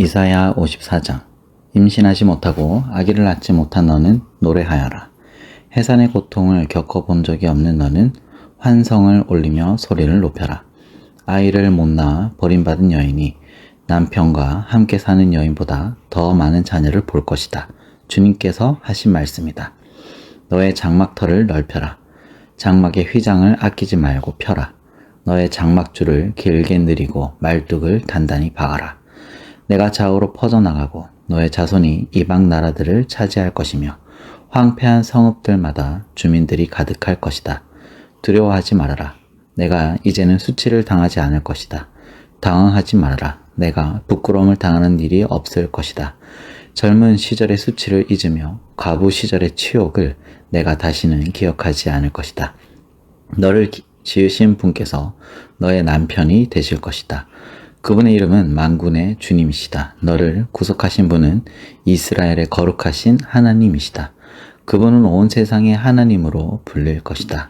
이사야 54장. 임신하지 못하고 아기를 낳지 못한 너는 노래하여라. 해산의 고통을 겪어본 적이 없는 너는 환성을 올리며 소리를 높여라. 아이를 못 낳아 버림받은 여인이 남편과 함께 사는 여인보다 더 많은 자녀를 볼 것이다. 주님께서 하신 말씀이다. 너의 장막터를 넓혀라. 장막의 휘장을 아끼지 말고 펴라. 너의 장막줄을 길게 늘이고 말뚝을 단단히 박아라. 내가 좌우로 퍼져나가고 너의 자손이 이방 나라들을 차지할 것이며 황폐한 성읍들마다 주민들이 가득할 것이다. 두려워하지 말아라. 내가 이제는 수치를 당하지 않을 것이다. 당황하지 말아라. 내가 부끄러움을 당하는 일이 없을 것이다. 젊은 시절의 수치를 잊으며 과부 시절의 치욕을 내가 다시는 기억하지 않을 것이다. 너를 지으신 분께서 너의 남편이 되실 것이다. 그분의 이름은 만군의 주님이시다. 너를 구속하신 분은 이스라엘의 거룩하신 하나님이시다. 그분은 온 세상의 하나님으로 불릴 것이다.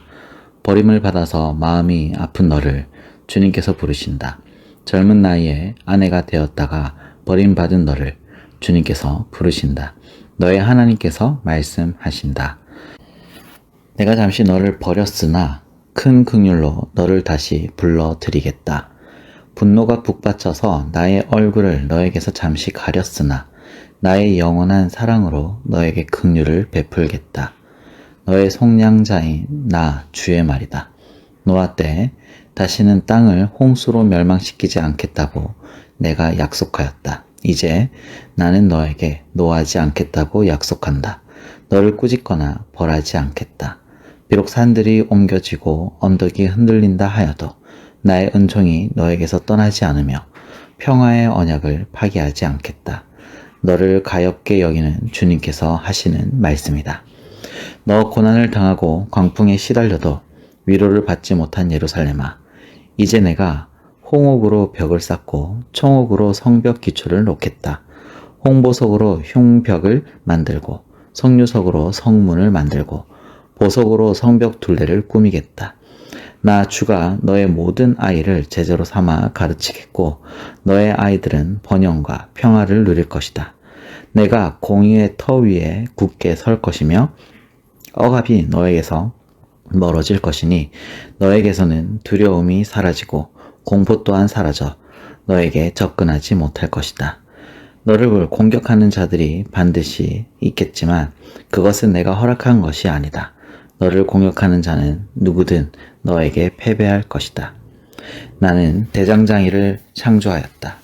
버림을 받아서 마음이 아픈 너를 주님께서 부르신다. 젊은 나이에 아내가 되었다가 버림받은 너를 주님께서 부르신다. 너의 하나님께서 말씀하신다. 내가 잠시 너를 버렸으나 큰 긍휼로 너를 다시 불러드리겠다. 분노가 북받쳐서 나의 얼굴을 너에게서 잠시 가렸으나 나의 영원한 사랑으로 너에게 긍휼을 베풀겠다. 너의 속량자인 나 주의 말이다. 노아 때 다시는 땅을 홍수로 멸망시키지 않겠다고 내가 약속하였다. 이제 나는 너에게 노하지 않겠다고 약속한다. 너를 꾸짖거나 벌하지 않겠다. 비록 산들이 옮겨지고 언덕이 흔들린다 하여도 나의 은총이 너에게서 떠나지 않으며 평화의 언약을 파기하지 않겠다. 너를 가엾게 여기는 주님께서 하시는 말씀이다. 너 고난을 당하고 광풍에 시달려도 위로를 받지 못한 예루살렘아, 이제 내가 홍옥으로 벽을 쌓고 청옥으로 성벽 기초를 놓겠다. 홍보석으로 흉벽을 만들고 석류석으로 성문을 만들고 보석으로 성벽 둘레를 꾸미겠다. 나 주가 너의 모든 아이를 제자로 삼아 가르치겠고 너의 아이들은 번영과 평화를 누릴 것이다. 내가 공의의 터 위에 굳게 설 것이며 억압이 너에게서 멀어질 것이니 너에게서는 두려움이 사라지고 공포 또한 사라져 너에게 접근하지 못할 것이다. 너를 공격하는 자들이 반드시 있겠지만 그것은 내가 허락한 것이 아니다. 너를 공격하는 자는 누구든 너에게 패배할 것이다. 나는 대장장이를 창조하였다.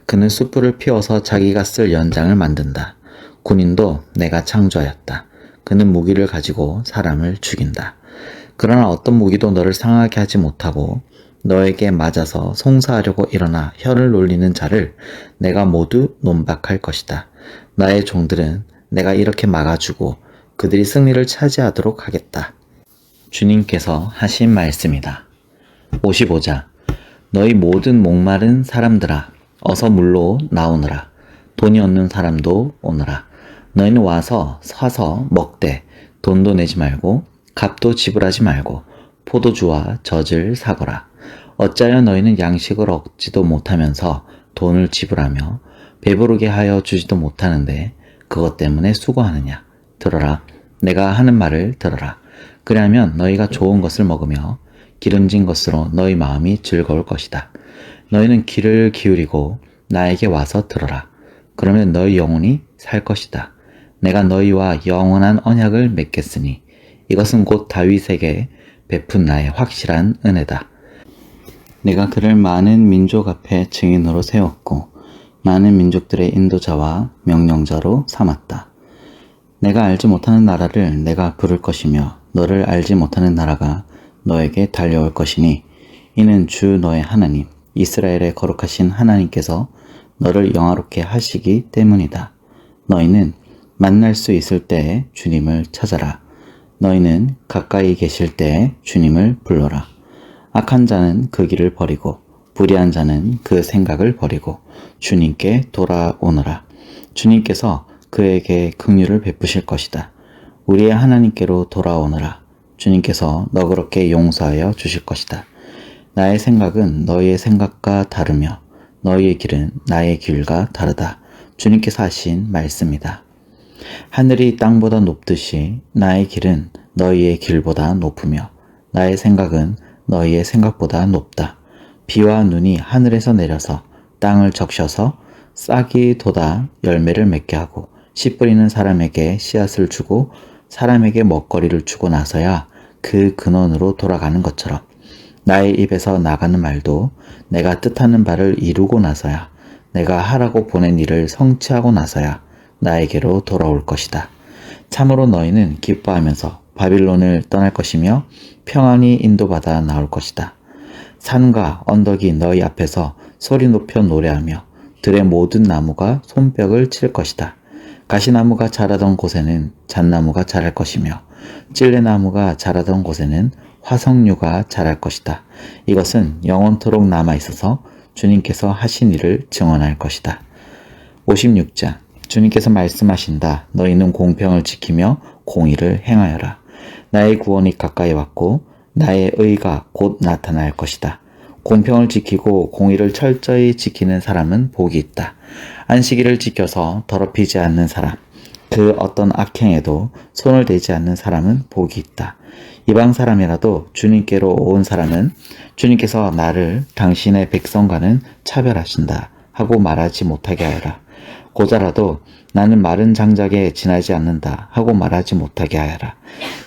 그는 숯불을 피워서 자기가 쓸 연장을 만든다. 군인도 내가 창조하였다. 그는 무기를 가지고 사람을 죽인다. 그러나 어떤 무기도 너를 상하게 하지 못하고 너에게 맞아서 송사하려고 일어나 혀를 놀리는 자를 내가 모두 논박할 것이다. 나의 종들은 내가 이렇게 막아주고 그들이 승리를 차지하도록 하겠다. 주님께서 하신 말씀이다. 55자. 너희 모든 목마른 사람들아, 어서 물로 나오너라. 돈이 없는 사람도 오너라. 너희는 와서 사서 먹되 돈도 내지 말고 값도 지불하지 말고 포도주와 젖을 사거라. 어찌하여 너희는 양식을 얻지도 못하면서 돈을 지불하며 배부르게 하여 주지도 못하는데 그것 때문에 수고하느냐. 들어라. 내가 하는 말을 들어라. 그리하면 너희가 좋은 것을 먹으며 기름진 것으로 너희 마음이 즐거울 것이다. 너희는 귀를 기울이고 나에게 와서 들어라. 그러면 너희 영혼이 살 것이다. 내가 너희와 영원한 언약을 맺겠으니 이것은 곧 다윗에게 베푼 나의 확실한 은혜다. 내가 그를 많은 민족 앞에 증인으로 세웠고 많은 민족들의 인도자와 명령자로 삼았다. 내가 알지 못하는 나라를 내가 부를 것이며 너를 알지 못하는 나라가 너에게 달려올 것이니 이는 주 너의 하나님 이스라엘의 거룩하신 하나님께서 너를 영화롭게 하시기 때문이다. 너희는 만날 수 있을 때에 주님을 찾아라. 너희는 가까이 계실 때에 주님을 불러라. 악한 자는 그 길을 버리고 불의한 자는 그 생각을 버리고 주님께 돌아오너라. 주님께서 그에게 긍휼을 베푸실 것이다. 우리의 하나님께로 돌아오너라. 주님께서 너그럽게 용서하여 주실 것이다. 나의 생각은 너희의 생각과 다르며 너희의 길은 나의 길과 다르다. 주님께서 하신 말씀이다. 하늘이 땅보다 높듯이 나의 길은 너희의 길보다 높으며 나의 생각은 너희의 생각보다 높다. 비와 눈이 하늘에서 내려서 땅을 적셔서 싹이 돋아 열매를 맺게 하고 씨 뿌리는 사람에게 씨앗을 주고 사람에게 먹거리를 주고 나서야 그 근원으로 돌아가는 것처럼 나의 입에서 나가는 말도 내가 뜻하는 바를 이루고 나서야 내가 하라고 보낸 일을 성취하고 나서야 나에게로 돌아올 것이다. 참으로 너희는 기뻐하면서 바빌론을 떠날 것이며 평안히 인도받아 나올 것이다. 산과 언덕이 너희 앞에서 소리 높여 노래하며 들의 모든 나무가 손뼉을 칠 것이다. 가시나무가 자라던 곳에는 잣나무가 자랄 것이며 찔레나무가 자라던 곳에는 화석류가 자랄 것이다. 이것은 영원토록 남아있어서 주님께서 하신 일을 증언할 것이다. 56장 주님께서 말씀하신다. 너희는 공평을 지키며 공의를 행하여라. 나의 구원이 가까이 왔고 나의 의가 곧 나타날 것이다. 공평을 지키고 공의를 철저히 지키는 사람은 복이 있다. 안식일을 지켜서 더럽히지 않는 사람, 그 어떤 악행에도 손을 대지 않는 사람은 복이 있다. 이방 사람이라도 주님께로 온 사람은 주님께서 나를 당신의 백성과는 차별하신다 하고 말하지 못하게 하여라. 고자라도 나는 마른 장작에 지나지 않는다 하고 말하지 못하게 하여라.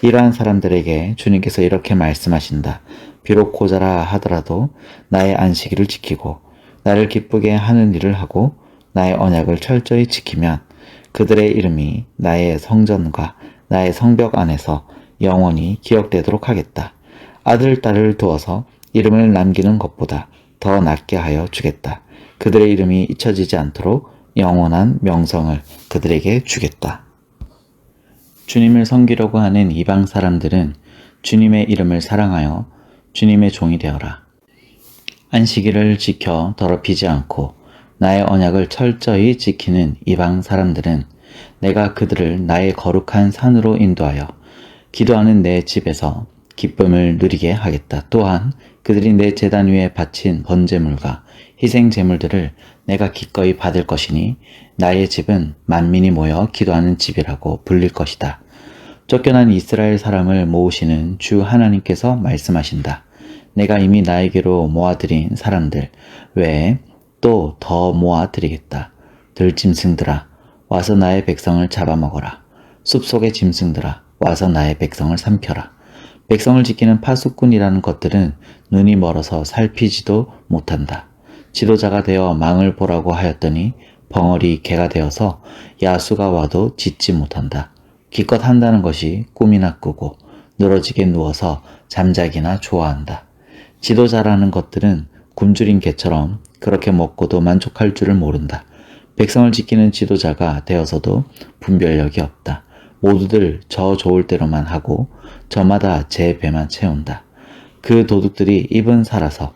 이러한 사람들에게 주님께서 이렇게 말씀하신다. 비록 고자라 하더라도 나의 안식일을 지키고 나를 기쁘게 하는 일을 하고 나의 언약을 철저히 지키면 그들의 이름이 나의 성전과 나의 성벽 안에서 영원히 기억되도록 하겠다. 아들, 딸을 두어서 이름을 남기는 것보다 더 낫게 하여 주겠다. 그들의 이름이 잊혀지지 않도록 영원한 명성을 그들에게 주겠다. 주님을 섬기려고 하는 이방 사람들은 주님의 이름을 사랑하여 주님의 종이 되어라. 안식일을 지켜 더럽히지 않고 나의 언약을 철저히 지키는 이방 사람들은 내가 그들을 나의 거룩한 산으로 인도하여 기도하는 내 집에서 기쁨을 누리게 하겠다. 또한 그들이 내 제단 위에 바친 번제물과 희생 제물들을 내가 기꺼이 받을 것이니 나의 집은 만민이 모여 기도하는 집이라고 불릴 것이다. 쫓겨난 이스라엘 사람을 모으시는 주 하나님께서 말씀하신다. 내가 이미 나에게로 모아들인 사람들 외에 또 더 모아드리겠다. 들짐승들아 와서 나의 백성을 잡아먹어라. 숲속의 짐승들아 와서 나의 백성을 삼켜라. 백성을 지키는 파수꾼이라는 것들은 눈이 멀어서 살피지도 못한다. 지도자가 되어 망을 보라고 하였더니 벙어리 개가 되어서 야수가 와도 짖지 못한다. 기껏 한다는 것이 꿈이나 꾸고 늘어지게 누워서 잠자기나 좋아한다. 지도자라는 것들은 굶주린 개처럼 그렇게 먹고도 만족할 줄을 모른다. 백성을 지키는 지도자가 되어서도 분별력이 없다. 모두들 저 좋을 대로만 하고 저마다 제 배만 채운다. 그 도둑들이 입은 살아서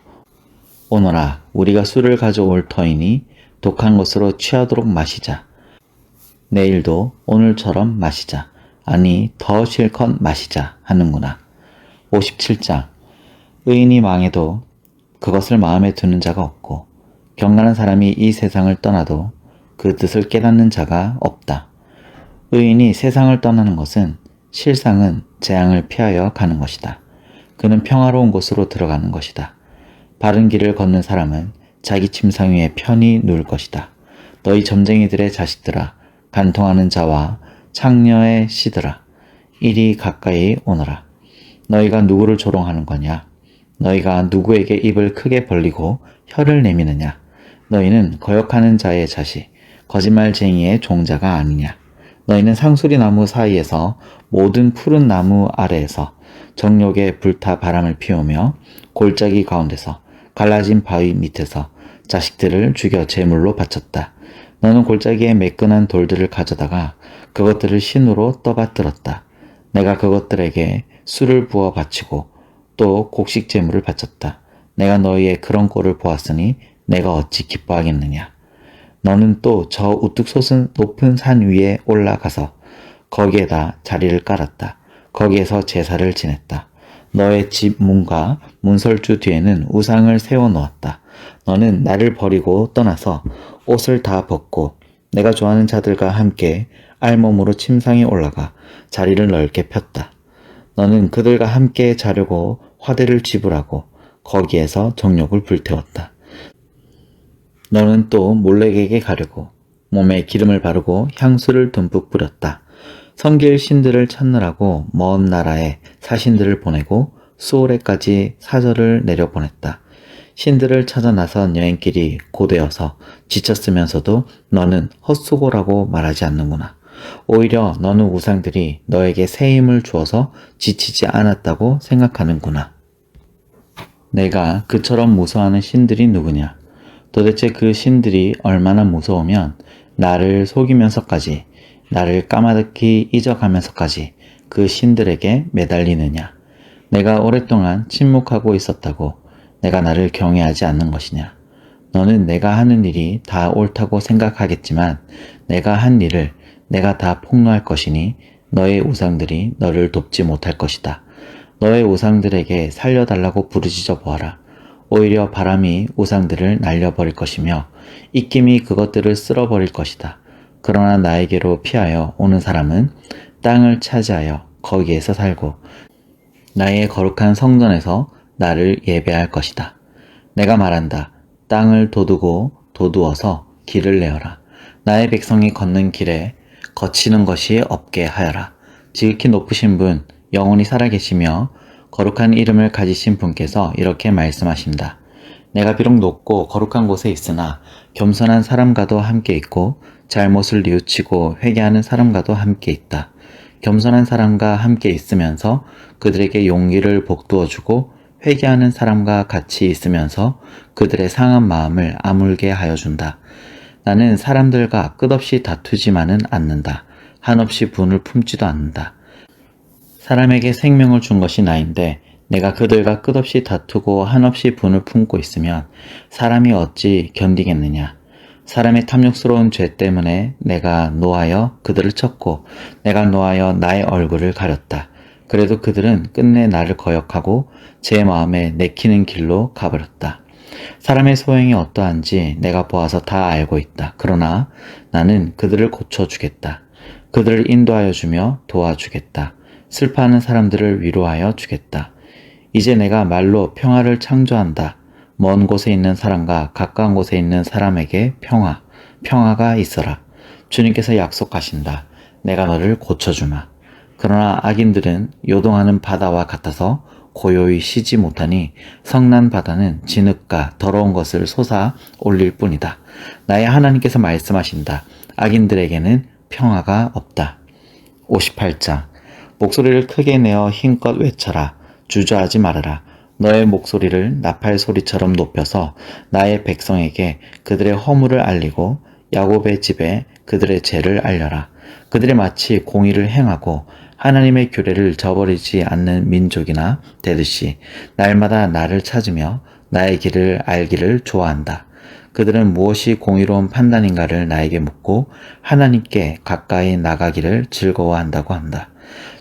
오너라 우리가 술을 가져올 터이니 독한 것으로 취하도록 마시자. 내일도 오늘처럼 마시자. 아니 더 실컷 마시자 하는구나. 57장 의인이 망해도 그것을 마음에 두는 자가 없고 경건한 사람이 이 세상을 떠나도 그 뜻을 깨닫는 자가 없다. 의인이 세상을 떠나는 것은 실상은 재앙을 피하여 가는 것이다. 그는 평화로운 곳으로 들어가는 것이다. 바른 길을 걷는 사람은 자기 침상 위에 편히 누울 것이다. 너희 점쟁이들의 자식들아 간통하는 자와 창녀의 씨들아 이리 가까이 오너라. 너희가 누구를 조롱하는 거냐? 너희가 누구에게 입을 크게 벌리고 혀를 내미느냐? 너희는 거역하는 자의 자식, 거짓말쟁이의 종자가 아니냐? 너희는 상수리 나무 사이에서 모든 푸른 나무 아래에서 정욕에 불타 바람을 피우며 골짜기 가운데서 갈라진 바위 밑에서 자식들을 죽여 제물로 바쳤다. 너는 골짜기에 매끈한 돌들을 가져다가 그것들을 신으로 떠받들었다. 내가 그것들에게 술을 부어 바치고 또 곡식 제물을 바쳤다. 내가 너희의 그런 꼴을 보았으니 내가 어찌 기뻐하겠느냐. 너는 또 저 우뚝 솟은 높은 산 위에 올라가서 거기에다 자리를 깔았다. 거기에서 제사를 지냈다. 너의 집 문과 문설주 뒤에는 우상을 세워 놓았다. 너는 나를 버리고 떠나서 옷을 다 벗고 내가 좋아하는 자들과 함께 알몸으로 침상에 올라가 자리를 넓게 폈다. 너는 그들과 함께 자려고 화대를 지불하고 거기에서 정욕을 불태웠다. 너는 또 몰렉에게 가려고 몸에 기름을 바르고 향수를 듬뿍 뿌렸다. 섬길 신들을 찾느라고 먼 나라에 사신들을 보내고 수오레까지 사절을 내려보냈다. 신들을 찾아 나선 여행길이 고되어서 지쳤으면서도 너는 헛수고라고 말하지 않는구나. 오히려 너는 우상들이 너에게 새 힘을 주어서 지치지 않았다고 생각하는구나. 내가 그처럼 무서워하는 신들이 누구냐? 도대체 그 신들이 얼마나 무서우면 나를 속이면서까지, 나를 까마득히 잊어가면서까지 그 신들에게 매달리느냐? 내가 오랫동안 침묵하고 있었다고 내가 나를 경외하지 않는 것이냐? 너는 내가 하는 일이 다 옳다고 생각하겠지만 내가 한 일을 내가 다 폭로할 것이니 너의 우상들이 너를 돕지 못할 것이다. 너의 우상들에게 살려달라고 부르짖어 보아라. 오히려 바람이 우상들을 날려버릴 것이며 입김이 그것들을 쓸어버릴 것이다. 그러나 나에게로 피하여 오는 사람은 땅을 차지하여 거기에서 살고 나의 거룩한 성전에서 나를 예배할 것이다. 내가 말한다. 땅을 도두어서 길을 내어라. 나의 백성이 걷는 길에 거치는 것이 없게 하여라. 지극히 높으신 분, 영원히 살아계시며 거룩한 이름을 가지신 분께서 이렇게 말씀하신다. 내가 비록 높고 거룩한 곳에 있으나 겸손한 사람과도 함께 있고 잘못을 뉘우치고 회개하는 사람과도 함께 있다. 겸손한 사람과 함께 있으면서 그들에게 용기를 복두어주고 회개하는 사람과 같이 있으면서 그들의 상한 마음을 아물게 하여 준다. 나는 사람들과 끝없이 다투지만은 않는다. 한없이 분을 품지도 않는다. 사람에게 생명을 준 것이 나인데 내가 그들과 끝없이 다투고 한없이 분을 품고 있으면 사람이 어찌 견디겠느냐. 사람의 탐욕스러운 죄 때문에 내가 노하여 그들을 쳤고 내가 노하여 나의 얼굴을 가렸다. 그래도 그들은 끝내 나를 거역하고 제 마음에 내키는 길로 가버렸다. 사람의 소행이 어떠한지 내가 보아서 다 알고 있다. 그러나 나는 그들을 고쳐주겠다. 그들을 인도하여 주며 도와주겠다. 슬퍼하는 사람들을 위로하여 주겠다. 이제 내가 말로 평화를 창조한다. 먼 곳에 있는 사람과 가까운 곳에 있는 사람에게 평화가 있어라. 주님께서 약속하신다. 내가 너를 고쳐주마. 그러나 악인들은 요동하는 바다와 같아서 고요히 쉬지 못하니 성난 바다는 진흙과 더러운 것을 솟아 올릴 뿐이다. 나의 하나님께서 말씀하신다. 악인들에게는 평화가 없다. 58장 목소리를 크게 내어 힘껏 외쳐라. 주저하지 말아라. 너의 목소리를 나팔 소리처럼 높여서 나의 백성에게 그들의 허물을 알리고 야곱의 집에 그들의 죄를 알려라. 그들이 마치 공의를 행하고 하나님의 규례를 저버리지 않는 민족이나 되듯이 날마다 나를 찾으며 나의 길을 알기를 좋아한다. 그들은 무엇이 공의로운 판단인가를 나에게 묻고 하나님께 가까이 나가기를 즐거워한다고 한다.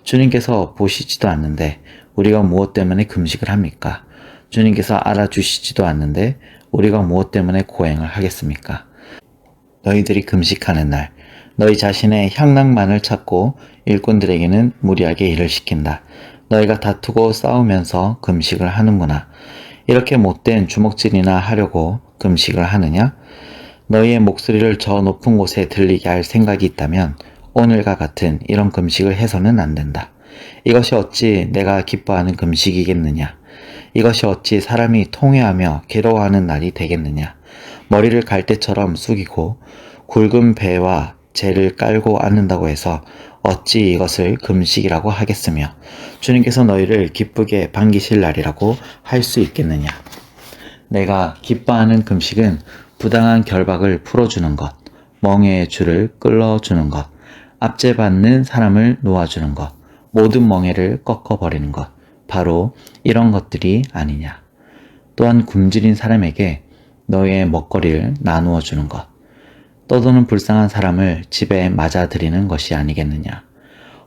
주님께서 보시지도 않는데 우리가 무엇 때문에 금식을 합니까? 주님께서 알아주시지도 않는데 우리가 무엇 때문에 고행을 하겠습니까? 너희들이 금식하는 날 너희 자신의 향락만을 찾고 일꾼들에게는 무리하게 일을 시킨다. 너희가 다투고 싸우면서 금식을 하는구나. 이렇게 못된 주먹질이나 하려고 금식을 하느냐? 너희의 목소리를 저 높은 곳에 들리게 할 생각이 있다면 오늘과 같은 이런 금식을 해서는 안 된다. 이것이 어찌 내가 기뻐하는 금식이겠느냐? 이것이 어찌 사람이 통회하며 괴로워하는 날이 되겠느냐? 머리를 갈대처럼 숙이고 굵은 배와 재를 깔고 앉는다고 해서 어찌 이것을 금식이라고 하겠으며 주님께서 너희를 기쁘게 반기실 날이라고 할 수 있겠느냐? 내가 기뻐하는 금식은 부당한 결박을 풀어주는 것, 멍에의 줄을 끌어주는 것, 압제받는 사람을 놓아주는 것, 모든 멍에를 꺾어버리는 것, 바로 이런 것들이 아니냐. 또한 굶주린 사람에게 너의 먹거리를 나누어 주는 것, 떠도는 불쌍한 사람을 집에 맞아들이는 것이 아니겠느냐.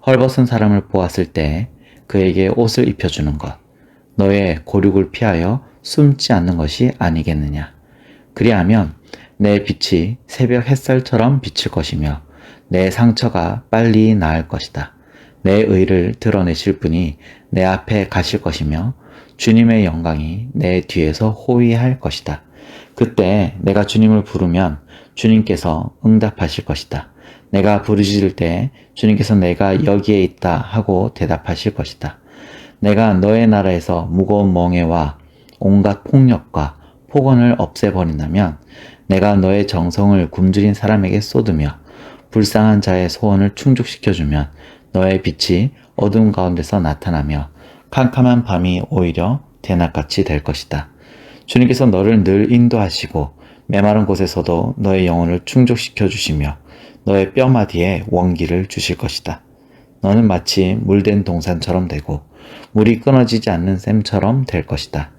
헐벗은 사람을 보았을 때 그에게 옷을 입혀주는 것, 너의 고륙을 피하여 숨지 않는 것이 아니겠느냐. 그리하면 내 빛이 새벽 햇살처럼 비칠 것이며 내 상처가 빨리 나을 것이다. 내 의를 드러내실 분이 내 앞에 가실 것이며 주님의 영광이 내 뒤에서 호위할 것이다. 그때 내가 주님을 부르면 주님께서 응답하실 것이다. 내가 부르짖을 때 주님께서 내가 여기에 있다 하고 대답하실 것이다. 내가 너의 나라에서 무거운 멍에와 온갖 폭력과 폭언을 없애버린다면 내가 너의 정성을 굶주린 사람에게 쏟으며 불쌍한 자의 소원을 충족시켜주면 너의 빛이 어둠 가운데서 나타나며 캄캄한 밤이 오히려 대낮같이 될 것이다. 주님께서 너를 늘 인도하시고 메마른 곳에서도 너의 영혼을 충족시켜 주시며 너의 뼈마디에 원기를 주실 것이다. 너는 마치 물된 동산처럼 되고 물이 끊어지지 않는 샘처럼 될 것이다.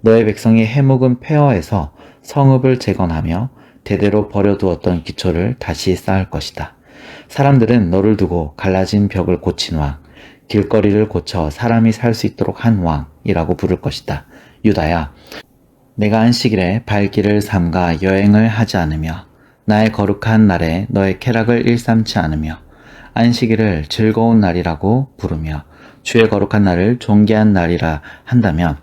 너의 백성이 해묵은 폐허에서 성읍을 재건하며 대대로 버려두었던 기초를 다시 쌓을 것이다. 사람들은 너를 두고 갈라진 벽을 고친 왕, 길거리를 고쳐 사람이 살 수 있도록 한 왕이라고 부를 것이다. 유다야, 내가 안식일에 발길을 삼가 여행을 하지 않으며 나의 거룩한 날에 너의 쾌락을 일삼지 않으며 안식일을 즐거운 날이라고 부르며 주의 거룩한 날을 존귀한 날이라 한다면,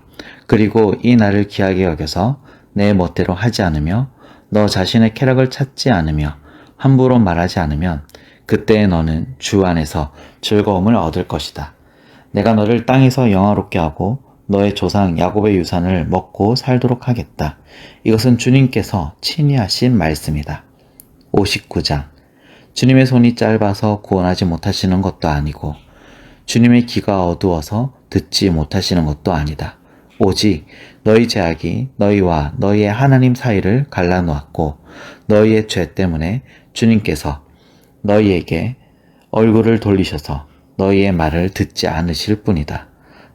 그리고 이 날을 귀하게 여겨서 내 멋대로 하지 않으며 너 자신의 쾌락을 찾지 않으며 함부로 말하지 않으면 그때 너는 주 안에서 즐거움을 얻을 것이다. 내가 너를 땅에서 영화롭게 하고 너의 조상 야곱의 유산을 먹고 살도록 하겠다. 이것은 주님께서 친히 하신 말씀이다. 59장. 주님의 손이 짧아서 구원하지 못하시는 것도 아니고 주님의 귀가 어두워서 듣지 못하시는 것도 아니다. 오직 너희 죄악이 너희와 너희의 하나님 사이를 갈라놓았고 너희의 죄 때문에 주님께서 너희에게 얼굴을 돌리셔서 너희의 말을 듣지 않으실 뿐이다.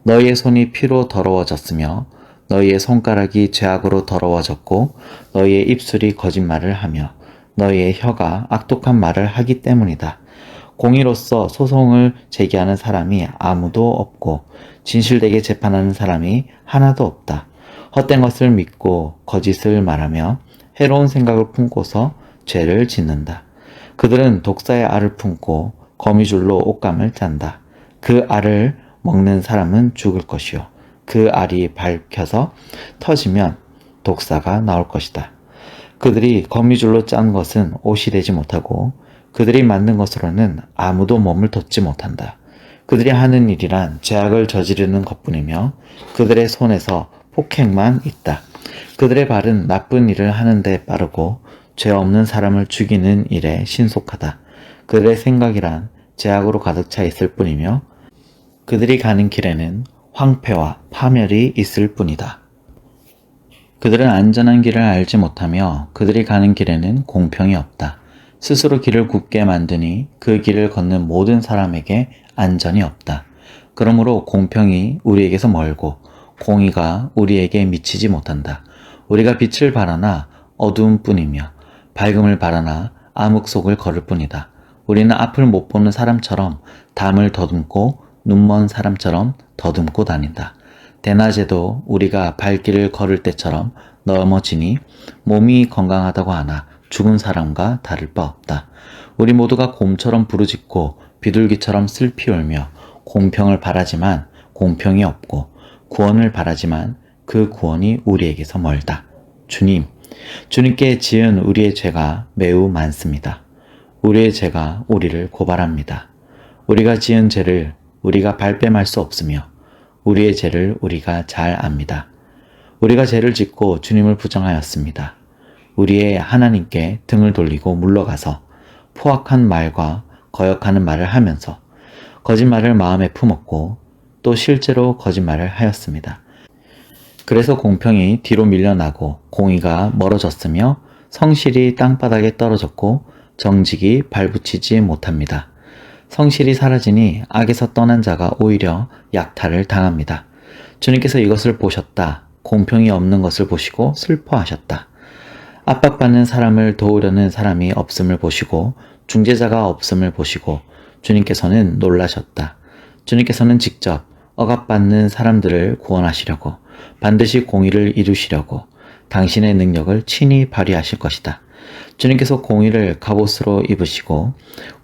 너희의 손이 피로 더러워졌으며 너희의 손가락이 죄악으로 더러워졌고 너희의 입술이 거짓말을 하며 너희의 혀가 악독한 말을 하기 때문이다. 공의로서 소송을 제기하는 사람이 아무도 없고 진실되게 재판하는 사람이 하나도 없다. 헛된 것을 믿고 거짓을 말하며 해로운 생각을 품고서 죄를 짓는다. 그들은 독사의 알을 품고 거미줄로 옷감을 짠다. 그 알을 먹는 사람은 죽을 것이요 그 알이 밝혀서 터지면 독사가 나올 것이다. 그들이 거미줄로 짠 것은 옷이 되지 못하고 그들이 만든 것으로는 아무도 몸을 덮지 못한다. 그들이 하는 일이란 죄악을 저지르는 것뿐이며 그들의 손에서 폭행만 있다. 그들의 발은 나쁜 일을 하는 데 빠르고 죄 없는 사람을 죽이는 일에 신속하다. 그들의 생각이란 죄악으로 가득 차 있을 뿐이며 그들이 가는 길에는 황폐와 파멸이 있을 뿐이다. 그들은 안전한 길을 알지 못하며 그들이 가는 길에는 공평이 없다. 스스로 길을 굽게 만드니 그 길을 걷는 모든 사람에게 안전이 없다. 그러므로 공평이 우리에게서 멀고 공의가 우리에게 미치지 못한다. 우리가 빛을 바라나 어두운 뿐이며 밝음을 바라나 암흑 속을 걸을 뿐이다. 우리는 앞을 못 보는 사람처럼 담을 더듬고 눈먼 사람처럼 더듬고 다닌다. 대낮에도 우리가 발길을 걸을 때처럼 넘어지니 몸이 건강하다고 하나 죽은 사람과 다를 바 없다. 우리 모두가 곰처럼 부르짖고 비둘기처럼 슬피 울며 공평을 바라지만 공평이 없고 구원을 바라지만 그 구원이 우리에게서 멀다. 주님께 지은 우리의 죄가 매우 많습니다. 우리의 죄가 우리를 고발합니다. 우리가 지은 죄를 우리가 발뺌할 수 없으며 우리의 죄를 우리가 잘 압니다. 우리가 죄를 짓고 주님을 부정하였습니다. 우리의 하나님께 등을 돌리고 물러가서 포악한 말과 거역하는 말을 하면서 거짓말을 마음에 품었고 또 실제로 거짓말을 하였습니다. 그래서 공평이 뒤로 밀려나고 공의가 멀어졌으며 성실이 땅바닥에 떨어졌고 정직이 발붙이지 못합니다. 성실이 사라지니 악에서 떠난 자가 오히려 약탈을 당합니다. 주님께서 이것을 보셨다. 공평이 없는 것을 보시고 슬퍼하셨다. 압박받는 사람을 도우려는 사람이 없음을 보시고 중재자가 없음을 보시고 주님께서는 놀라셨다. 주님께서는 직접 억압받는 사람들을 구원하시려고 반드시 공의를 이루시려고 당신의 능력을 친히 발휘하실 것이다. 주님께서 공의를 갑옷으로 입으시고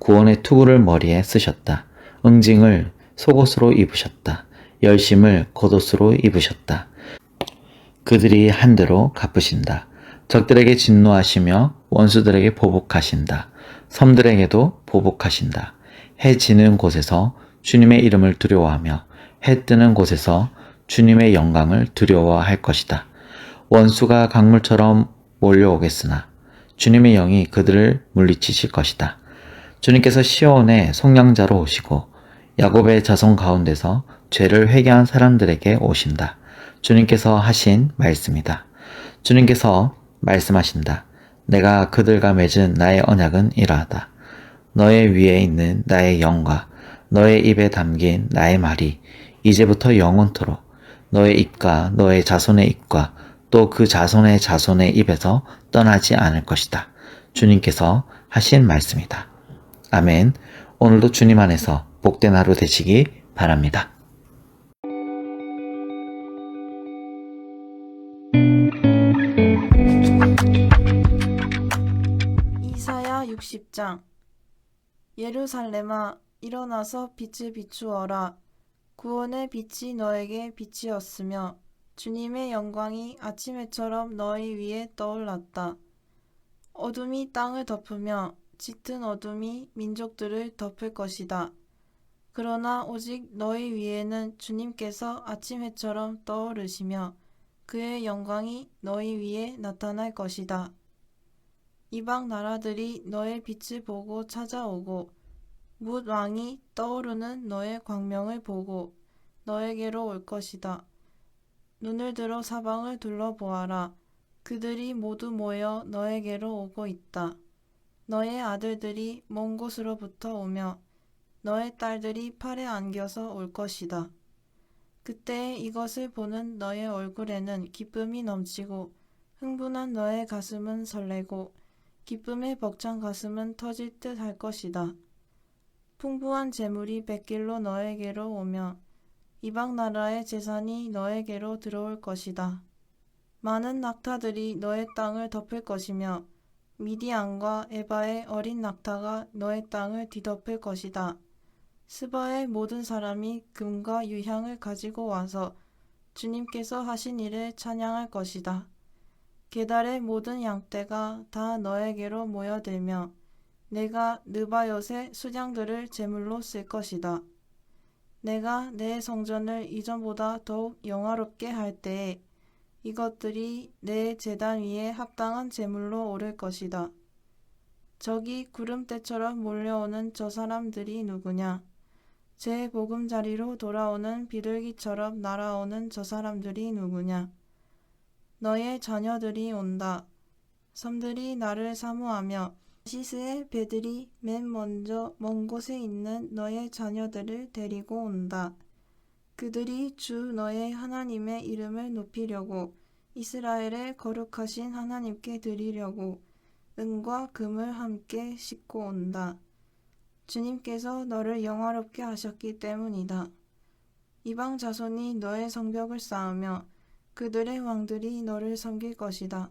구원의 투구를 머리에 쓰셨다. 응징을 속옷으로 입으셨다. 열심을 겉옷으로 입으셨다. 그들이 한대로 갚으신다. 적들에게 진노하시며 원수들에게 보복하신다. 섬들에게도 보복하신다. 해 지는 곳에서 주님의 이름을 두려워하며 해 뜨는 곳에서 주님의 영광을 두려워할 것이다. 원수가 강물처럼 몰려오겠으나 주님의 영이 그들을 물리치실 것이다. 주님께서 시온의 속량자로 오시고 야곱의 자손 가운데서 죄를 회개한 사람들에게 오신다. 주님께서 하신 말씀이다. 주님께서 말씀하신다. 내가 그들과 맺은 나의 언약은 이러하다. 너의 위에 있는 나의 영과 너의 입에 담긴 나의 말이 이제부터 영원토록 너의 입과 너의 자손의 입과 또 그 자손의 자손의 입에서 떠나지 않을 것이다. 주님께서 하신 말씀이다. 아멘. 오늘도 주님 안에서 복된 하루 되시기 바랍니다. 이사야 60장. 예루살렘아, 일어나서 빛을 비추어라. 구원의 빛이 너에게 빛이었으며 주님의 영광이 아침 해처럼 너희 위에 떠올랐다. 어둠이 땅을 덮으며 짙은 어둠이 민족들을 덮을 것이다. 그러나 오직 너희 위에는 주님께서 아침 해처럼 떠오르시며 그의 영광이 너희 위에 나타날 것이다. 이방 나라들이 너의 빛을 보고 찾아오고 뭇 왕이 떠오르는 너의 광명을 보고 너에게로 올 것이다. 눈을 들어 사방을 둘러보아라. 그들이 모두 모여 너에게로 오고 있다. 너의 아들들이 먼 곳으로부터 오며 너의 딸들이 팔에 안겨서 올 것이다. 그때 이것을 보는 너의 얼굴에는 기쁨이 넘치고 흥분한 너의 가슴은 설레고 기쁨에 벅찬 가슴은 터질 듯 할 것이다. 풍부한 재물이 백길로 너에게로 오며 이방 나라의 재산이 너에게로 들어올 것이다. 많은 낙타들이 너의 땅을 덮을 것이며 미디안과 에바의 어린 낙타가 너의 땅을 뒤덮을 것이다. 스바의 모든 사람이 금과 유향을 가지고 와서 주님께서 하신 일을 찬양할 것이다. 게달의 모든 양떼가 다 너에게로 모여들며 내가 느바롯의 수장들을 제물로 쓸 것이다. 내가 내 성전을 이전보다 더욱 영화롭게 할 때에 이것들이 내 제단 위에 합당한 제물로 오를 것이다. 저기 구름대처럼 몰려오는 저 사람들이 누구냐? 제 보금자리로 돌아오는 비둘기처럼 날아오는 저 사람들이 누구냐? 너의 자녀들이 온다. 섬들이 나를 사모하며 시스의 배들이 맨 먼저 먼 곳에 있는 너의 자녀들을 데리고 온다. 그들이 주 너의 하나님의 이름을 높이려고 이스라엘의 거룩하신 하나님께 드리려고 은과 금을 함께 싣고 온다. 주님께서 너를 영화롭게 하셨기 때문이다. 이방 자손이 너의 성벽을 쌓으며 그들의 왕들이 너를 섬길 것이다.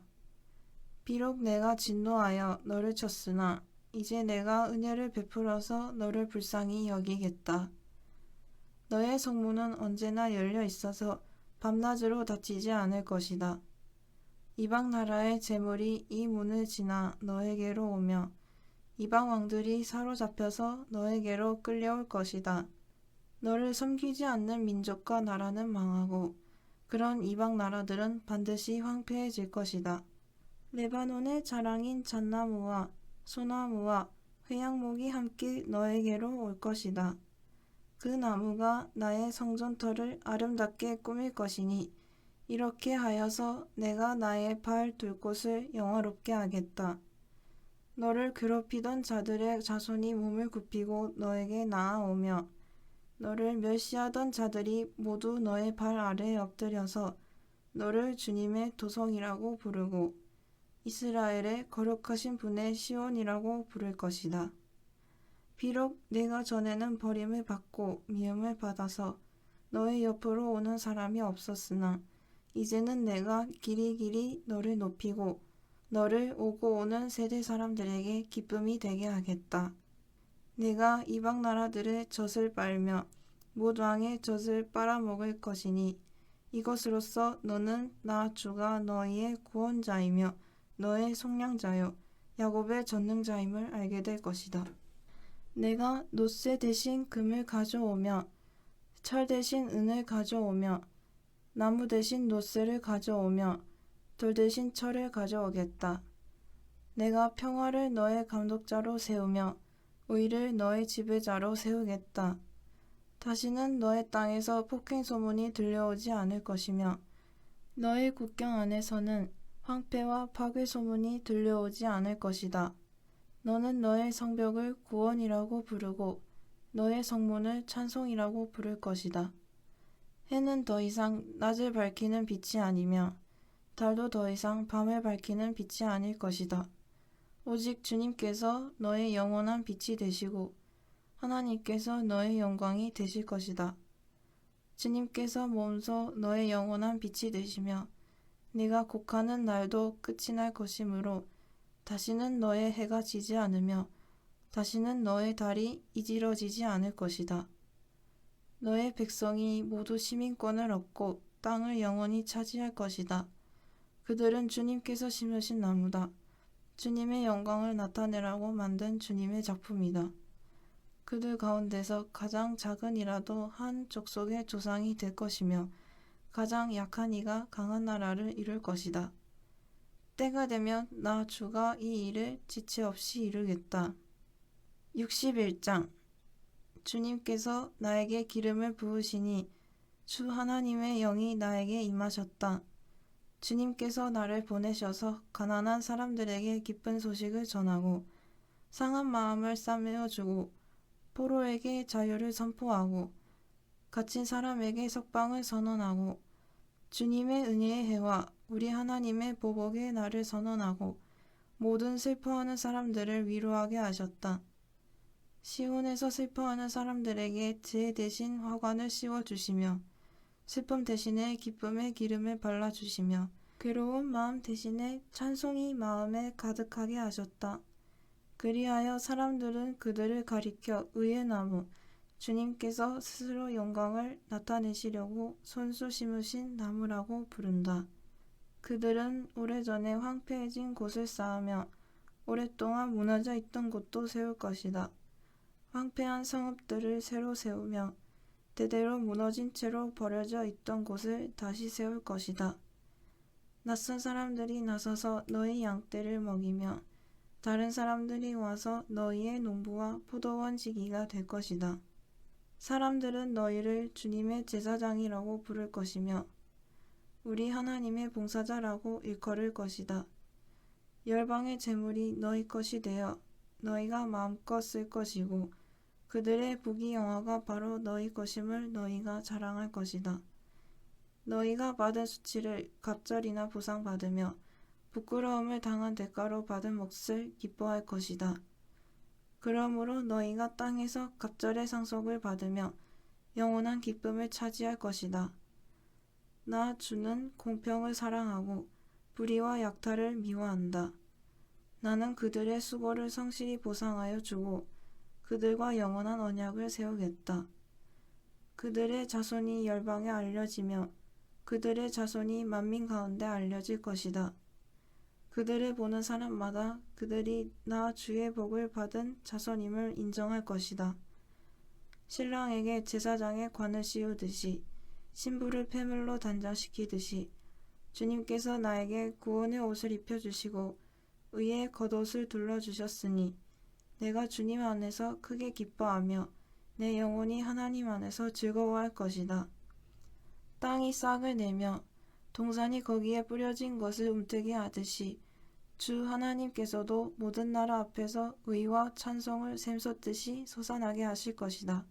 비록 내가 진노하여 너를 쳤으나 이제 내가 은혜를 베풀어서 너를 불쌍히 여기겠다. 너의 성문은 언제나 열려 있어서 밤낮으로 닫히지 않을 것이다. 이방 나라의 재물이 이 문을 지나 너에게로 오며 이방 왕들이 사로잡혀서 너에게로 끌려올 것이다. 너를 섬기지 않는 민족과 나라는 망하고 그런 이방 나라들은 반드시 황폐해질 것이다. 레바논의 자랑인 잣나무와 소나무와 회양목이 함께 너에게로 올 것이다. 그 나무가 나의 성전터를 아름답게 꾸밀 것이니 이렇게 하여서 내가 나의 발 둘 곳을 영화롭게 하겠다. 너를 괴롭히던 자들의 자손이 몸을 굽히고 너에게 나아오며 너를 멸시하던 자들이 모두 너의 발 아래에 엎드려서 너를 주님의 도성이라고 부르고 이스라엘의 거룩하신 분의 시온이라고 부를 것이다. 비록 내가 전에는 버림을 받고 미움을 받아서 너의 옆으로 오는 사람이 없었으나 이제는 내가 길이길이 너를 높이고 너를 오고 오는 세대 사람들에게 기쁨이 되게 하겠다. 내가 이방 나라들의 젖을 빨며 못 왕의 젖을 빨아먹을 것이니 이것으로써 너는 나 주가 너희의 구원자이며 너의 속량자요 야곱의 전능자임을 알게 될 것이다. 내가 놋새 대신 금을 가져오며 철 대신 은을 가져오며 나무 대신 놋새를 가져오며 돌 대신 철을 가져오겠다. 내가 평화를 너의 감독자로 세우며 의를 너의 지배자로 세우겠다. 다시는 너의 땅에서 폭행 소문이 들려오지 않을 것이며 너의 국경 안에서는 황폐와 파괴 소문이 들려오지 않을 것이다. 너는 너의 성벽을 구원이라고 부르고 너의 성문을 찬송이라고 부를 것이다. 해는 더 이상 낮을 밝히는 빛이 아니며 달도 더 이상 밤을 밝히는 빛이 아닐 것이다. 오직 주님께서 너의 영원한 빛이 되시고 하나님께서 너의 영광이 되실 것이다. 주님께서 몸소 너의 영원한 빛이 되시며 네가 곡하는 날도 끝이 날 것이므로 다시는 너의 해가 지지 않으며 다시는 너의 달이 이지러지지 않을 것이다. 너의 백성이 모두 시민권을 얻고 땅을 영원히 차지할 것이다. 그들은 주님께서 심으신 나무다. 주님의 영광을 나타내라고 만든 주님의 작품이다. 그들 가운데서 가장 작은 이라도 한 족속의 조상이 될 것이며 가장 약한 이가 강한 나라를 이룰 것이다. 때가 되면 나 주가 이 일을 지체 없이 이루겠다. 61장 주님께서 나에게 기름을 부으시니 주 하나님의 영이 나에게 임하셨다. 주님께서 나를 보내셔서 가난한 사람들에게 기쁜 소식을 전하고 상한 마음을 싸매어주고 포로에게 자유를 선포하고 갇힌 사람에게 석방을 선언하고 주님의 은혜의 해와 우리 하나님의 보복의 날을 선언하고 모든 슬퍼하는 사람들을 위로하게 하셨다. 시온에서 슬퍼하는 사람들에게 제 대신 화관을 씌워주시며 슬픔 대신에 기쁨의 기름을 발라주시며 괴로운 마음 대신에 찬송이 마음에 가득하게 하셨다. 그리하여 사람들은 그들을 가리켜 의의 나무 주님께서 스스로 영광을 나타내시려고 손수 심으신 나무라고 부른다. 그들은 오래전에 황폐해진 곳을 쌓으며 오랫동안 무너져 있던 곳도 세울 것이다. 황폐한 성읍들을 새로 세우며 대대로 무너진 채로 버려져 있던 곳을 다시 세울 것이다. 낯선 사람들이 나서서 너희 양떼를 먹이며 다른 사람들이 와서 너희의 농부와 포도원 지기가 될 것이다. 사람들은 너희를 주님의 제사장이라고 부를 것이며 우리 하나님의 봉사자라고 일컬을 것이다. 열방의 재물이 너희 것이 되어 너희가 마음껏 쓸 것이고 그들의 부귀영화가 바로 너희 것임을 너희가 자랑할 것이다. 너희가 받은 수치를 갑절이나 보상받으며 부끄러움을 당한 대가로 받은 몫을 기뻐할 것이다. 그러므로 너희가 땅에서 갑절의 상속을 받으며 영원한 기쁨을 차지할 것이다. 나 주는 공평을 사랑하고 불의와 약탈을 미워한다. 나는 그들의 수고를 성실히 보상하여 주고 그들과 영원한 언약을 세우겠다. 그들의 자손이 열방에 알려지며 그들의 자손이 만민 가운데 알려질 것이다. 그들을 보는 사람마다 그들이 나 주의 복을 받은 자손임을 인정할 것이다. 신랑에게 제사장의 관을 씌우듯이 신부를 폐물로 단장시키듯이 주님께서 나에게 구원의 옷을 입혀주시고 의의 겉옷을 둘러주셨으니 내가 주님 안에서 크게 기뻐하며 내 영혼이 하나님 안에서 즐거워할 것이다. 땅이 싹을 내며 동산이 거기에 뿌려진 것을 움트게 하듯이 주 하나님께서도 모든 나라 앞에서 의와 찬송을 샘솟듯이 솟아나게 하실 것이다.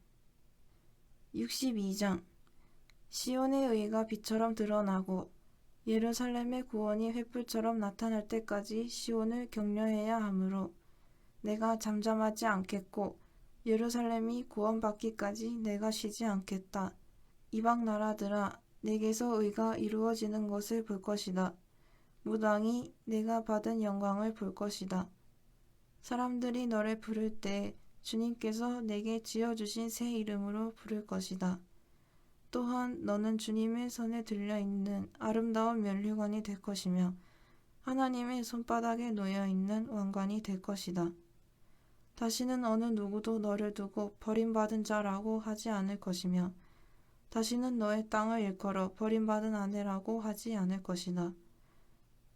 62장 시온의 의가 빛처럼 드러나고 예루살렘의 구원이 횃불처럼 나타날 때까지 시온을 격려해야 하므로 내가 잠잠하지 않겠고 예루살렘이 구원받기까지 내가 쉬지 않겠다. 이방 나라들아 내게서 의가 이루어지는 것을 볼 것이다. 무당이 내가 받은 영광을 볼 것이다. 사람들이 너를 부를 때 주님께서 내게 지어주신 새 이름으로 부를 것이다. 또한 너는 주님의 손에 들려있는 아름다운 면류관이 될 것이며 하나님의 손바닥에 놓여있는 왕관이 될 것이다. 다시는 어느 누구도 너를 두고 버림받은 자라고 하지 않을 것이며 다시는 너의 땅을 일컬어 버림받은 아내라고 하지 않을 것이다.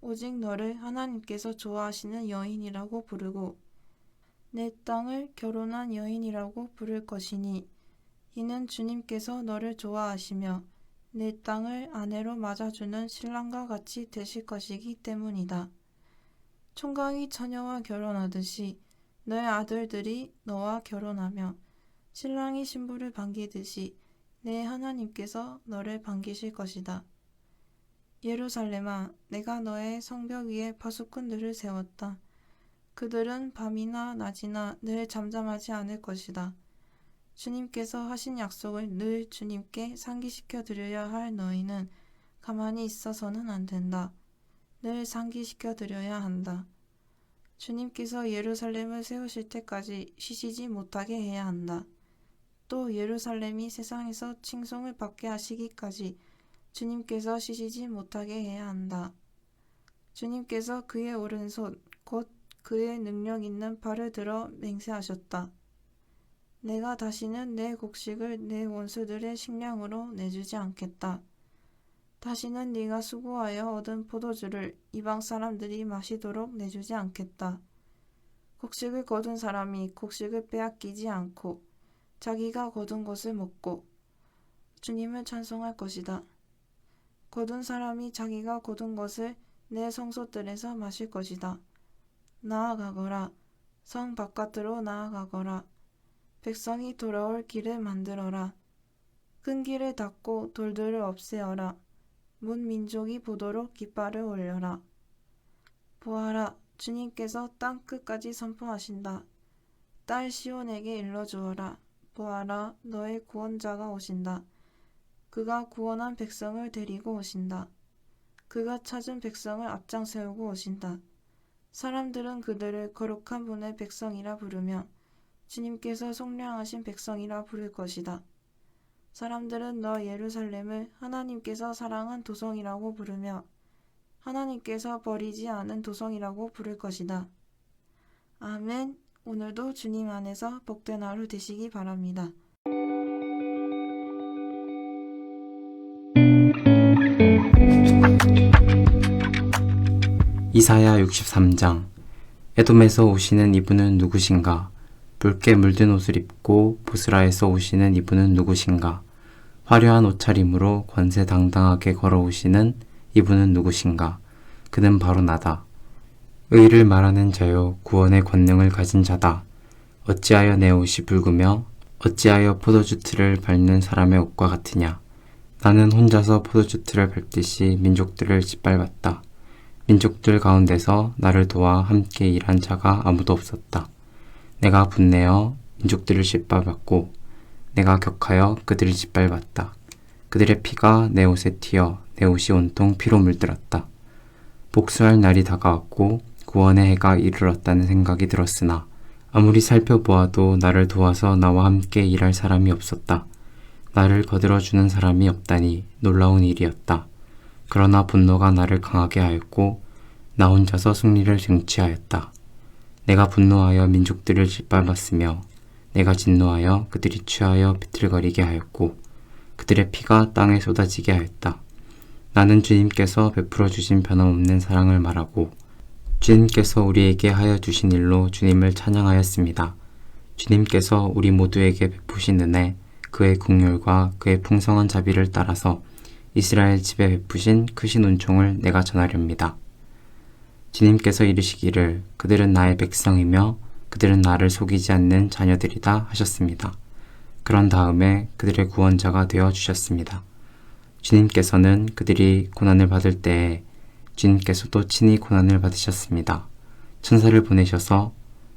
오직 너를 하나님께서 좋아하시는 여인이라고 부르고 내 땅을 결혼한 여인이라고 부를 것이니 이는 주님께서 너를 좋아하시며 내 땅을 아내로 맞아주는 신랑과 같이 되실 것이기 때문이다. 총각이 처녀와 결혼하듯이 너의 아들들이 너와 결혼하며 신랑이 신부를 반기듯이 내 하나님께서 너를 반기실 것이다. 예루살렘아, 내가 너의 성벽 위에 파수꾼들을 세웠다. 그들은 밤이나 낮이나 늘 잠잠하지 않을 것이다. 주님께서 하신 약속을 늘 주님께 상기시켜 드려야 할 너희는 가만히 있어서는 안 된다. 늘 상기시켜 드려야 한다. 주님께서 예루살렘을 세우실 때까지 쉬시지 못하게 해야 한다. 또 예루살렘이 세상에서 칭송을 받게 하시기까지 주님께서 쉬시지 못하게 해야 한다. 주님께서 그의 오른손 곧 그의 능력 있는 발을 들어 맹세하셨다. 내가 다시는 내 곡식을 내 원수들의 식량으로 내주지 않겠다. 다시는 네가 수고하여 얻은 포도주를 이방 사람들이 마시도록 내주지 않겠다. 곡식을 거둔 사람이 곡식을 빼앗기지 않고 자기가 거둔 것을 먹고 주님을 찬송할 것이다. 거둔 사람이 자기가 거둔 것을 내 성소들에서 마실 것이다. 나아가거라. 성 바깥으로 나아가거라. 백성이 돌아올 길을 만들어라. 큰 길을 닫고 돌들을 없애어라. 문 민족이 보도록 깃발을 올려라. 보아라, 주님께서 땅 끝까지 선포하신다. 딸 시온에게 일러주어라. 보아라, 너의 구원자가 오신다. 그가 구원한 백성을 데리고 오신다. 그가 찾은 백성을 앞장 세우고 오신다. 사람들은 그들을 거룩한 분의 백성이라 부르며 주님께서 속량하신 백성이라 부를 것이다. 사람들은 너 예루살렘을 하나님께서 사랑한 도성이라고 부르며 하나님께서 버리지 않은 도성이라고 부를 것이다. 아멘. 오늘도 주님 안에서 복된 하루 되시기 바랍니다. 이사야 63장. 에돔에서 오시는 이분은 누구신가? 붉게 물든 옷을 입고 보스라에서 오시는 이분은 누구신가? 화려한 옷차림으로 권세당당하게 걸어오시는 이분은 누구신가? 그는 바로 나다. 의를 말하는 자요 구원의 권능을 가진 자다. 어찌하여 내 옷이 붉으며 어찌하여 포도주 틀을 밟는 사람의 옷과 같으냐? 나는 혼자서 포도주 틀을 밟듯이 민족들을 짓밟았다. 민족들 가운데서 나를 도와 함께 일한 자가 아무도 없었다. 내가 분내어 민족들을 짓밟았고 내가 격하여 그들을 짓밟았다. 그들의 피가 내 옷에 튀어 내 옷이 온통 피로 물들었다. 복수할 날이 다가왔고 구원의 해가 이르렀다는 생각이 들었으나 아무리 살펴보아도 나를 도와서 나와 함께 일할 사람이 없었다. 나를 거들어주는 사람이 없다니 놀라운 일이었다. 그러나 분노가 나를 강하게 하였고 나 혼자서 승리를 쟁취하였다. 내가 분노하여 민족들을 짓밟았으며 내가 진노하여 그들이 취하여 비틀거리게 하였고 그들의 피가 땅에 쏟아지게 하였다. 나는 주님께서 베풀어 주신 변함없는 사랑을 말하고 주님께서 우리에게 하여 주신 일로 주님을 찬양하였습니다. 주님께서 우리 모두에게 베푸신 은혜, 그의 긍휼과 그의 풍성한 자비를 따라서 이스라엘 집에 베푸신 크신 은총을 내가 전하렵니다. 주님께서 이르시기를 그들은 나의 백성이며 그들은 나를 속이지 않는 자녀들이다 하셨습니다. 그런 다음에 그들의 구원자가 되어 주셨습니다. 주님께서는 그들이 고난을 받을 때에 주님께서도 친히 고난을 받으셨습니다. 천사를 보내셔서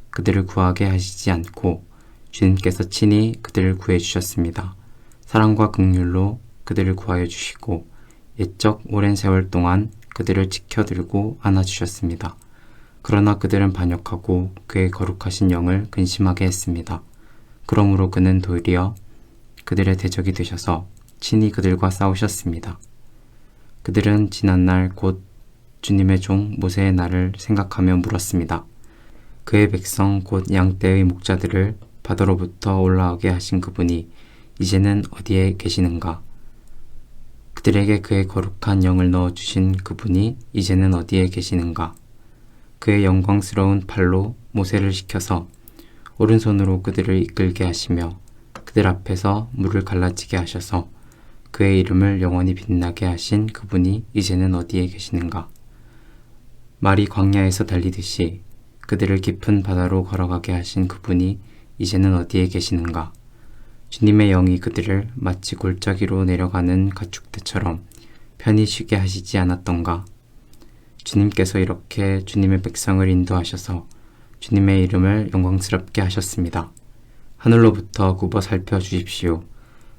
그들을 구하게 하시지 않고 주님께서 친히 그들을 구해 주셨습니다. 사랑과 긍휼로 그들을 구하여 주시고 옛적 오랜 세월 동안 그들을 지켜들고 안아주셨습니다. 그러나 그들은 반역하고 그의 거룩하신 영을 근심하게 했습니다. 그러므로 그는 도리어 그들의 대적이 되셔서 친히 그들과 싸우셨습니다. 그들은 지난날 곧 주님의 종 모세의 날을 생각하며 물었습니다. 그의 백성 곧 양떼의 목자들을 바다로부터 올라오게 하신 그분이 이제는 어디에 계시는가? 그들에게 그의 거룩한 영을 넣어주신 그분이 이제는 어디에 계시는가? 그의 영광스러운 팔로 모세를 시켜서 오른손으로 그들을 이끌게 하시며 그들 앞에서 물을 갈라지게 하셔서 그의 이름을 영원히 빛나게 하신 그분이 이제는 어디에 계시는가? 말이 광야에서 달리듯이 그들을 깊은 바다로 걸어가게 하신 그분이 이제는 어디에 계시는가? 주님의 영이 그들을 마치 골짜기로 내려가는 가축대처럼 편히 쉬게 하시지 않았던가? 주님께서 이렇게 주님의 백성을 인도하셔서 주님의 이름을 영광스럽게 하셨습니다. 하늘로부터 굽어 살펴주십시오.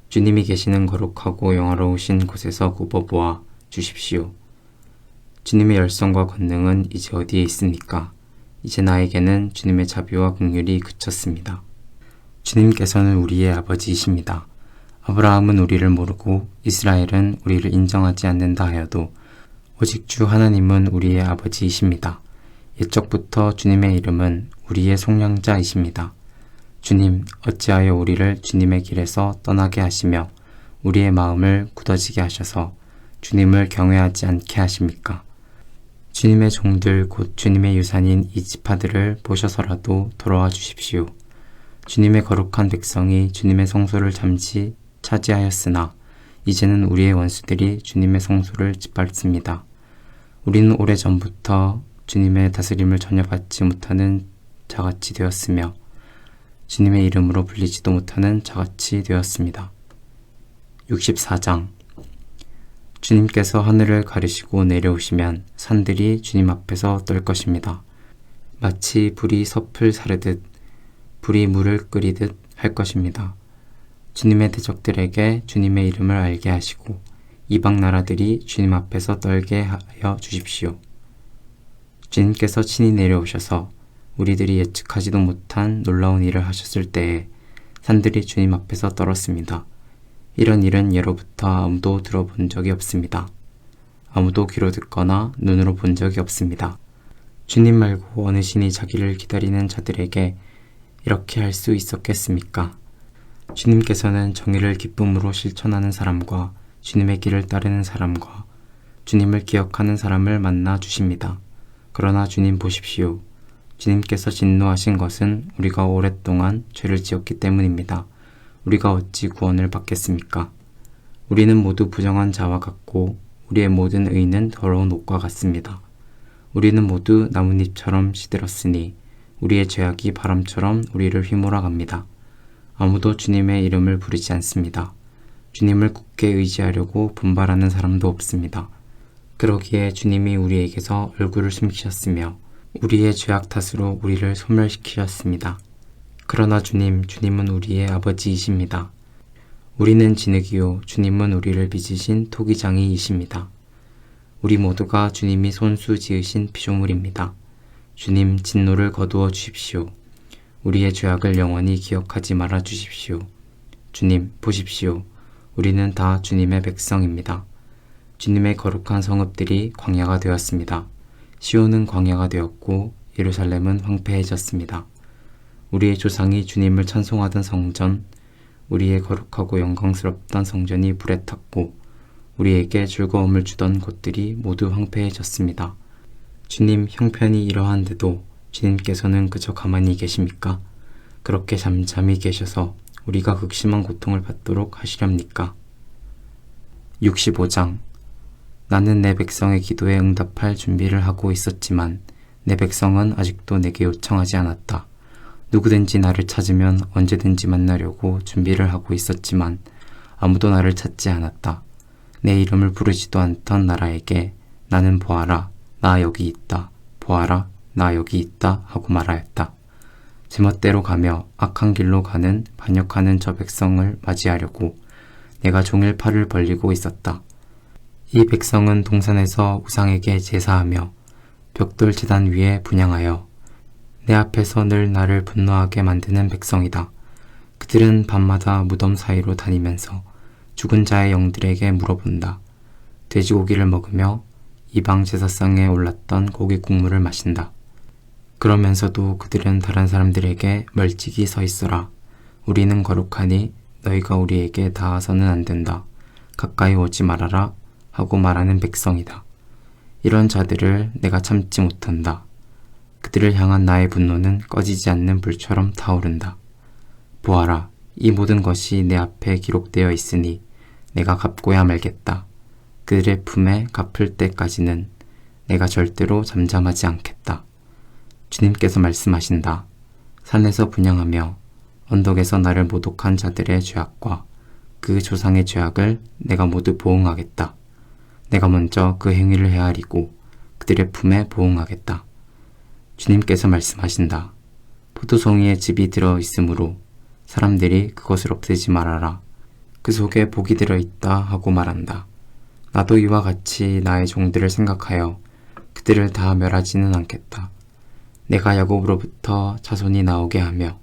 주님이 계시는 거룩하고 영화로우신 곳에서 굽어 보아 주십시오. 주님의 열성과 권능은 이제 어디에 있습니까? 이제 나에게는 주님의 자비와 긍휼이 그쳤습니다. 주님께서는 우리의 아버지이십니다. 아브라함은 우리를 모르고 이스라엘은 우리를 인정하지 않는다 하여도 오직 주 하나님은 우리의 아버지이십니다. 옛적부터 주님의 이름은 우리의 속량자이십니다. 주님, 어찌하여 우리를 주님의 길에서 떠나게 하시며 우리의 마음을 굳어지게 하셔서 주님을 경외하지 않게 하십니까? 주님의 종들 곧 주님의 유산인 이 지파들을 보셔서라도 돌아와 주십시오. 주님의 거룩한 백성이 주님의 성소를 잠시 차지하였으나 이제는 우리의 원수들이 주님의 성소를 짓밟습니다. 우리는 오래전부터 주님의 다스림을 전혀 받지 못하는 자같이 되었으며 주님의 이름으로 불리지도 못하는 자같이 되었습니다. 64장 주님께서 하늘을 가르시고 내려오시면 산들이 주님 앞에서 떨 것입니다. 마치 불이 섭을 사르듯 불이 물을 끓이듯 할 것입니다. 주님의 대적들에게 주님의 이름을 알게 하시고 이방 나라들이 주님 앞에서 떨게 하여 주십시오. 주님께서 친히 내려오셔서 우리들이 예측하지도 못한 놀라운 일을 하셨을 때에 산들이 주님 앞에서 떨었습니다. 이런 일은 예로부터 아무도 들어본 적이 없습니다. 아무도 귀로 듣거나 눈으로 본 적이 없습니다. 주님 말고 어느 신이 자기를 기다리는 자들에게 이렇게 할 수 있었겠습니까? 주님께서는 정의를 기쁨으로 실천하는 사람과 주님의 길을 따르는 사람과 주님을 기억하는 사람을 만나 주십니다. 그러나 주님 보십시오. 주님께서 진노하신 것은 우리가 오랫동안 죄를 지었기 때문입니다. 우리가 어찌 구원을 받겠습니까? 우리는 모두 부정한 자와 같고 우리의 모든 의는 더러운 옷과 같습니다. 우리는 모두 나뭇잎처럼 시들었으니 우리의 죄악이 바람처럼 우리를 휘몰아갑니다. 아무도 주님의 이름을 부르지 않습니다. 주님을 굳게 의지하려고 분발하는 사람도 없습니다. 그러기에 주님이 우리에게서 얼굴을 숨기셨으며 우리의 죄악 탓으로 우리를 소멸시키셨습니다. 그러나 주님은 우리의 아버지이십니다. 우리는 진흙이요 주님은 우리를 빚으신 토기장이이십니다. 우리 모두가 주님이 손수 지으신 피조물입니다. 주님 진노를 거두어 주십시오. 우리의 죄악을 영원히 기억하지 말아 주십시오. 주님 보십시오. 우리는 다 주님의 백성입니다. 주님의 거룩한 성읍들이 광야가 되었습니다. 시온은 광야가 되었고 예루살렘은 황폐해졌습니다. 우리의 조상이 주님을 찬송하던 성전, 우리의 거룩하고 영광스럽던 성전이 불에 탔고 우리에게 즐거움을 주던 곳들이 모두 황폐해졌습니다. 주님 형편이 이러한데도 주님께서는 그저 가만히 계십니까? 그렇게 잠잠히 계셔서 우리가 극심한 고통을 받도록 하시렵니까? 65장 나는 내 백성의 기도에 응답할 준비를 하고 있었지만 내 백성은 아직도 내게 요청하지 않았다. 누구든지 나를 찾으면 언제든지 만나려고 준비를 하고 있었지만 아무도 나를 찾지 않았다. 내 이름을 부르지도 않던 나라에게 나는 보아라, 나 여기 있다. 보아라, 나 여기 있다 하고 말하였다. 제멋대로 가며 악한 길로 가는 반역하는 저 백성을 맞이하려고 내가 종일 팔을 벌리고 있었다. 이 백성은 동산에서 우상에게 제사하며 벽돌 제단 위에 분향하여 내 앞에서 늘 나를 분노하게 만드는 백성이다. 그들은 밤마다 무덤 사이로 다니면서 죽은 자의 영들에게 물어본다. 돼지고기를 먹으며 이방 제사상에 올랐던 고기 국물을 마신다. 그러면서도 그들은 다른 사람들에게 멀찍이 서 있어라. 우리는 거룩하니 너희가 우리에게 닿아서는 안 된다. 가까이 오지 말아라 하고 말하는 백성이다. 이런 자들을 내가 참지 못한다. 그들을 향한 나의 분노는 꺼지지 않는 불처럼 타오른다. 보아라, 이 모든 것이 내 앞에 기록되어 있으니 내가 갚고야 말겠다. 그들의 품에 갚을 때까지는 내가 절대로 잠잠하지 않겠다. 주님께서 말씀하신다. 산에서 분향하며 언덕에서 나를 모독한 자들의 죄악과 그 조상의 죄악을 내가 모두 보응하겠다. 내가 먼저 그 행위를 헤아리고 그들의 품에 보응하겠다. 주님께서 말씀하신다. 포도송이에 즙이 들어 있으므로 사람들이 그것을 없애지 말아라. 그 속에 복이 들어있다 하고 말한다. 나도 이와 같이 나의 종들을 생각하여 그들을 다 멸하지는 않겠다. 내가 야곱으로부터 자손이 나오게 하며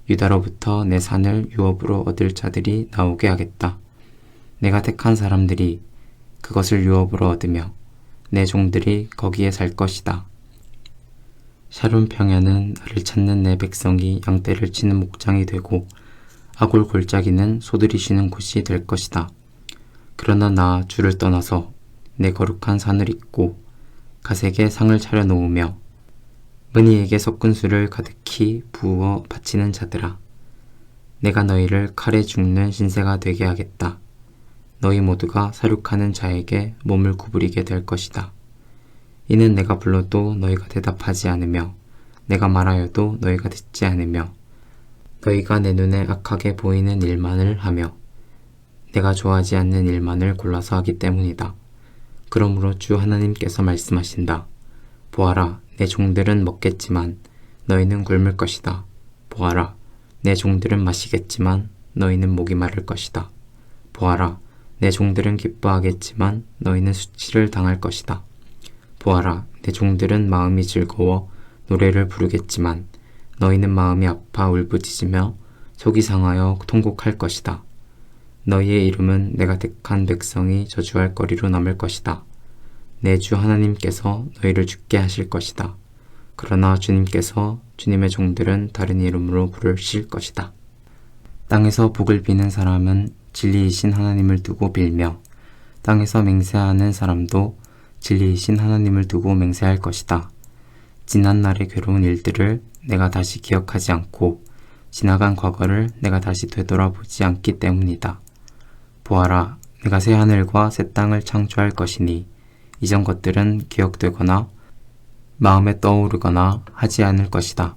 유다로부터 내 산을 유업으로 얻을 자들이 나오게 하겠다. 내가 택한 사람들이 그것을 유업으로 얻으며 내 종들이 거기에 살 것이다. 샤론 평야는 나를 찾는 내 백성이 양떼를 치는 목장이 되고 아골 골짜기는 소들이 쉬는 곳이 될 것이다. 그러나 나 주를 떠나서 내 거룩한 산을 잇고 가색에 상을 차려 놓으며 은희에게 섞은 술을 가득히 부어 바치는 자들아, 내가 너희를 칼에 죽는 신세가 되게 하겠다. 너희 모두가 사륙하는 자에게 몸을 구부리게 될 것이다. 이는 내가 불러도 너희가 대답하지 않으며 내가 말하여도 너희가 듣지 않으며 너희가 내 눈에 악하게 보이는 일만을 하며 내가 좋아하지 않는 일만을 골라서 하기 때문이다. 그러므로 주 하나님께서 말씀하신다. 보아라, 내 종들은 먹겠지만 너희는 굶을 것이다. 보아라, 내 종들은 마시겠지만 너희는 목이 마를 것이다. 보아라, 내 종들은 기뻐하겠지만 너희는 수치를 당할 것이다. 보아라, 내 종들은 마음이 즐거워 노래를 부르겠지만 너희는 마음이 아파 울부짖으며 속이 상하여 통곡할 것이다. 너희의 이름은 내가 택한 백성이 저주할 거리로 남을 것이다. 내 주 하나님께서 너희를 죽게 하실 것이다. 그러나 주님께서 주님의 종들은 다른 이름으로 부르실 것이다. 땅에서 복을 비는 사람은 진리이신 하나님을 두고 빌며 땅에서 맹세하는 사람도 진리이신 하나님을 두고 맹세할 것이다. 지난 날의 괴로운 일들을 내가 다시 기억하지 않고 지나간 과거를 내가 다시 되돌아보지 않기 때문이다. 보아라, 내가 새 하늘과 새 땅을 창조할 것이니 이전 것들은 기억되거나 마음에 떠오르거나 하지 않을 것이다.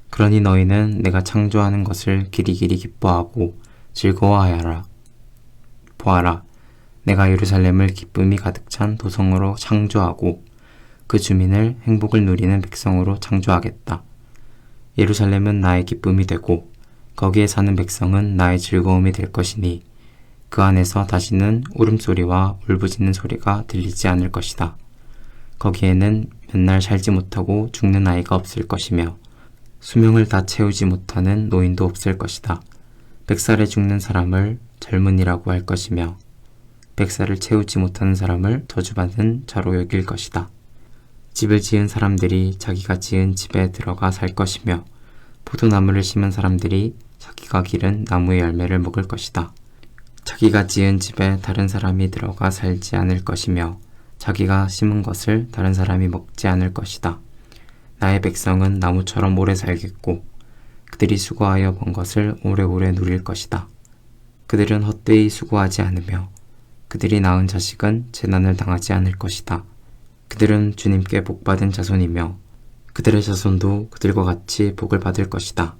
그러니 너희는 내가 창조하는 것을 길이길이 기뻐하고 즐거워하여라. 보아라, 내가 예루살렘을 기쁨이 가득 찬 도성으로 창조하고 그 주민을 행복을 누리는 백성으로 창조하겠다. 예루살렘은 나의 기쁨이 되고 거기에 사는 백성은 나의 즐거움이 될 것이니 그 안에서 다시는 울음소리와 울부짖는 소리가 들리지 않을 것이다. 거기에는 몇 날 살지 못하고 죽는 아이가 없을 것이며 수명을 다 채우지 못하는 노인도 없을 것이다. 100살에 죽는 사람을 젊은이라고 할 것이며 100살을 채우지 못하는 사람을 저주받은 자로 여길 것이다. 집을 지은 사람들이 자기가 지은 집에 들어가 살 것이며 포도나무를 심은 사람들이 자기가 기른 나무의 열매를 먹을 것이다. 자기가 지은 집에 다른 사람이 들어가 살지 않을 것이며 자기가 심은 것을 다른 사람이 먹지 않을 것이다. 나의 백성은 나무처럼 오래 살겠고 그들이 수고하여 번 것을 오래오래 누릴 것이다. 그들은 헛되이 수고하지 않으며 그들이 낳은 자식은 재난을 당하지 않을 것이다. 그들은 주님께 복받은 자손이며 그들의 자손도 그들과 같이 복을 받을 것이다.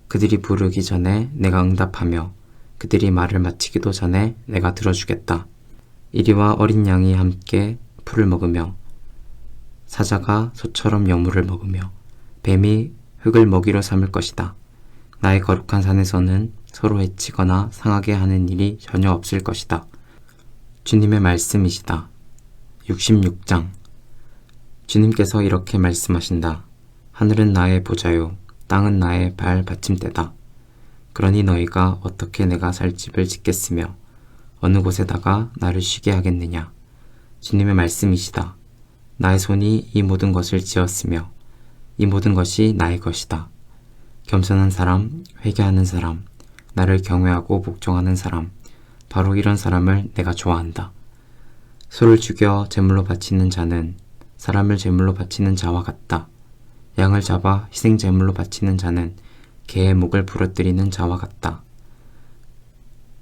그들이 부르기 전에 내가 응답하며 그들이 말을 마치기도 전에 내가 들어주겠다. 이리와 어린 양이 함께 풀을 먹으며 사자가 소처럼 여물을 먹으며 뱀이 흙을 먹이로 삼을 것이다. 나의 거룩한 산에서는 서로 해치거나 상하게 하는 일이 전혀 없을 것이다. 주님의 말씀이시다. 66장. 주님께서 이렇게 말씀하신다. 하늘은 나의 보좌요, 땅은 나의 발 받침대다. 그러니 너희가 어떻게 내가 살 집을 짓겠으며 어느 곳에다가 나를 쉬게 하겠느냐. 주님의 말씀이시다. 나의 손이 이 모든 것을 지었으며 이 모든 것이 나의 것이다. 겸손한 사람, 회개하는 사람, 나를 경외하고 복종하는 사람, 바로 이런 사람을 내가 좋아한다. 소를 죽여 제물로 바치는 자는 사람을 제물로 바치는 자와 같다. 양을 잡아 희생 제물로 바치는 자는 개의 목을 부러뜨리는 자와 같다.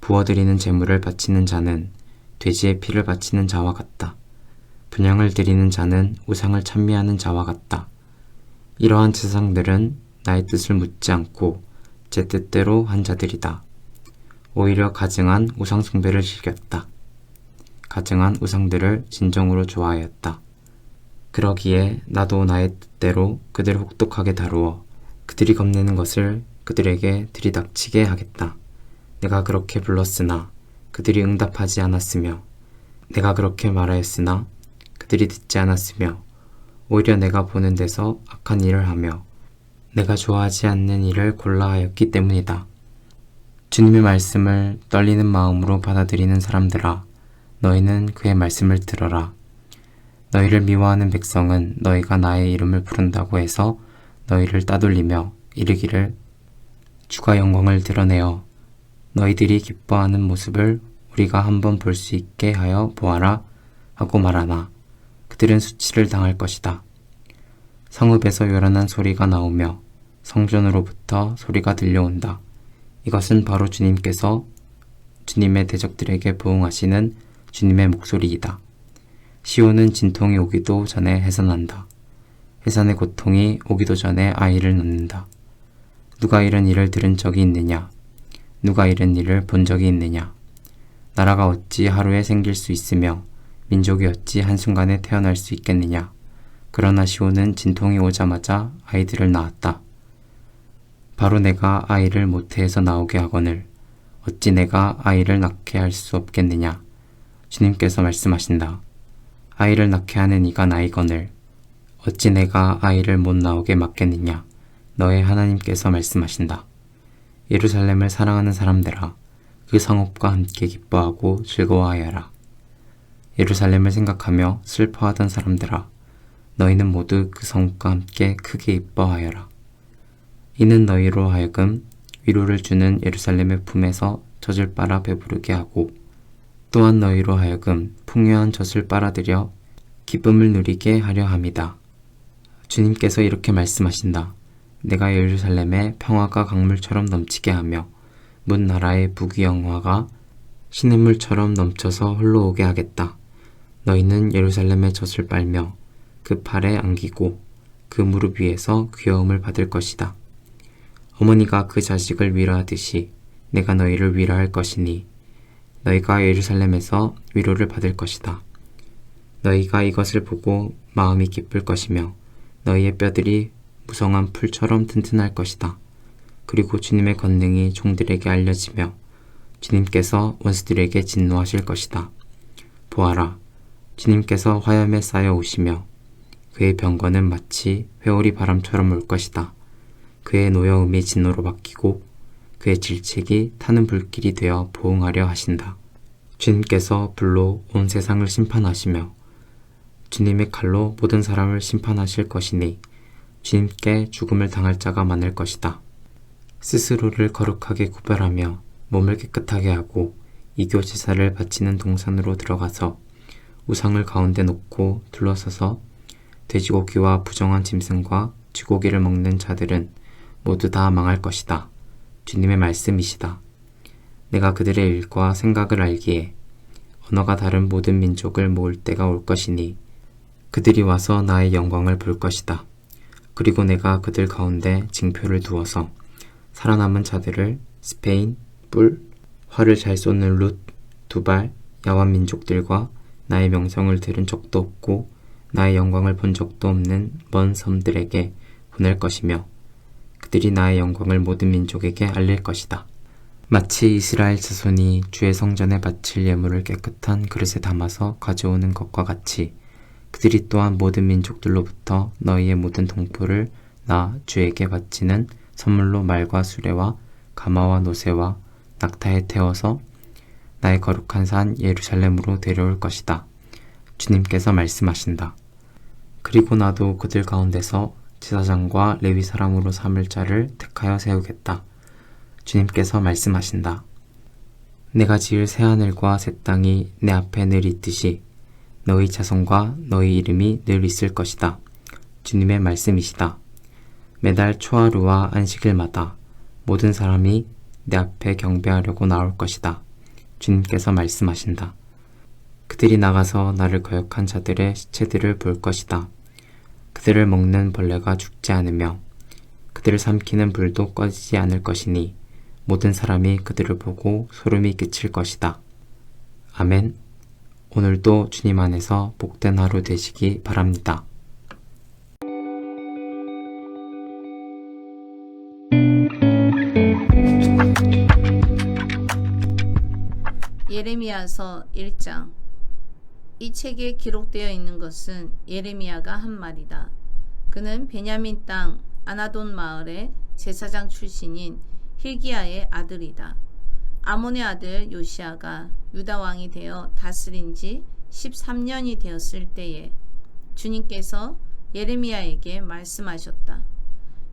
부어드리는 제물을 바치는 자는 돼지의 피를 바치는 자와 같다. 분향을 드리는 자는 우상을 찬미하는 자와 같다. 이러한 제사장들은 나의 뜻을 묻지 않고 제 뜻대로 한 자들이다. 오히려 가증한 우상 숭배를 즐겼다. 가증한 우상들을 진정으로 좋아하였다. 그러기에 나도 나의 뜻대로 그들을 혹독하게 다루어 그들이 겁내는 것을 그들에게 들이닥치게 하겠다. 내가 그렇게 불렀으나 그들이 응답하지 않았으며 내가 그렇게 말하였으나 그들이 듣지 않았으며 오히려 내가 보는 데서 악한 일을 하며 내가 좋아하지 않는 일을 골라 하였기 때문이다. 주님의 말씀을 떨리는 마음으로 받아들이는 사람들아, 너희는 그의 말씀을 들어라. 너희를 미워하는 백성은 너희가 나의 이름을 부른다고 해서 너희를 따돌리며 이르기를 주가 영광을 드러내어 너희들이 기뻐하는 모습을 우리가 한번 볼 수 있게 하여 보아라 하고 말하나 그들은 수치를 당할 것이다. 성읍에서 요란한 소리가 나오며 성전으로부터 소리가 들려온다. 이것은 바로 주님께서 주님의 대적들에게 부응하시는 주님의 목소리이다. 시온은 진통이 오기도 전에 해산한다. 해산의 고통이 오기도 전에 아이를 낳는다. 누가 이런 일을 들은 적이 있느냐? 누가 이런 일을 본 적이 있느냐? 나라가 어찌 하루에 생길 수 있으며 민족이 어찌 한순간에 태어날 수 있겠느냐? 그러나 시온은 진통이 오자마자 아이들을 낳았다. 바로 내가 아이를 모태에서 나오게 하거늘 어찌 내가 아이를 낳게 할 수 없겠느냐? 주님께서 말씀하신다. 아이를 낳게 하는 이가 나이거늘 어찌 내가 아이를 못 나오게 막겠느냐? 너의 하나님께서 말씀하신다. 예루살렘을 사랑하는 사람들아, 그 성읍과 함께 기뻐하고 즐거워하여라. 예루살렘을 생각하며 슬퍼하던 사람들아, 너희는 모두 그 성읍과 함께 크게 기뻐하여라. 이는 너희로 하여금 위로를 주는 예루살렘의 품에서 젖을 빨아 배부르게 하고 또한 너희로 하여금 풍요한 젖을 빨아들여 기쁨을 누리게 하려 함이다. 주님께서 이렇게 말씀하신다. 내가 예루살렘에 평화가 강물처럼 넘치게 하며 문 나라의 부귀영화가 시냇물처럼 넘쳐서 흘러오게 하겠다. 너희는 예루살렘의 젖을 빨며 그 팔에 안기고 그 무릎 위에서 귀여움을 받을 것이다. 어머니가 그 자식을 위로하듯이 내가 너희를 위로할 것이니 너희가 예루살렘에서 위로를 받을 것이다. 너희가 이것을 보고 마음이 기쁠 것이며 너희의 뼈들이 무성한 풀처럼 튼튼할 것이다. 그리고 주님의 권능이 종들에게 알려지며 주님께서 원수들에게 진노하실 것이다. 보아라, 주님께서 화염에 쌓여 오시며 그의 병거는 마치 회오리 바람처럼 올 것이다. 그의 노여움이 진노로 바뀌고 그의 질책이 타는 불길이 되어 보응하려 하신다. 주님께서 불로 온 세상을 심판하시며 주님의 칼로 모든 사람을 심판하실 것이니 주님께 죽음을 당할 자가 많을 것이다. 스스로를 거룩하게 구별하며 몸을 깨끗하게 하고 이교 제사를 바치는 동산으로 들어가서 우상을 가운데 놓고 둘러서서 돼지고기와 부정한 짐승과 쥐고기를 먹는 자들은 모두 다 망할 것이다. 주님의 말씀이시다. 내가 그들의 일과 생각을 알기에 언어가 다른 모든 민족을 모을 때가 올 것이니 그들이 와서 나의 영광을 볼 것이다. 그리고 내가 그들 가운데 징표를 두어서 살아남은 자들을 스페인, 뿔, 활을 잘 쏘는 룻, 두발, 야완 민족들과 나의 명성을 들은 적도 없고 나의 영광을 본 적도 없는 먼 섬들에게 보낼 것이며 그들이 나의 영광을 모든 민족에게 알릴 것이다. 마치 이스라엘 자손이 주의 성전에 바칠 예물을 깨끗한 그릇에 담아서 가져오는 것과 같이 그들이 또한 모든 민족들로부터 너희의 모든 동포를 나 주에게 바치는 선물로 말과 수레와 가마와 노새와 낙타에 태워서 나의 거룩한 산 예루살렘으로 데려올 것이다. 주님께서 말씀하신다. 그리고 나도 그들 가운데서 제사장과 레위 사람으로 삼을 자를 택하여 세우겠다. 주님께서 말씀하신다. 내가 지을 새하늘과 새 땅이 내 앞에 늘 있듯이 너희 자손과 너희 이름이 늘 있을 것이다. 주님의 말씀이시다. 매달 초하루와 안식일마다 모든 사람이 내 앞에 경배하려고 나올 것이다. 주님께서 말씀하신다. 그들이 나가서 나를 거역한 자들의 시체들을 볼 것이다. 그들을 먹는 벌레가 죽지 않으며 그들을 삼키는 불도 꺼지지 않을 것이니 모든 사람이 그들을 보고 소름이 끼칠 것이다. 아멘. 오늘도 주님 안에서 복된 하루 되시기 바랍니다. 예레미야서 1장. 이 책에 기록되어 있는 것은 예레미야가 한 말이다. 그는 베냐민 땅 아나돈 마을의 제사장 출신인 힐기야의 아들이다. 아몬의 아들 요시야가 유다 왕이 되어 다스린 지 13년이 되었을 때에 주님께서 예레미야에게 말씀하셨다.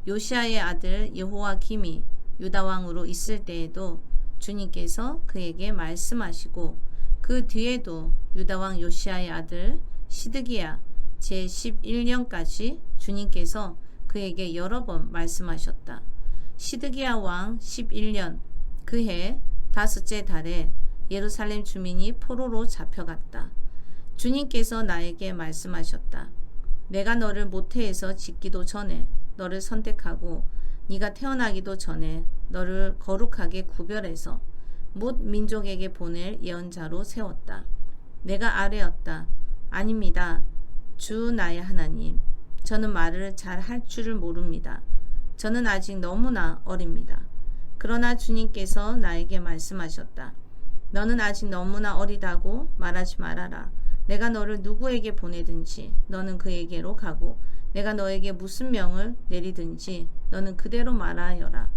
요시야의 아들 여호와김이 유다 왕으로 있을 때에도 주님께서 그에게 말씀하시고 그 뒤에도 유다 왕 요시야의 아들 시드기야 제11년까지 주님께서 그에게 여러 번 말씀하셨다. 시드기야 왕 11년 그해 5째 달에 예루살렘 주민이 포로로 잡혀갔다. 주님께서 나에게 말씀하셨다. 내가 너를 모태에서 짓기도 전에 너를 선택하고 네가 태어나기도 전에 너를 거룩하게 구별해서 못 민족에게 보낼 예언자로 세웠다. 내가 아뢰었다. 아닙니다. 주 나의 하나님, 저는 말을 잘 할 줄을 모릅니다. 저는 아직 너무나 어립니다. 그러나 주님께서 나에게 말씀하셨다. 너는 아직 너무나 어리다고 말하지 말아라. 내가 너를 누구에게 보내든지 너는 그에게로 가고 내가 너에게 무슨 명을 내리든지 너는 그대로 말하여라.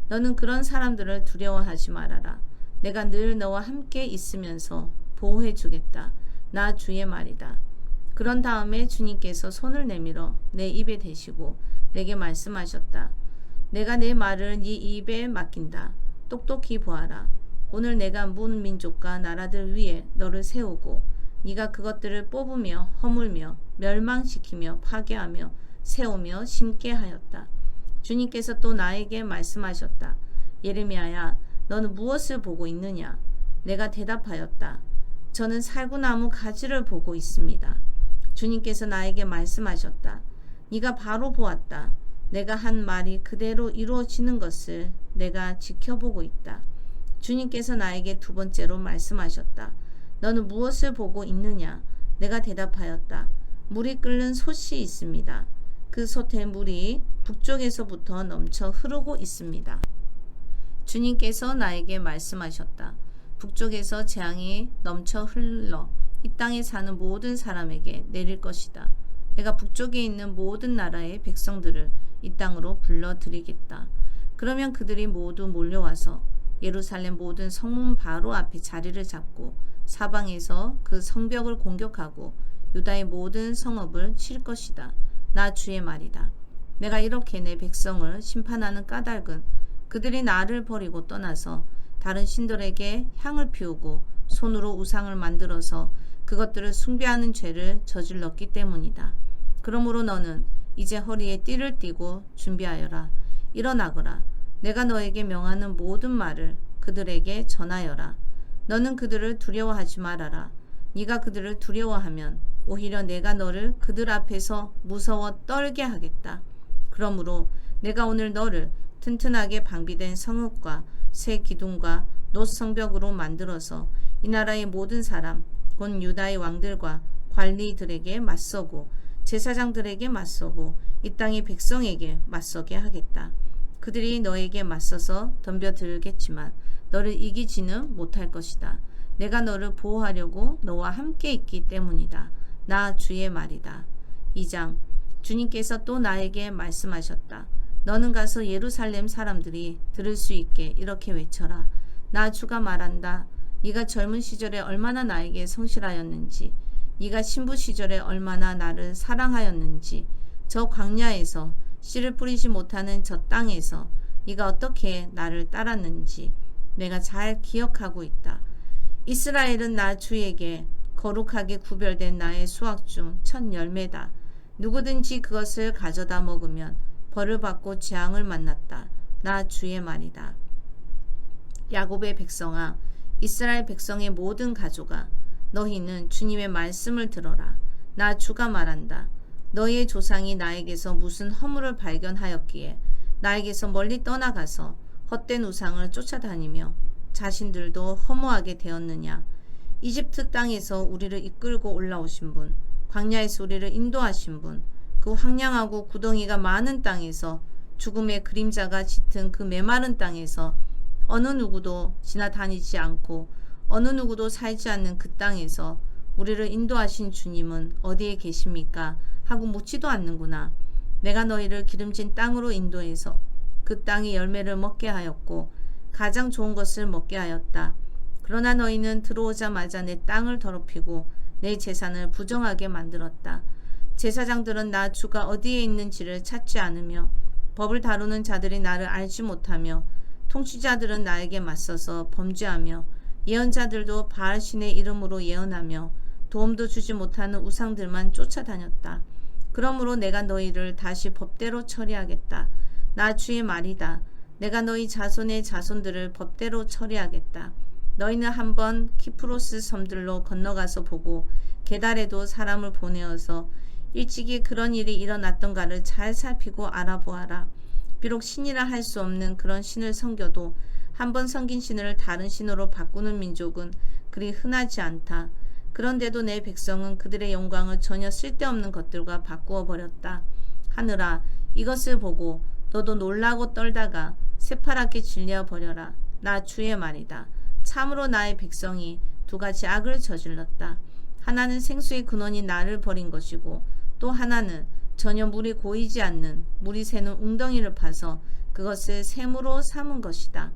너는 그런 사람들을 두려워하지 말아라. 내가 늘 너와 함께 있으면서 보호해 주겠다. 나 주의 말이다. 그런 다음에 주님께서 손을 내밀어 내 입에 대시고 내게 말씀하셨다. 내가 내 말을 네 입에 맡긴다. 똑똑히 보아라. 오늘 내가 문 민족과 나라들 위에 너를 세우고 네가 그것들을 뽑으며 허물며 멸망시키며 파괴하며 세우며 심게 하였다. 주님께서 또 나에게 말씀하셨다. 예레미야야, 너는 무엇을 보고 있느냐? 내가 대답하였다. 저는 살구나무 가지를 보고 있습니다. 주님께서 나에게 말씀하셨다. 네가 바로 보았다. 내가 한 말이 그대로 이루어지는 것을 내가 지켜보고 있다. 주님께서 나에게 두 번째로 말씀하셨다. 너는 무엇을 보고 있느냐? 내가 대답하였다. 물이 끓는 솥이 있습니다. 그 솥에 물이 북쪽에서부터 넘쳐 흐르고 있습니다. 주님께서 나에게 말씀하셨다. 북쪽에서 재앙이 넘쳐 흘러 이 땅에 사는 모든 사람에게 내릴 것이다. 내가 북쪽에 있는 모든 나라의 백성들을 이 땅으로 불러들이겠다. 그러면 그들이 모두 몰려와서 예루살렘 모든 성문 바로 앞에 자리를 잡고 사방에서 그 성벽을 공격하고 유다의 모든 성읍을 칠 것이다. 나 주의 말이다. 내가 이렇게 내 백성을 심판하는 까닭은 그들이 나를 버리고 떠나서 다른 신들에게 향을 피우고 손으로 우상을 만들어서 그것들을 숭배하는 죄를 저질렀기 때문이다. 그러므로 너는 이제 허리에 띠를 띠고 준비하여라. 일어나거라. 내가 너에게 명하는 모든 말을 그들에게 전하여라. 너는 그들을 두려워하지 말아라. 네가 그들을 두려워하면 오히려 내가 너를 그들 앞에서 무서워 떨게 하겠다. 그러므로 내가 오늘 너를 튼튼하게 방비된 성읍과 새 기둥과 놋 성벽으로 만들어서 이 나라의 모든 사람 곧 유다의 왕들과 관리들에게 맞서고 제사장들에게 맞서고 이 땅의 백성에게 맞서게 하겠다. 그들이 너에게 맞서서 덤벼들겠지만 너를 이기지는 못할 것이다. 내가 너를 보호하려고 너와 함께 있기 때문이다. 나 주의 말이다. 2장. 주님께서 또 나에게 말씀하셨다. 너는 가서 예루살렘 사람들이 들을 수 있게 이렇게 외쳐라. 나 주가 말한다. 네가 젊은 시절에 얼마나 나에게 성실하였는지, 네가 신부 시절에 얼마나 나를 사랑하였는지, 저 광야에서 씨를 뿌리지 못하는 저 땅에서 네가 어떻게 나를 따랐는지 내가 잘 기억하고 있다. 이스라엘은 나 주에게 거룩하게 구별된 나의 수확 중 첫 열매다. 누구든지 그것을 가져다 먹으면 벌을 받고 재앙을 만났다. 나 주의 말이다. 야곱의 백성아, 이스라엘 백성의 모든 가족아, 너희는 주님의 말씀을 들어라. 나 주가 말한다. 너희의 조상이 나에게서 무슨 허물을 발견하였기에 나에게서 멀리 떠나가서 헛된 우상을 쫓아다니며 자신들도 허무하게 되었느냐. 이집트 땅에서 우리를 이끌고 올라오신 분, 광야에서 우리를 인도하신 분, 그 황량하고 구덩이가 많은 땅에서 죽음의 그림자가 짙은 그 메마른 땅에서 어느 누구도 지나다니지 않고 어느 누구도 살지 않는 그 땅에서 우리를 인도하신 주님은 어디에 계십니까? 하고 묻지도 않는구나. 내가 너희를 기름진 땅으로 인도해서 그 땅의 열매를 먹게 하였고 가장 좋은 것을 먹게 하였다. 그러나 너희는 들어오자마자 내 땅을 더럽히고 내 제산을 부정하게 만들었다. 제사장들은 나 주가 어디에 있는지를 찾지 않으며 법을 다루는 자들이 나를 알지 못하며 통치자들은 나에게 맞서서 범죄하며 예언자들도 바알 신의 이름으로 예언하며 도움도 주지 못하는 우상들만 쫓아다녔다. 그러므로 내가 너희를 다시 법대로 처리하겠다. 나 주의 말이다. 내가 너희 자손의 자손들을 법대로 처리하겠다. 너희는 한번 키프로스 섬들로 건너가서 보고 게달에도 사람을 보내어서 일찍이 그런 일이 일어났던가를 잘 살피고 알아보아라. 비록 신이라 할 수 없는 그런 신을 섬겨도 한번 섬긴 신을 다른 신으로 바꾸는 민족은 그리 흔하지 않다. 그런데도 내 백성은 그들의 영광을 전혀 쓸데없는 것들과 바꾸어 버렸다. 하늘아, 이것을 보고 너도 놀라고 떨다가 새파랗게 질려 버려라. 나 주의 말이다. 참으로 나의 백성이 두 가지 악을 저질렀다. 하나는 생수의 근원인 나를 버린 것이고 또 하나는 전혀 물이 고이지 않는 물이 새는 웅덩이를 파서 그것을 샘으로 삼은 것이다.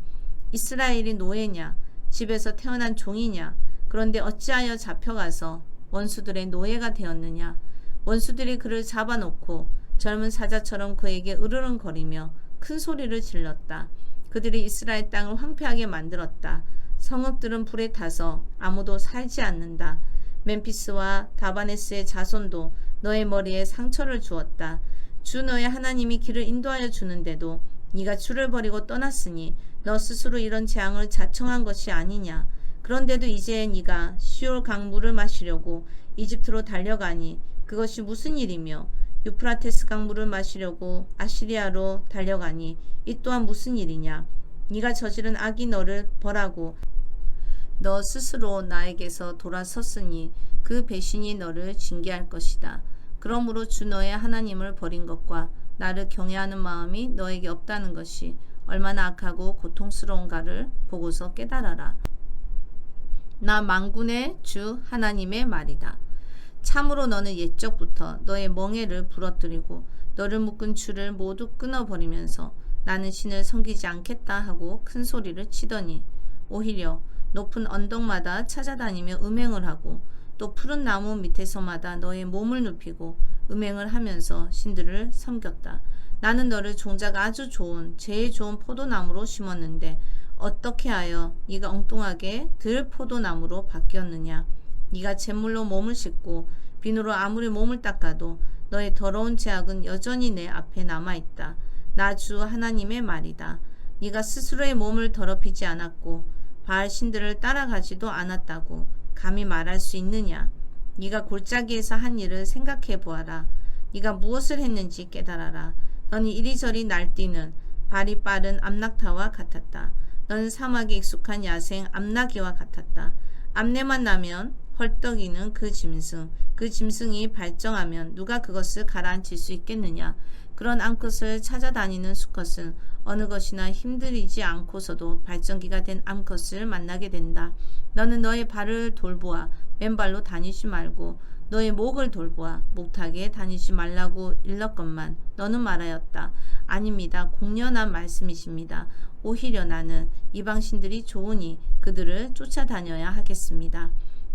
이스라엘이 노예냐? 집에서 태어난 종이냐? 그런데 어찌하여 잡혀가서 원수들의 노예가 되었느냐? 원수들이 그를 잡아놓고 젊은 사자처럼 그에게 으르렁거리며 큰 소리를 질렀다. 그들이 이스라엘 땅을 황폐하게 만들었다. 성읍들은 불에 타서 아무도 살지 않는다. 멤피스와 다바네스의 자손도 너의 머리에 상처를 주었다. 주 너의 하나님이 길을 인도하여 주는데도 네가 주를 버리고 떠났으니 너 스스로 이런 재앙을 자청한 것이 아니냐. 그런데도 이제 네가 시올 강 물을 마시려고 이집트로 달려가니 그것이 무슨 일이며 유프라테스 강 물을 마시려고 아시리아로 달려가니 이 또한 무슨 일이냐. 네가 저지른 악이 너를 벌하고 너 스스로 나에게서 돌아섰으니 그 배신이 너를 징계할 것이다. 그러므로 주 너의 하나님을 버린 것과 나를 경외하는 마음이 너에게 없다는 것이 얼마나 악하고 고통스러운가를 보고서 깨달아라. 나 만군의 주 하나님의 말이다. 참으로 너는 옛적부터 너의 멍에를 부러뜨리고 너를 묶은 줄을 모두 끊어버리면서 나는 신을 섬기지 않겠다 하고 큰 소리를 치더니 오히려 높은 언덕마다 찾아다니며 음행을 하고 또 푸른 나무 밑에서마다 너의 몸을 눕히고 음행을 하면서 신들을 섬겼다. 나는 너를 종자가 아주 좋은 제일 좋은 포도나무로 심었는데 어떻게 하여 네가 엉뚱하게 들 포도나무로 바뀌었느냐. 네가 잿물로 몸을 씻고 비누로 아무리 몸을 닦아도 너의 더러운 죄악은 여전히 내 앞에 남아있다. 나 주 하나님의 말이다. 네가 스스로의 몸을 더럽히지 않았고 바알 신들을 따라가지도 않았다고 감히 말할 수 있느냐. 네가 골짜기에서 한 일을 생각해 보아라. 네가 무엇을 했는지 깨달아라. 너는 이리저리 날뛰는 발이 빠른 암낙타와 같았다. 너는 사막에 익숙한 야생 암나귀와 같았다. 암내만 나면 헐떡이는 그 짐승이 발정하면 누가 그것을 가라앉힐 수 있겠느냐. 그런 암컷을 찾아다니는 수컷은 어느 것이나 힘들이지 않고서도 발전기가 된 암컷을 만나게 된다. 너는 너의 발을 돌보아 맨발로 다니지 말고 너의 목을 돌보아 목타게 다니지 말라고 일렀건만 너는 말하였다. 아닙니다. 공연한 말씀이십니다. 오히려 나는 이방신들이 좋으니 그들을 쫓아다녀야 하겠습니다.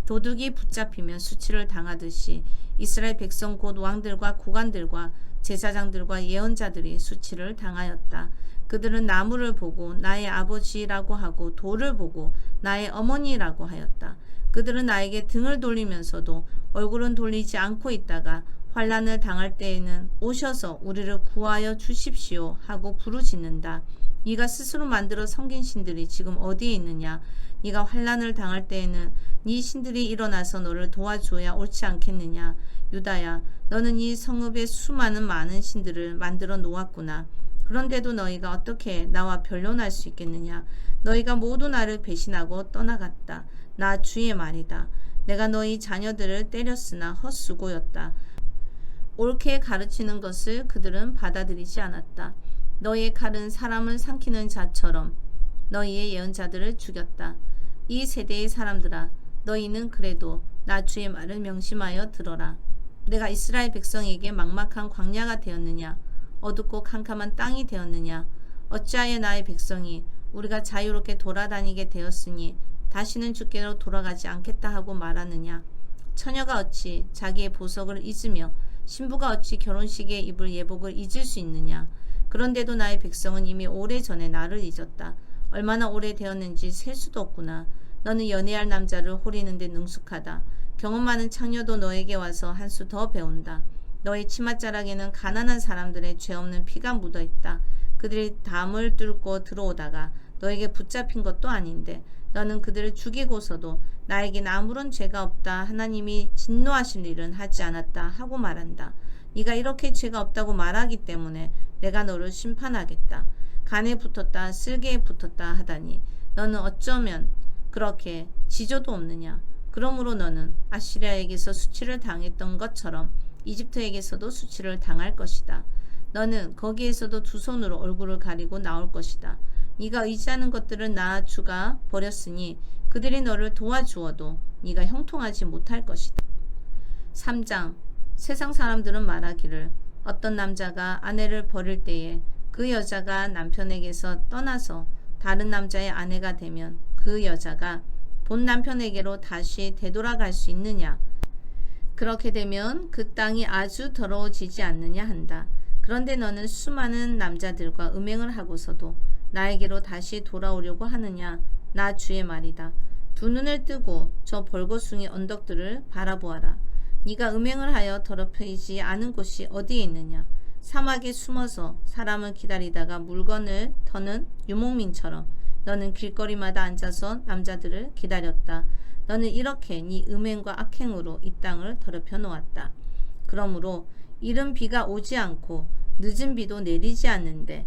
도둑이 붙잡히면 수치를 당하듯이 이스라엘 백성 곧 왕들과 고관들과 제사장들과 예언자들이 수치를 당하였다. 그들은 나무를 보고 나의 아버지라고 하고 돌을 보고 나의 어머니라고 하였다. 그들은 나에게 등을 돌리면서도 얼굴은 돌리지 않고 있다가 환난을 당할 때에는 오셔서 우리를 구하여 주십시오 하고 부르짖는다. 네가 스스로 만들어 섬긴 신들이 지금 어디에 있느냐? 네가 환난을 당할 때에는 네 신들이 일어나서 너를 도와줘야 옳지 않겠느냐? 유다야, 너는 이 성읍에 수많은 많은 신들을 만들어 놓았구나. 그런데도 너희가 어떻게 나와 변론할 수 있겠느냐? 너희가 모두 나를 배신하고 떠나갔다. 나 주의 말이다. 내가 너희 자녀들을 때렸으나 헛수고였다. 옳게 가르치는 것을 그들은 받아들이지 않았다. 너희의 칼은 사람을 삼키는 자처럼 너희의 예언자들을 죽였다. 이 세대의 사람들아, 너희는 그래도 나 주의 말을 명심하여 들어라. 내가 이스라엘 백성에게 막막한 광야가 되었느냐? 어둡고 캄캄한 땅이 되었느냐? 어찌하여 나의 백성이 우리가 자유롭게 돌아다니게 되었으니 다시는 주께로 돌아가지 않겠다 하고 말하느냐? 처녀가 어찌 자기의 보석을 잊으며 신부가 어찌 결혼식에 입을 예복을 잊을 수 있느냐? 그런데도 나의 백성은 이미 오래전에 나를 잊었다. 얼마나 오래되었는지 셀 수도 없구나. 너는 연애할 남자를 호리는 데 능숙하다. 경험 많은 창녀도 너에게 와서 한 수 더 배운다. 너의 치맛자락에는 가난한 사람들의 죄 없는 피가 묻어있다. 그들이 담을 뚫고 들어오다가 너에게 붙잡힌 것도 아닌데 너는 그들을 죽이고서도 나에겐 아무런 죄가 없다. 하나님이 진노하실 일은 하지 않았다 하고 말한다. 네가 이렇게 죄가 없다고 말하기 때문에 내가 너를 심판하겠다. 간에 붙었다 쓸개에 붙었다 하다니 너는 어쩌면 그렇게 지조도 없느냐. 그러므로 너는 아시리아에게서 수치를 당했던 것처럼 이집트에게서도 수치를 당할 것이다. 너는 거기에서도 두 손으로 얼굴을 가리고 나올 것이다. 네가 의지하는 것들을 나 주가 버렸으니 그들이 너를 도와주어도 네가 형통하지 못할 것이다. 3장. 세상 사람들은 말하기를 어떤 남자가 아내를 버릴 때에 그 여자가 남편에게서 떠나서 다른 남자의 아내가 되면 그 여자가 본 남편에게로 다시 되돌아갈 수 있느냐? 그렇게 되면 그 땅이 아주 더러워지지 않느냐 한다. 그런데 너는 수많은 남자들과 음행을 하고서도 나에게로 다시 돌아오려고 하느냐? 나 주의 말이다. 두 눈을 뜨고 저 벌거숭이 언덕들을 바라보아라. 네가 음행을 하여 더럽히지 않은 곳이 어디에 있느냐? 사막에 숨어서 사람을 기다리다가 물건을 터는 유목민처럼 너는 길거리마다 앉아서 남자들을 기다렸다. 너는 이렇게 네 음행과 악행으로 이 땅을 더럽혀 놓았다. 그러므로 이른 비가 오지 않고 늦은 비도 내리지 않는데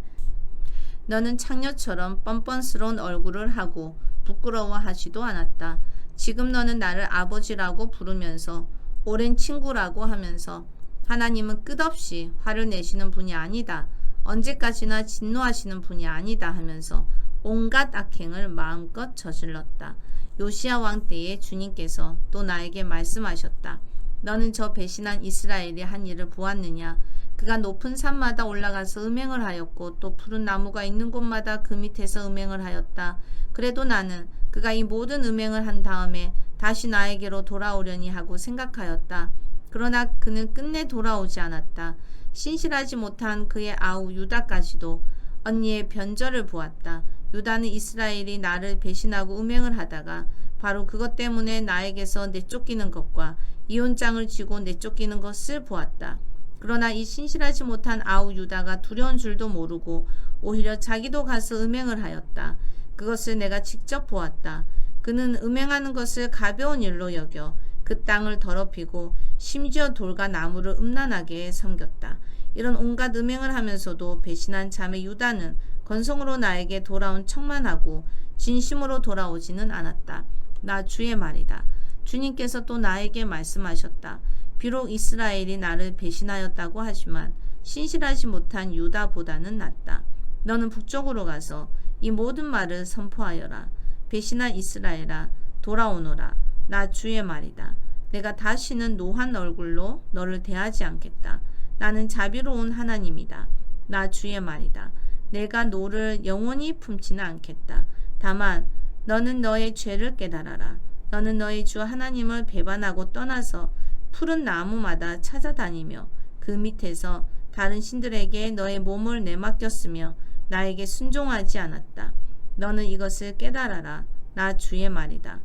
너는 창녀처럼 뻔뻔스러운 얼굴을 하고 부끄러워하지도 않았다. 지금 너는 나를 아버지라고 부르면서 오랜 친구라고 하면서 하나님은 끝없이 화를 내시는 분이 아니다. 언제까지나 진노하시는 분이 아니다 하면서 온갖 악행을 마음껏 저질렀다. 요시야 왕 때에 주님께서 또 나에게 말씀하셨다. 너는 저 배신한 이스라엘이 한 일을 보았느냐? 그가 높은 산마다 올라가서 음행을 하였고 또 푸른 나무가 있는 곳마다 그 밑에서 음행을 하였다. 그래도 나는 그가 이 모든 음행을 한 다음에 다시 나에게로 돌아오려니 하고 생각하였다. 그러나 그는 끝내 돌아오지 않았다. 신실하지 못한 그의 아우 유다까지도 언니의 변절을 보았다. 유다는 이스라엘이 나를 배신하고 음행을 하다가 바로 그것 때문에 나에게서 내쫓기는 것과 이혼장을 쥐고 내쫓기는 것을 보았다. 그러나 이 신실하지 못한 아우 유다가 두려운 줄도 모르고 오히려 자기도 가서 음행을 하였다. 그것을 내가 직접 보았다. 그는 음행하는 것을 가벼운 일로 여겨 그 땅을 더럽히고 심지어 돌과 나무를 음란하게 섬겼다. 이런 온갖 음행을 하면서도 배신한 자매 유다는 건성으로 나에게 돌아온 척만 하고 진심으로 돌아오지는 않았다. 나 주의 말이다. 주님께서 또 나에게 말씀하셨다. 비록 이스라엘이 나를 배신하였다고 하지만 신실하지 못한 유다보다는 낫다. 너는 북쪽으로 가서 이 모든 말을 선포하여라. 배신한 이스라엘아, 돌아오너라. 나 주의 말이다. 내가 다시는 노한 얼굴로 너를 대하지 않겠다. 나는 자비로운 하나님이다. 나 주의 말이다. 내가 노를 영원히 품지는 않겠다. 다만 너는 너의 죄를 깨달아라. 너는 너의 주 하나님을 배반하고 떠나서 푸른 나무마다 찾아다니며 그 밑에서 다른 신들에게 너의 몸을 내맡겼으며 나에게 순종하지 않았다. 너는 이것을 깨달아라. 나 주의 말이다.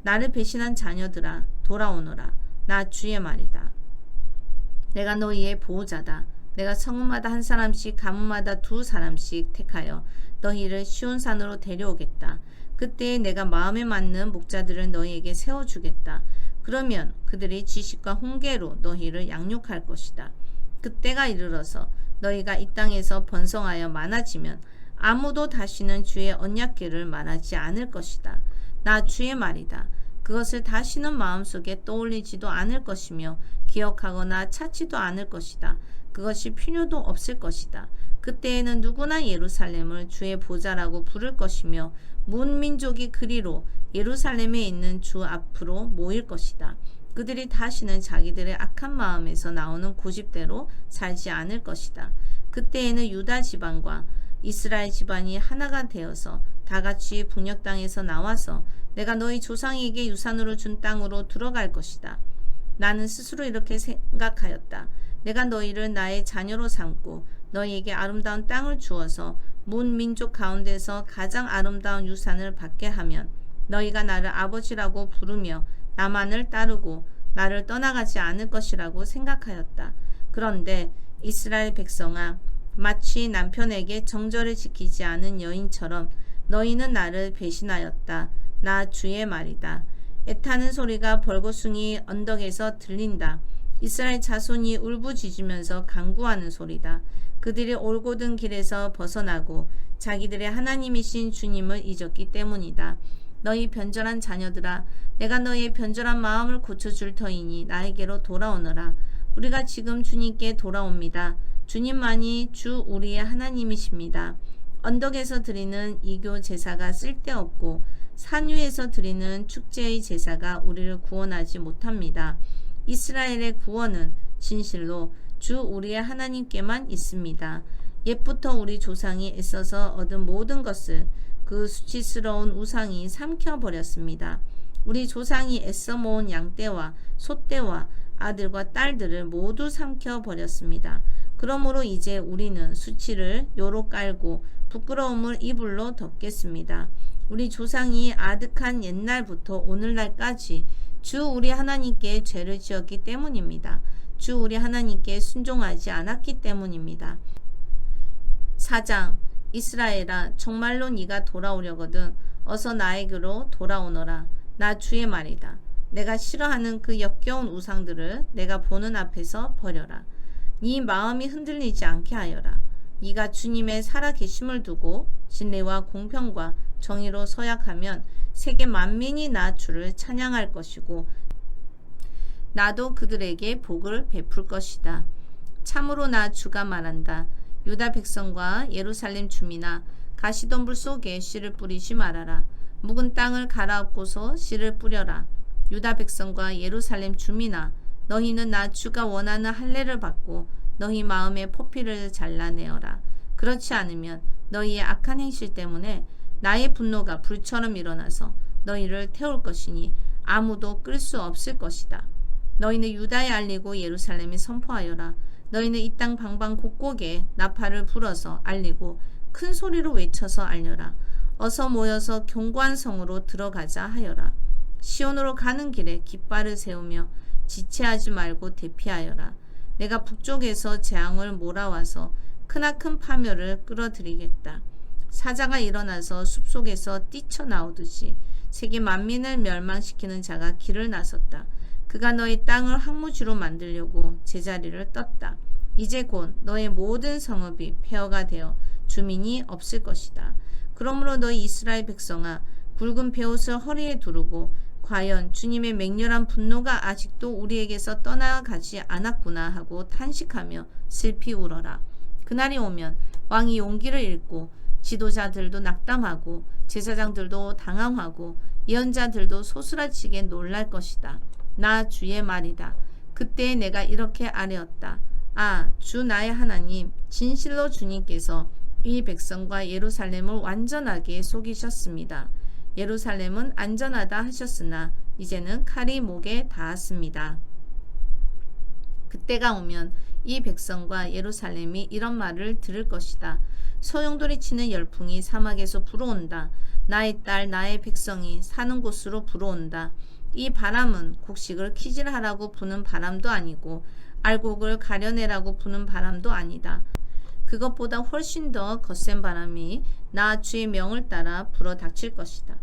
나를 배신한 자녀들아, 돌아오너라. 나 주의 말이다. 내가 너희의 보호자다. 내가 성읍마다 한 사람씩 가문마다 두 사람씩 택하여 너희를 시온산으로 데려오겠다. 그때 내가 마음에 맞는 목자들을 너희에게 세워주겠다. 그러면 그들이 지식과 훈계로 너희를 양육할 것이다. 그때가 이르러서 너희가 이 땅에서 번성하여 많아지면 아무도 다시는 주의 언약궤를 말하지 않을 것이다. 나 주의 말이다. 그것을 다시는 마음속에 떠올리지도 않을 것이며 기억하거나 찾지도 않을 것이다. 그것이 필요도 없을 것이다. 그때에는 누구나 예루살렘을 주의 보좌라고 부를 것이며 문민족이 그리로 예루살렘에 있는 주 앞으로 모일 것이다. 그들이 다시는 자기들의 악한 마음에서 나오는 고집대로 살지 않을 것이다. 그때에는 유다 지방과 이스라엘 집안이 하나가 되어서 다같이 북녘 땅에서 나와서 내가 너희 조상에게 유산으로 준 땅으로 들어갈 것이다. 나는 스스로 이렇게 생각하였다. 내가 너희를 나의 자녀로 삼고 너희에게 아름다운 땅을 주어서 문민족 가운데서 가장 아름다운 유산을 받게 하면 너희가 나를 아버지라고 부르며 나만을 따르고 나를 떠나가지 않을 것이라고 생각하였다. 그런데 이스라엘 백성아, 마치 남편에게 정절을 지키지 않은 여인처럼 너희는 나를 배신하였다. 나 주의 말이다. 애타는 소리가 벌거숭이 언덕에서 들린다. 이스라엘 자손이 울부짖으면서 간구하는 소리다. 그들이 올곧은 길에서 벗어나고 자기들의 하나님이신 주님을 잊었기 때문이다. 너희 변절한 자녀들아, 내가 너희의 변절한 마음을 고쳐줄 터이니 나에게로 돌아오너라. 우리가 지금 주님께 돌아옵니다. 주님만이 주 우리의 하나님이십니다. 언덕에서 드리는 이교 제사가 쓸데없고 산 위에서 드리는 축제의 제사가 우리를 구원하지 못합니다. 이스라엘의 구원은 진실로 주 우리의 하나님께만 있습니다. 옛부터 우리 조상이 애써서 얻은 모든 것을 그 수치스러운 우상이 삼켜버렸습니다. 우리 조상이 애써 모은 양떼와 소떼와 아들과 딸들을 모두 삼켜버렸습니다. 그러므로 이제 우리는 수치를 요로 깔고 부끄러움을 이불로 덮겠습니다. 우리 조상이 아득한 옛날부터 오늘날까지 주 우리 하나님께 죄를 지었기 때문입니다. 주 우리 하나님께 순종하지 않았기 때문입니다. 4장 이스라엘아, 정말로 네가 돌아오려거든 어서 나에게로 돌아오너라. 나 주의 말이다. 내가 싫어하는 그 역겨운 우상들을 내가 보는 앞에서 버려라. 네 마음이 흔들리지 않게 하여라. 네가 주님의 살아계심을 두고 진리와 공평과 정의로 서약하면 세계 만민이 나 주를 찬양할 것이고 나도 그들에게 복을 베풀 것이다. 참으로 나 주가 말한다. 유다 백성과 예루살렘 주민아, 가시덤불 속에 씨를 뿌리지 말아라. 묵은 땅을 갈아엎고서 씨를 뿌려라. 유다 백성과 예루살렘 주민아, 너희는 나 주가 원하는 할례를 받고 너희 마음의 포피를 잘라내어라. 그렇지 않으면 너희의 악한 행실 때문에 나의 분노가 불처럼 일어나서 너희를 태울 것이니 아무도 끌 수 없을 것이다. 너희는 유다에 알리고 예루살렘에 선포하여라. 너희는 이 땅 방방 곳곳에 나팔을 불어서 알리고 큰 소리로 외쳐서 알려라. 어서 모여서 견고한 성으로 들어가자 하여라. 시온으로 가는 길에 깃발을 세우며 지체하지 말고 대피하여라. 내가 북쪽에서 재앙을 몰아와서 크나큰 파멸을 끌어들이겠다. 사자가 일어나서 숲속에서 뛰쳐나오듯이 세계 만민을 멸망시키는 자가 길을 나섰다. 그가 너희 땅을 황무지로 만들려고 제자리를 떴다. 이제 곧 너의 모든 성읍이 폐허가 되어 주민이 없을 것이다. 그러므로 너희 이스라엘 백성아, 굵은 베옷을 허리에 두르고 과연 주님의 맹렬한 분노가 아직도 우리에게서 떠나가지 않았구나 하고 탄식하며 슬피 울어라. 그날이 오면 왕이 용기를 잃고 지도자들도 낙담하고 제사장들도 당황하고 예언자들도 소스라치게 놀랄 것이다. 나 주의 말이다. 그때 내가 이렇게 아뢰었다. 아, 주 나의 하나님, 진실로 주님께서 이 백성과 예루살렘을 완전하게 속이셨습니다. 예루살렘은 안전하다 하셨으나 이제는 칼이 목에 닿았습니다. 그때가 오면 이 백성과 예루살렘이 이런 말을 들을 것이다. 소용돌이 치는 열풍이 사막에서 불어온다. 나의 딸 나의 백성이 사는 곳으로 불어온다. 이 바람은 곡식을 키질하라고 부는 바람도 아니고 알곡을 가려내라고 부는 바람도 아니다. 그것보다 훨씬 더 거센 바람이 나 주의 명을 따라 불어 닥칠 것이다.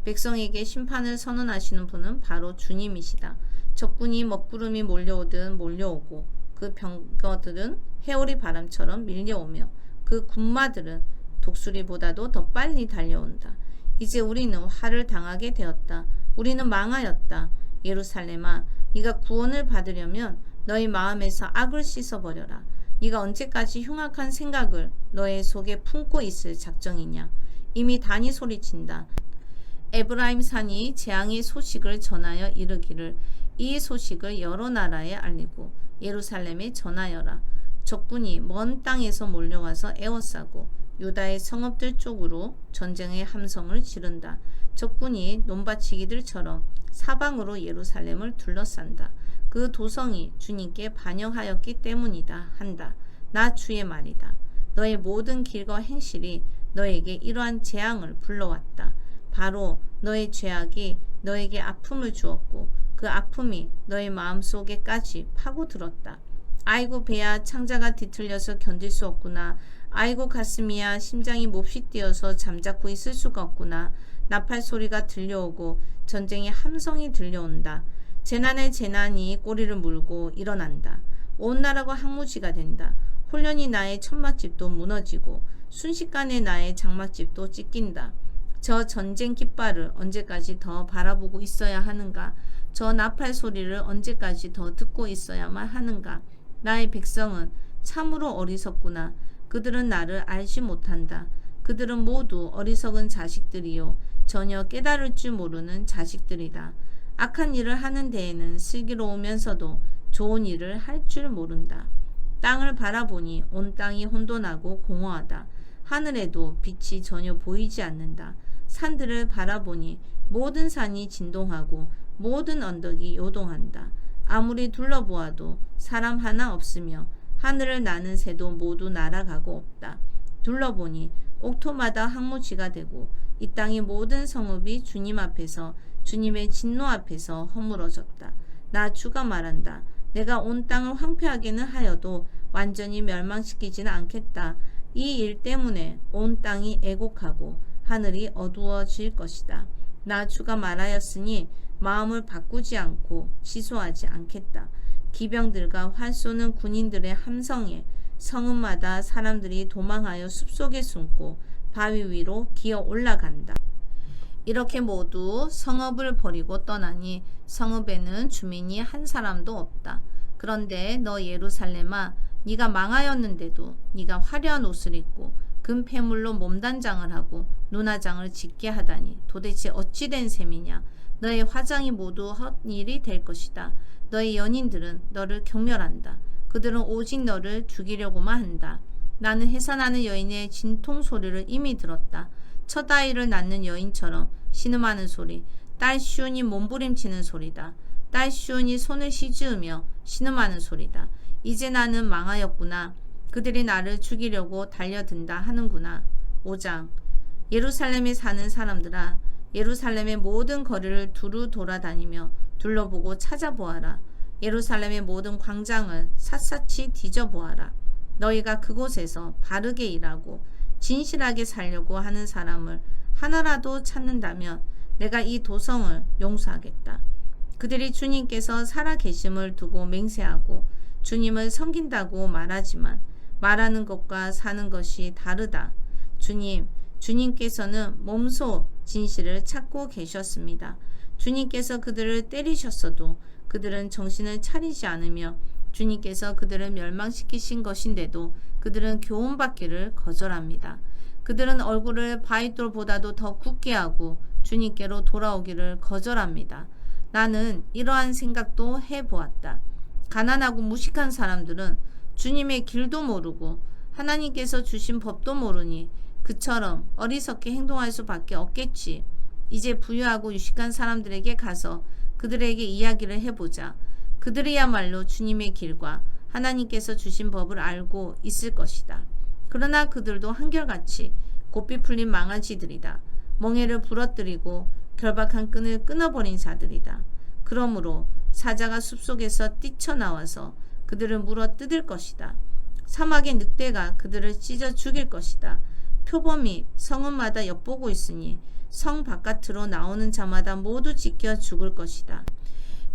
백성에게 심판을 선언하시는 분은 바로 주님이시다. 적군이 먹구름이 몰려오듯 몰려오고 그 병거들은 해오리 바람처럼 밀려오며 그 군마들은 독수리보다도 더 빨리 달려온다. 이제 우리는 화를 당하게 되었다. 우리는 망하였다. 예루살렘아, 네가 구원을 받으려면 너희 마음에서 악을 씻어버려라. 네가 언제까지 흉악한 생각을 너의 속에 품고 있을 작정이냐. 이미 단이 소리친다. 에브라임 산이 재앙의 소식을 전하여 이르기를 이 소식을 여러 나라에 알리고 예루살렘에 전하여라. 적군이 먼 땅에서 몰려와서 에워싸고 유다의 성읍들 쪽으로 전쟁의 함성을 지른다. 적군이 논바치기들처럼 사방으로 예루살렘을 둘러싼다. 그 도성이 주님께 반영하였기 때문이다 한다. 나 주의 말이다. 너의 모든 길과 행실이 너에게 이러한 재앙을 불러왔다. 바로 너의 죄악이 너에게 아픔을 주었고 그 아픔이 너의 마음속에까지 파고들었다. 아이고 배야 창자가 뒤틀려서 견딜 수 없구나. 아이고 가슴이야 심장이 몹시 뛰어서 잠자코 있을 수가 없구나. 나팔 소리가 들려오고 전쟁의 함성이 들려온다. 재난의 재난이 꼬리를 물고 일어난다. 온 나라가 항무지가 된다. 홀련히 나의 천막집도 무너지고 순식간에 나의 장막집도 찢긴다. 저 전쟁 깃발을 언제까지 더 바라보고 있어야 하는가? 저 나팔 소리를 언제까지 더 듣고 있어야만 하는가? 나의 백성은 참으로 어리석구나. 그들은 나를 알지 못한다. 그들은 모두 어리석은 자식들이요 전혀 깨달을 줄 모르는 자식들이다. 악한 일을 하는 데에는 슬기로우면서도 좋은 일을 할 줄 모른다. 땅을 바라보니 온 땅이 혼돈하고 공허하다. 하늘에도 빛이 전혀 보이지 않는다. 산들을 바라보니 모든 산이 진동하고 모든 언덕이 요동한다. 아무리 둘러보아도 사람 하나 없으며 하늘을 나는 새도 모두 날아가고 없다. 둘러보니 옥토마다 항무지가 되고 이 땅의 모든 성읍이 주님 앞에서 주님의 진노 앞에서 허물어졌다. 나 주가 말한다. 내가 온 땅을 황폐하게는 하여도 완전히 멸망시키지는 않겠다. 이 일 때문에 온 땅이 애곡하고 하늘이 어두워질 것이다. 나 주가 말하였으니 마음을 바꾸지 않고 시소하지 않겠다. 기병들과 활 쏘는 군인들의 함성에 성읍마다 사람들이 도망하여 숲속에 숨고 바위 위로 기어 올라간다. 이렇게 모두 성읍을 버리고 떠나니 성읍에는 주민이 한 사람도 없다. 그런데 너 예루살렘아, 네가 망하였는데도 네가 화려한 옷을 입고 금폐물로 몸단장을 하고 눈화장을 짙게 하다니 도대체 어찌 된 셈이냐. 너의 화장이 모두 헛일이 될 것이다. 너의 연인들은 너를 경멸한다. 그들은 오직 너를 죽이려고만 한다. 나는 해산하는 여인의 진통 소리를 이미 들었다. 첫 아이를 낳는 여인처럼 신음하는 소리, 딸 시온이 몸부림치는 소리다. 딸 시온이 손을 휘저으며 신음하는 소리다. 이제 나는 망하였구나. 그들이 나를 죽이려고 달려든다 하는구나. 5장. 예루살렘에 사는 사람들아, 예루살렘의 모든 거리를 두루 돌아다니며 둘러보고 찾아보아라. 예루살렘의 모든 광장을 샅샅이 뒤져보아라. 너희가 그곳에서 바르게 일하고 진실하게 살려고 하는 사람을 하나라도 찾는다면 내가 이 도성을 용서하겠다. 그들이 주님께서 살아계심을 두고 맹세하고 주님을 섬긴다고 말하지만 말하는 것과 사는 것이 다르다. 주님께서는 몸소 진실을 찾고 계셨습니다. 주님께서 그들을 때리셨어도 그들은 정신을 차리지 않으며 주님께서 그들을 멸망시키신 것인데도 그들은 교훈받기를 거절합니다. 그들은 얼굴을 바위돌보다도 더 굳게 하고 주님께로 돌아오기를 거절합니다. 나는 이러한 생각도 해보았다. 가난하고 무식한 사람들은 주님의 길도 모르고 하나님께서 주신 법도 모르니 그처럼 어리석게 행동할 수밖에 없겠지. 이제 부유하고 유식한 사람들에게 가서 그들에게 이야기를 해보자. 그들이야말로 주님의 길과 하나님께서 주신 법을 알고 있을 것이다. 그러나 그들도 한결같이 고삐 풀린 망아지들이다. 멍에를 부러뜨리고 결박한 끈을 끊어버린 자들이다. 그러므로 사자가 숲속에서 뛰쳐나와서 그들을 물어 뜯을 것이다. 사막의 늑대가 그들을 찢어 죽일 것이다. 표범이 성읍마다 엿보고 있으니 성 바깥으로 나오는 자마다 모두 찢겨 죽을 것이다.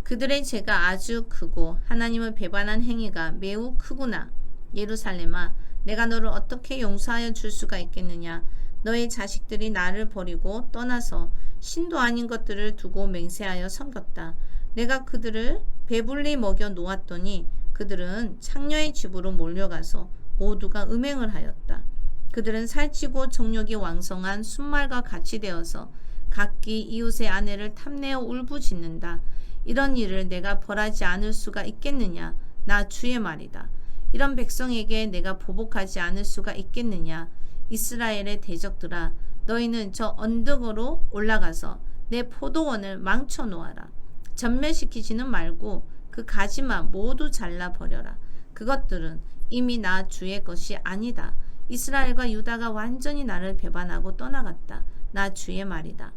그들의 죄가 아주 크고 하나님을 배반한 행위가 매우 크구나. 예루살렘아, 내가 너를 어떻게 용서하여 줄 수가 있겠느냐. 너의 자식들이 나를 버리고 떠나서 신도 아닌 것들을 두고 맹세하여 섬겼다. 내가 그들을 배불리 먹여 놓았더니 그들은 창녀의 집으로 몰려가서 모두가 음행을 하였다. 그들은 살찌고 정욕이 왕성한 순말과 같이 되어서 각기 이웃의 아내를 탐내어 울부짖는다. 이런 일을 내가 벌하지 않을 수가 있겠느냐. 나 주의 말이다. 이런 백성에게 내가 보복하지 않을 수가 있겠느냐. 이스라엘의 대적들아, 너희는 저 언덕으로 올라가서 내 포도원을 망쳐 놓아라. 전멸시키지는 말고 그 가지만 모두 잘라버려라. 그것들은 이미 나 주의 것이 아니다. 이스라엘과 유다가 완전히 나를 배반하고 떠나갔다. 나 주의 말이다.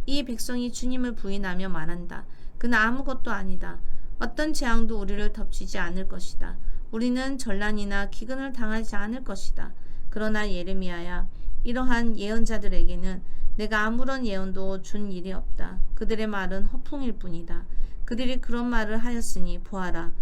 이 백성이 주님을 부인하며 말한다. 그는 아무것도 아니다. 어떤 재앙도 우리를 덮치지 않을 것이다. 우리는 전란이나 기근을 당하지 않을 것이다. 그러나 예레미야야, 이러한 예언자들에게는 내가 아무런 예언도 준 일이 없다. 그들의 말은 허풍일 뿐이다. 그들이 그런 말을 하였으니 보아라.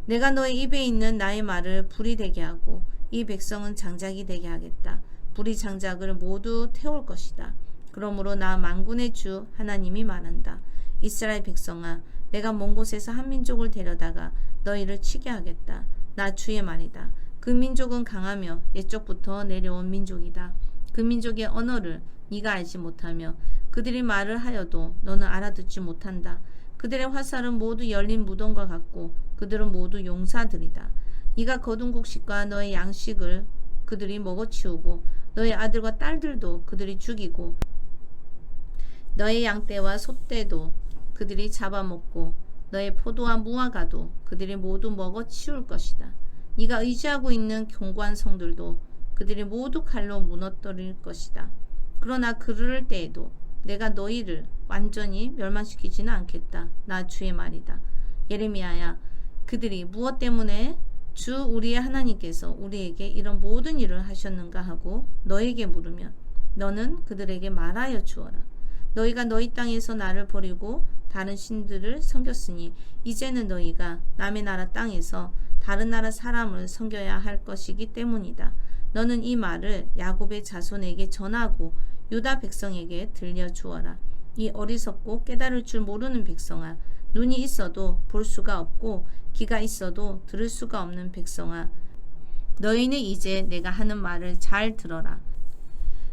내가 너의 입에 있는 나의 말을 불이 되게 하고 이 백성은 장작이 되게 하겠다. 불이 장작을 모두 태울 것이다. 그러므로 나 만군의 주 하나님이 말한다. 이스라엘 백성아, 내가 먼 곳에서 한 민족을 데려다가 너희를 치게 하겠다. 나 주의 말이다. 그 민족은 강하며 옛적부터 내려온 민족이다. 그 민족의 언어를 네가 알지 못하며 그들이 말을 하여도 너는 알아듣지 못한다. 그들의 화살은 모두 열린 무덤과 같고 그들은 모두 용사들이다. 네가 거둔 곡식과 너의 양식을 그들이 먹어치우고 너의 아들과 딸들도 그들이 죽이고 너의 양떼와 소떼도 그들이 잡아먹고 너의 포도와 무화과도 그들이 모두 먹어치울 것이다. 네가 의지하고 있는 견고한 성들도 그들이 모두 칼로 무너뜨릴 것이다. 그러나 그럴 때에도 내가 너희를 완전히 멸망시키지는 않겠다. 나 주의 말이다. 예레미야야, 그들이 무엇 때문에 주 우리의 하나님께서 우리에게 이런 모든 일을 하셨는가 하고 너에게 물으면 너는 그들에게 말하여 주어라. 너희가 너희 땅에서 나를 버리고 다른 신들을 섬겼으니 이제는 너희가 남의 나라 땅에서 다른 나라 사람을 섬겨야 할 것이기 때문이다. 너는 이 말을 야곱의 자손에게 전하고 유다 백성에게 들려주어라. 이 어리석고 깨달을 줄 모르는 백성아, 눈이 있어도 볼 수가 없고 귀가 있어도 들을 수가 없는 백성아, 너희는 이제 내가 하는 말을 잘 들어라.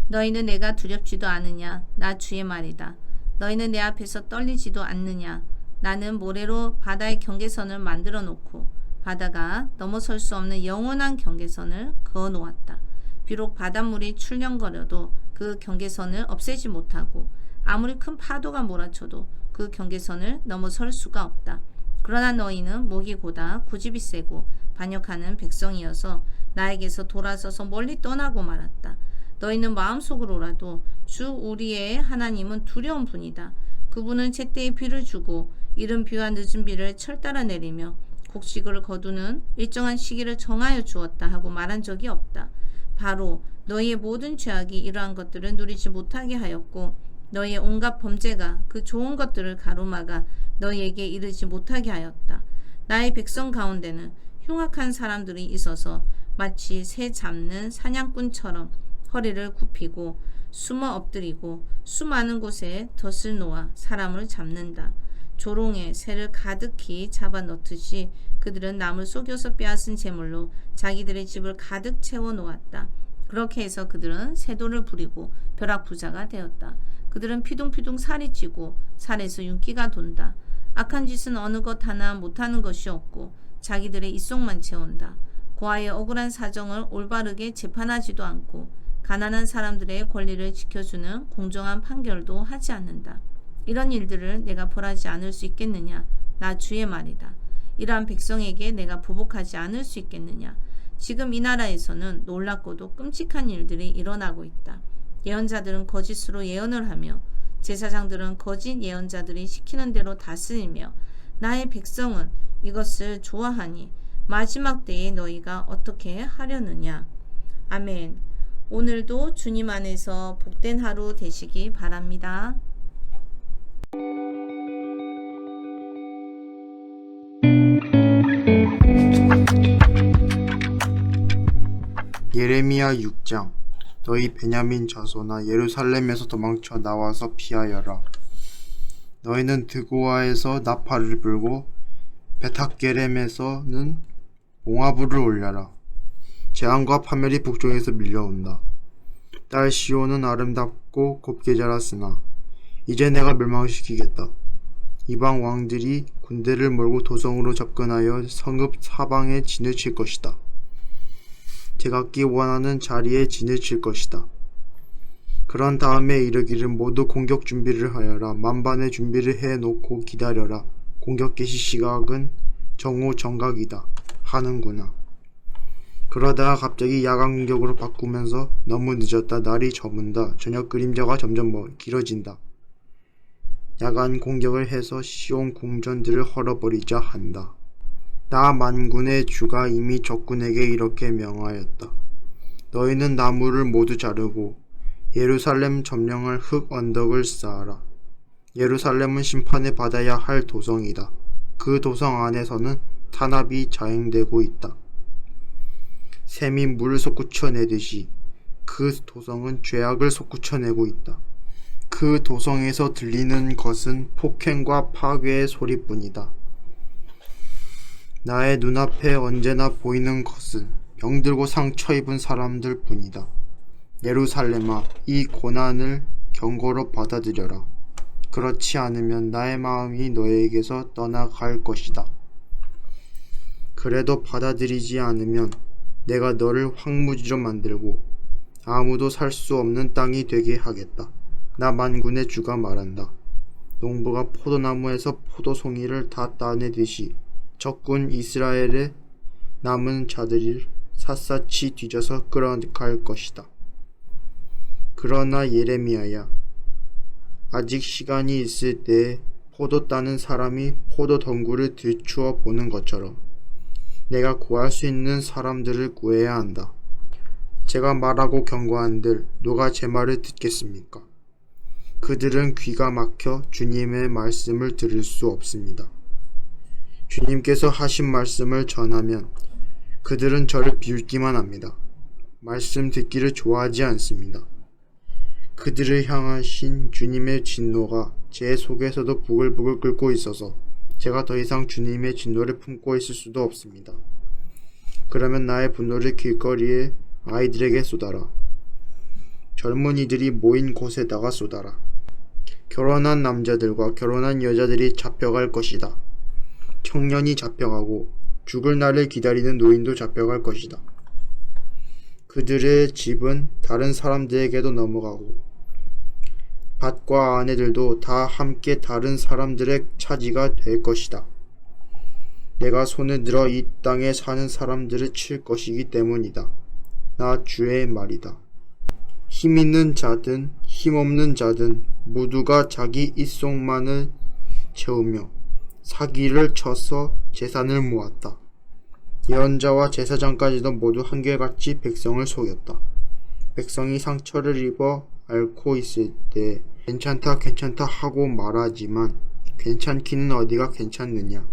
너희는 내가 두렵지도 않으냐? 나 주의 말이다. 너희는 내 앞에서 떨리지도 않느냐? 나는 모래로 바다의 경계선을 만들어 놓고 바다가 넘어설 수 없는 영원한 경계선을 그어 놓았다. 비록 바닷물이 출렁거려도 그 경계선을 없애지 못하고 아무리 큰 파도가 몰아쳐도 그 경계선을 넘어설 수가 없다. 그러나 너희는 목이 고다 고집이 세고 반역하는 백성이어서 나에게서 돌아서서 멀리 떠나고 말았다. 너희는 마음속으로라도 주 우리의 하나님은 두려운 분이다. 그분은 제때에 비를 주고 이른 비와 늦은 비를 철따라 내리며 곡식을 거두는 일정한 시기를 정하여 주었다 하고 말한 적이 없다. 바로 너희의 모든 죄악이 이러한 것들을 누리지 못하게 하였고 너희의 온갖 범죄가 그 좋은 것들을 가로막아 너희에게 이르지 못하게 하였다. 나의 백성 가운데는 흉악한 사람들이 있어서 마치 새 잡는 사냥꾼처럼 허리를 굽히고 숨어 엎드리고 수많은 곳에 덫을 놓아 사람을 잡는다. 조롱에 새를 가득히 잡아 넣듯이 그들은 남을 속여서 빼앗은 재물로 자기들의 집을 가득 채워 놓았다. 그렇게 해서 그들은 세도를 부리고 벼락부자가 되었다. 그들은 피둥피둥 살이 찌고 살에서 윤기가 돈다. 악한 짓은 어느 것 하나 못하는 것이 없고 자기들의 입속만 채운다. 고아의 억울한 사정을 올바르게 재판하지도 않고 가난한 사람들의 권리를 지켜주는 공정한 판결도 하지 않는다. 이런 일들을 내가 벌하지 않을 수 있겠느냐? 나 주의 말이다. 이러한 백성에게 내가 보복하지 않을 수 있겠느냐? 지금 이 나라에서는 놀랍고도 끔찍한 일들이 일어나고 있다. 예언자들은 거짓으로 예언을 하며 제사장들은 거짓 예언자들이 시키는 대로 다스리며 나의 백성은 이것을 좋아하니 마지막 때에 너희가 어떻게 하려느냐? 아멘. 오늘도 주님 안에서 복된 하루 되시기 바랍니다. 예레미야 6장. 너희 베냐민 자손아 예루살렘에서 도망쳐 나와서 피하여라. 너희는 드고아에서 나팔을 불고 베탁게렘에서는 몽화불을 올려라. 재앙과 파멸이 북쪽에서 밀려온다. 딸 시온은 아름답고 곱게 자랐으나 이제 내가 멸망시키겠다. 이방 왕들이 군대를 몰고 도성으로 접근하여 성읍 사방에 진을 칠 것이다. 제각기 원하는 자리에 진을 칠 것이다. 그런 다음에 이르기를 모두 공격 준비를 하여라. 만반의 준비를 해놓고 기다려라. 공격 개시 시각은 정오 정각이다 하는구나. 그러다가 갑자기 야간 공격으로 바꾸면서 너무 늦었다. 날이 저문다. 저녁 그림자가 점점 길어진다. 야간 공격을 해서 시온 궁전들을 헐어버리자 한다. 나 만군의 주가 이미 적군에게 이렇게 명하였다. 너희는 나무를 모두 자르고 예루살렘 점령할 흙 언덕을 쌓아라. 예루살렘은 심판을 받아야 할 도성이다. 그 도성 안에서는 탄압이 자행되고 있다. 샘이 물을 솟구쳐내듯이 그 도성은 죄악을 솟구쳐내고 있다. 그 도성에서 들리는 것은 폭행과 파괴의 소리뿐이다. 나의 눈앞에 언제나 보이는 것은 병들고 상처 입은 사람들 뿐이다. 예루살렘아, 이 고난을 경고로 받아들여라. 그렇지 않으면 나의 마음이 너에게서 떠나갈 것이다. 그래도 받아들이지 않으면 내가 너를 황무지로 만들고 아무도 살 수 없는 땅이 되게 하겠다. 나 만군의 주가 말한다. 농부가 포도나무에서 포도송이를 다 따내듯이 적군 이스라엘의 남은 자들을 샅샅이 뒤져서 끌어갈 것이다. 그러나 예레미야야, 아직 시간이 있을 때에 포도 따는 사람이 포도 덩굴을 들추어 보는 것처럼 내가 구할 수 있는 사람들을 구해야 한다. 제가 말하고 경고한들 누가 제 말을 듣겠습니까? 그들은 귀가 막혀 주님의 말씀을 들을 수 없습니다. 주님께서 하신 말씀을 전하면 그들은 저를 비웃기만 합니다. 말씀 듣기를 좋아하지 않습니다. 그들을 향하신 주님의 진노가 제 속에서도 부글부글 끓고 있어서 제가 더 이상 주님의 진노를 품고 있을 수도 없습니다. 그러면 나의 분노를 길거리에 아이들에게 쏟아라. 젊은이들이 모인 곳에다가 쏟아라. 결혼한 남자들과 결혼한 여자들이 잡혀갈 것이다. 청년이 잡혀가고 죽을 날을 기다리는 노인도 잡혀갈 것이다. 그들의 집은 다른 사람들에게도 넘어가고 밭과 아내들도 다 함께 다른 사람들의 차지가 될 것이다. 내가 손을 들어 이 땅에 사는 사람들을 칠 것이기 때문이다. 나 주의 말이다. 힘 있는 자든 힘없는 자든 모두가 자기 입속만을 채우며 사기를 쳐서 재산을 모았다. 예언자와 제사장까지도 모두 한결같이 백성을 속였다. 백성이 상처를 입어 앓고 있을 때 괜찮다 하고 말하지만 괜찮기는 어디가 괜찮느냐.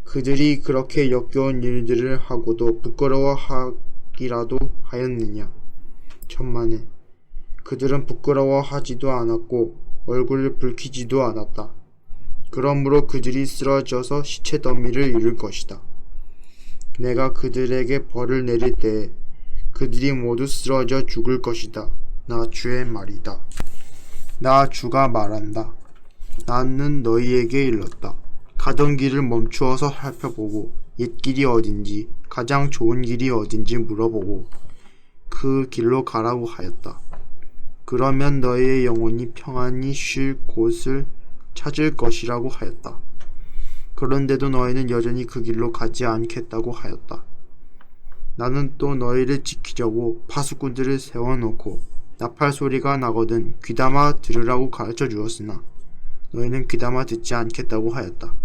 그들이 그렇게 역겨운 일들을 하고도 부끄러워하기라도 하였느냐. 천만에 그들은 부끄러워하지도 않았고 얼굴을 붉히지도 않았다. 그러므로 그들이 쓰러져서 시체 더미를 이룰 것이다. 내가 그들에게 벌을 내릴 때에 그들이 모두 쓰러져 죽을 것이다. 나 주의 말이다. 나 주가 말한다. 나는 너희에게 일렀다. 가던 길을 멈추어서 살펴보고 옛길이 어딘지 가장 좋은 길이 어딘지 물어보고 그 길로 가라고 하였다. 그러면 너희의 영혼이 평안히 쉴 곳을 찾을 것이라고 하였다. 그런데도 너희는 여전히 그 길로 가지 않겠다고 하였다. 나는 또 너희를 지키려고 파수꾼들을 세워놓고 나팔 소리가 나거든 귀담아 들으라고 가르쳐 주었으나 너희는 귀담아 듣지 않겠다고 하였다.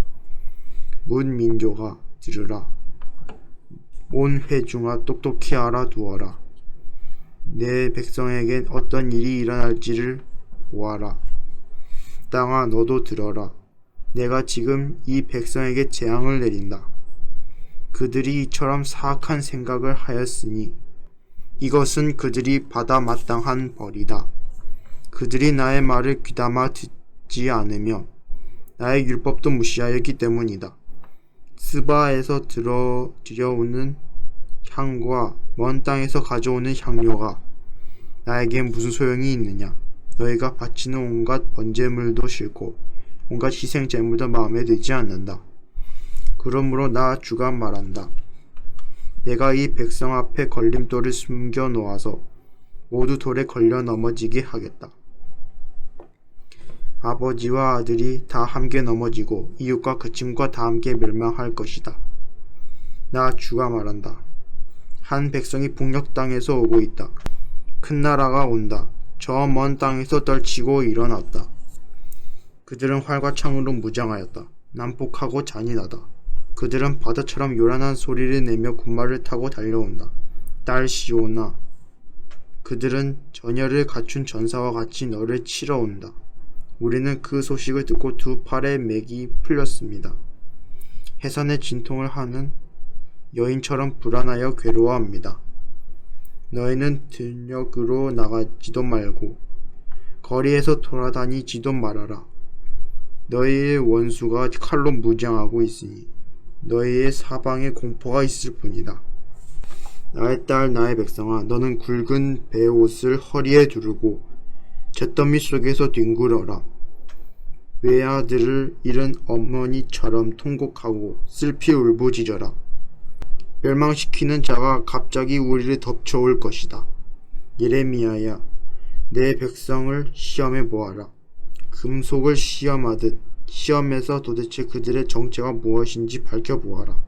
문 민족아 들으라. 온 회중아 똑똑히 알아두어라. 내 백성에겐 어떤 일이 일어날지를 보아라. 땅아 너도 들어라. 내가 지금 이 백성에게 재앙을 내린다. 그들이 이처럼 사악한 생각을 하였으니 이것은 그들이 받아 마땅한 벌이다. 그들이 나의 말을 귀담아 듣지 않으며 나의 율법도 무시하였기 때문이다. 스바에서 들여오는 향과 먼 땅에서 가져오는 향료가 나에게 무슨 소용이 있느냐. 너희가 바치는 온갖 번제물도 싫고 온갖 희생 제물도 마음에 들지 않는다. 그러므로 나 주가 말한다. 내가 이 백성 앞에 걸림돌을 숨겨 놓아서 모두 돌에 걸려 넘어지게 하겠다. 아버지와 아들이 다 함께 넘어지고 이웃과 그 친구가 다 함께 멸망할 것이다. 나 주가 말한다. 한 백성이 북녘 땅에서 오고 있다. 큰 나라가 온다. 저 먼 땅에서 떨치고 일어났다. 그들은 활과 창으로 무장하였다. 난폭하고 잔인하다. 그들은 바다처럼 요란한 소리를 내며 군마를 타고 달려온다. 딸 시온아, 그들은 전열을 갖춘 전사와 같이 너를 치러 온다. 우리는 그 소식을 듣고 두 팔의 맥이 풀렸습니다. 해산의 진통을 하는 여인처럼 불안하여 괴로워합니다. 너희는 들녘으로 나가지도 말고 거리에서 돌아다니지도 말아라. 너희의 원수가 칼로 무장하고 있으니 너희의 사방에 공포가 있을 뿐이다. 나의 딸 나의 백성아, 너는 굵은 베옷을 허리에 두르고 잿더미 속에서 뒹굴어라. 외아들을 잃은 어머니처럼 통곡하고 슬피 울부짖어라. 멸망시키는 자가 갑자기 우리를 덮쳐올 것이다. 예레미야야, 내 백성을 시험해 보아라. 금속을 시험하듯 시험에서 도대체 그들의 정체가 무엇인지 밝혀보아라.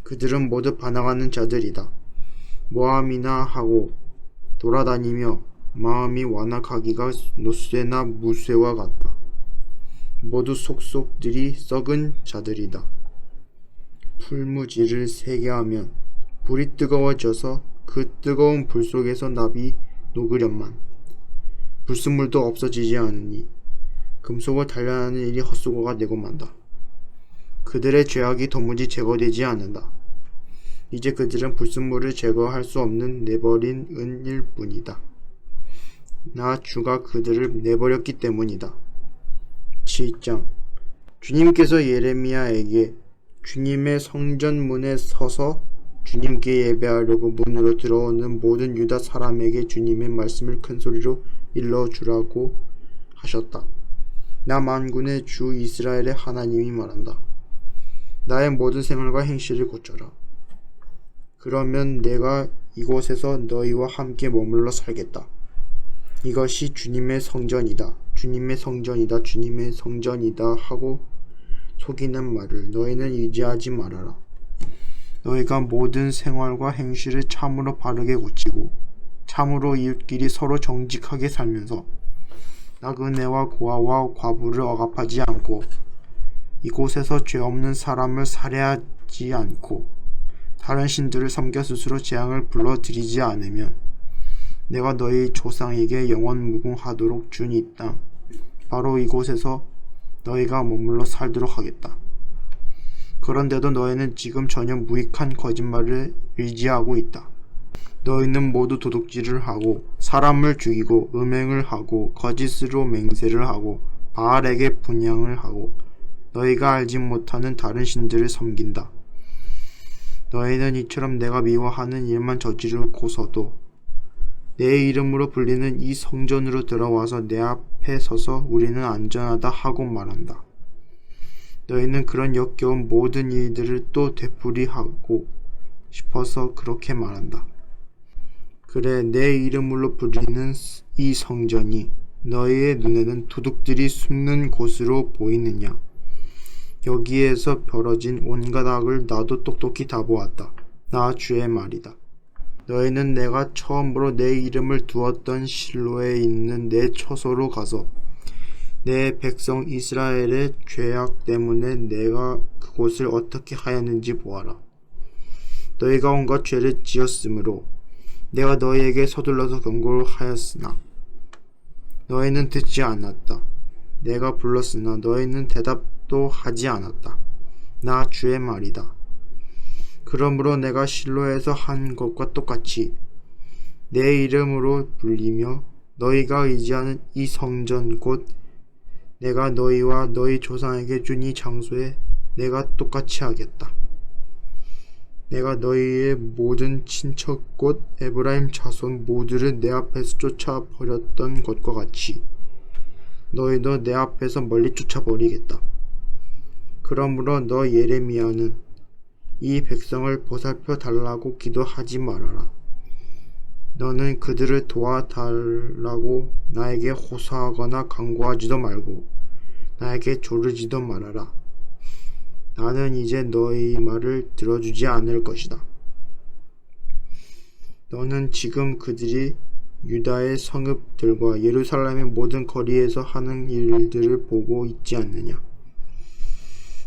그들은 모두 반항하는 자들이다. 모함이나 하고 돌아다니며 마음이 완악하기가 노쇠나 무쇠와 같다. 모두 속속들이 썩은 자들이다. 풀무지를 세게 하면 불이 뜨거워져서 그 뜨거운 불 속에서 납이 녹으련만 불순물도 없어지지 않으니 금속을 단련하는 일이 헛수고가 되고 만다. 그들의 죄악이 도무지 제거되지 않는다. 이제 그들은 불순물을 제거할 수 없는 내버린 은일 뿐이다. 나 주가 그들을 내버렸기 때문이다. 7장. 주님께서 예레미야에게 주님의 성전 문에 서서 주님께 예배하려고 문으로 들어오는 모든 유다 사람에게 주님의 말씀을 큰 소리로 일러주라고 하셨다. 나 만군의 주 이스라엘의 하나님이 말한다. 나의 모든 생활과 행실을 고쳐라. 그러면 내가 이곳에서 너희와 함께 머물러 살겠다. 이것이 주님의 성전이다. 주님의 성전이다. 주님의 성전이다 하고 속이는 말을 너희는 의지하지 말아라. 너희가 모든 생활과 행실을 참으로 바르게 고치고 참으로 이웃끼리 서로 정직하게 살면서 나그네와 고아와 과부를 억압하지 않고 이곳에서 죄 없는 사람을 살해하지 않고 다른 신들을 섬겨 스스로 재앙을 불러들이지 않으면 내가 너희 조상에게 영원 무궁하도록 준 이 땅 바로 이곳에서 너희가 머물러 살도록 하겠다. 그런데도 너희는 지금 전혀 무익한 거짓말을 의지하고 있다. 너희는 모두 도둑질을 하고 사람을 죽이고 음행을 하고 거짓으로 맹세를 하고 바알에게 분향을 하고 너희가 알지 못하는 다른 신들을 섬긴다. 너희는 이처럼 내가 미워하는 일만 저지르고서도 내 이름으로 불리는 이 성전으로 들어와서 내 앞에 서서 우리는 안전하다 하고 말한다. 너희는 그런 역겨운 모든 일들을 또 되풀이하고 싶어서 그렇게 말한다. 그래, 내 이름으로 불리는 이 성전이 너희의 눈에는 도둑들이 숨는 곳으로 보이느냐? 여기에서 벌어진 온갖 악을 나도 똑똑히 다 보았다. 나 주의 말이다. 너희는 내가 처음으로 내 이름을 두었던 실로에 있는 내 처소로 가서 내 백성 이스라엘의 죄악 때문에 내가 그곳을 어떻게 하였는지 보아라. 너희가 온갖 죄를 지었으므로 내가 너희에게 서둘러서 경고를 하였으나 너희는 듣지 않았다. 내가 불렀으나 너희는 대답도 하지 않았다. 나 주의 말이다. 그러므로 내가 실로에서 한 것과 똑같이 내 이름으로 불리며 너희가 의지하는 이 성전 곧 내가 너희와 너희 조상에게 준 이 장소에 내가 똑같이 하겠다. 내가 너희의 모든 친척 곧 에브라임 자손 모두를 내 앞에서 쫓아버렸던 것과 같이 너희도 내 앞에서 멀리 쫓아버리겠다. 그러므로 너 예레미야는 이 백성을 보살펴 달라고 기도하지 말아라. 너는 그들을 도와달라고 나에게 호소하거나 간구하지도 말고 나에게 조르지도 말아라. 나는 이제 너희 말을 들어주지 않을 것이다. 너는 지금 그들이 유다의 성읍들과 예루살렘의 모든 거리에서 하는 일들을 보고 있지 않느냐?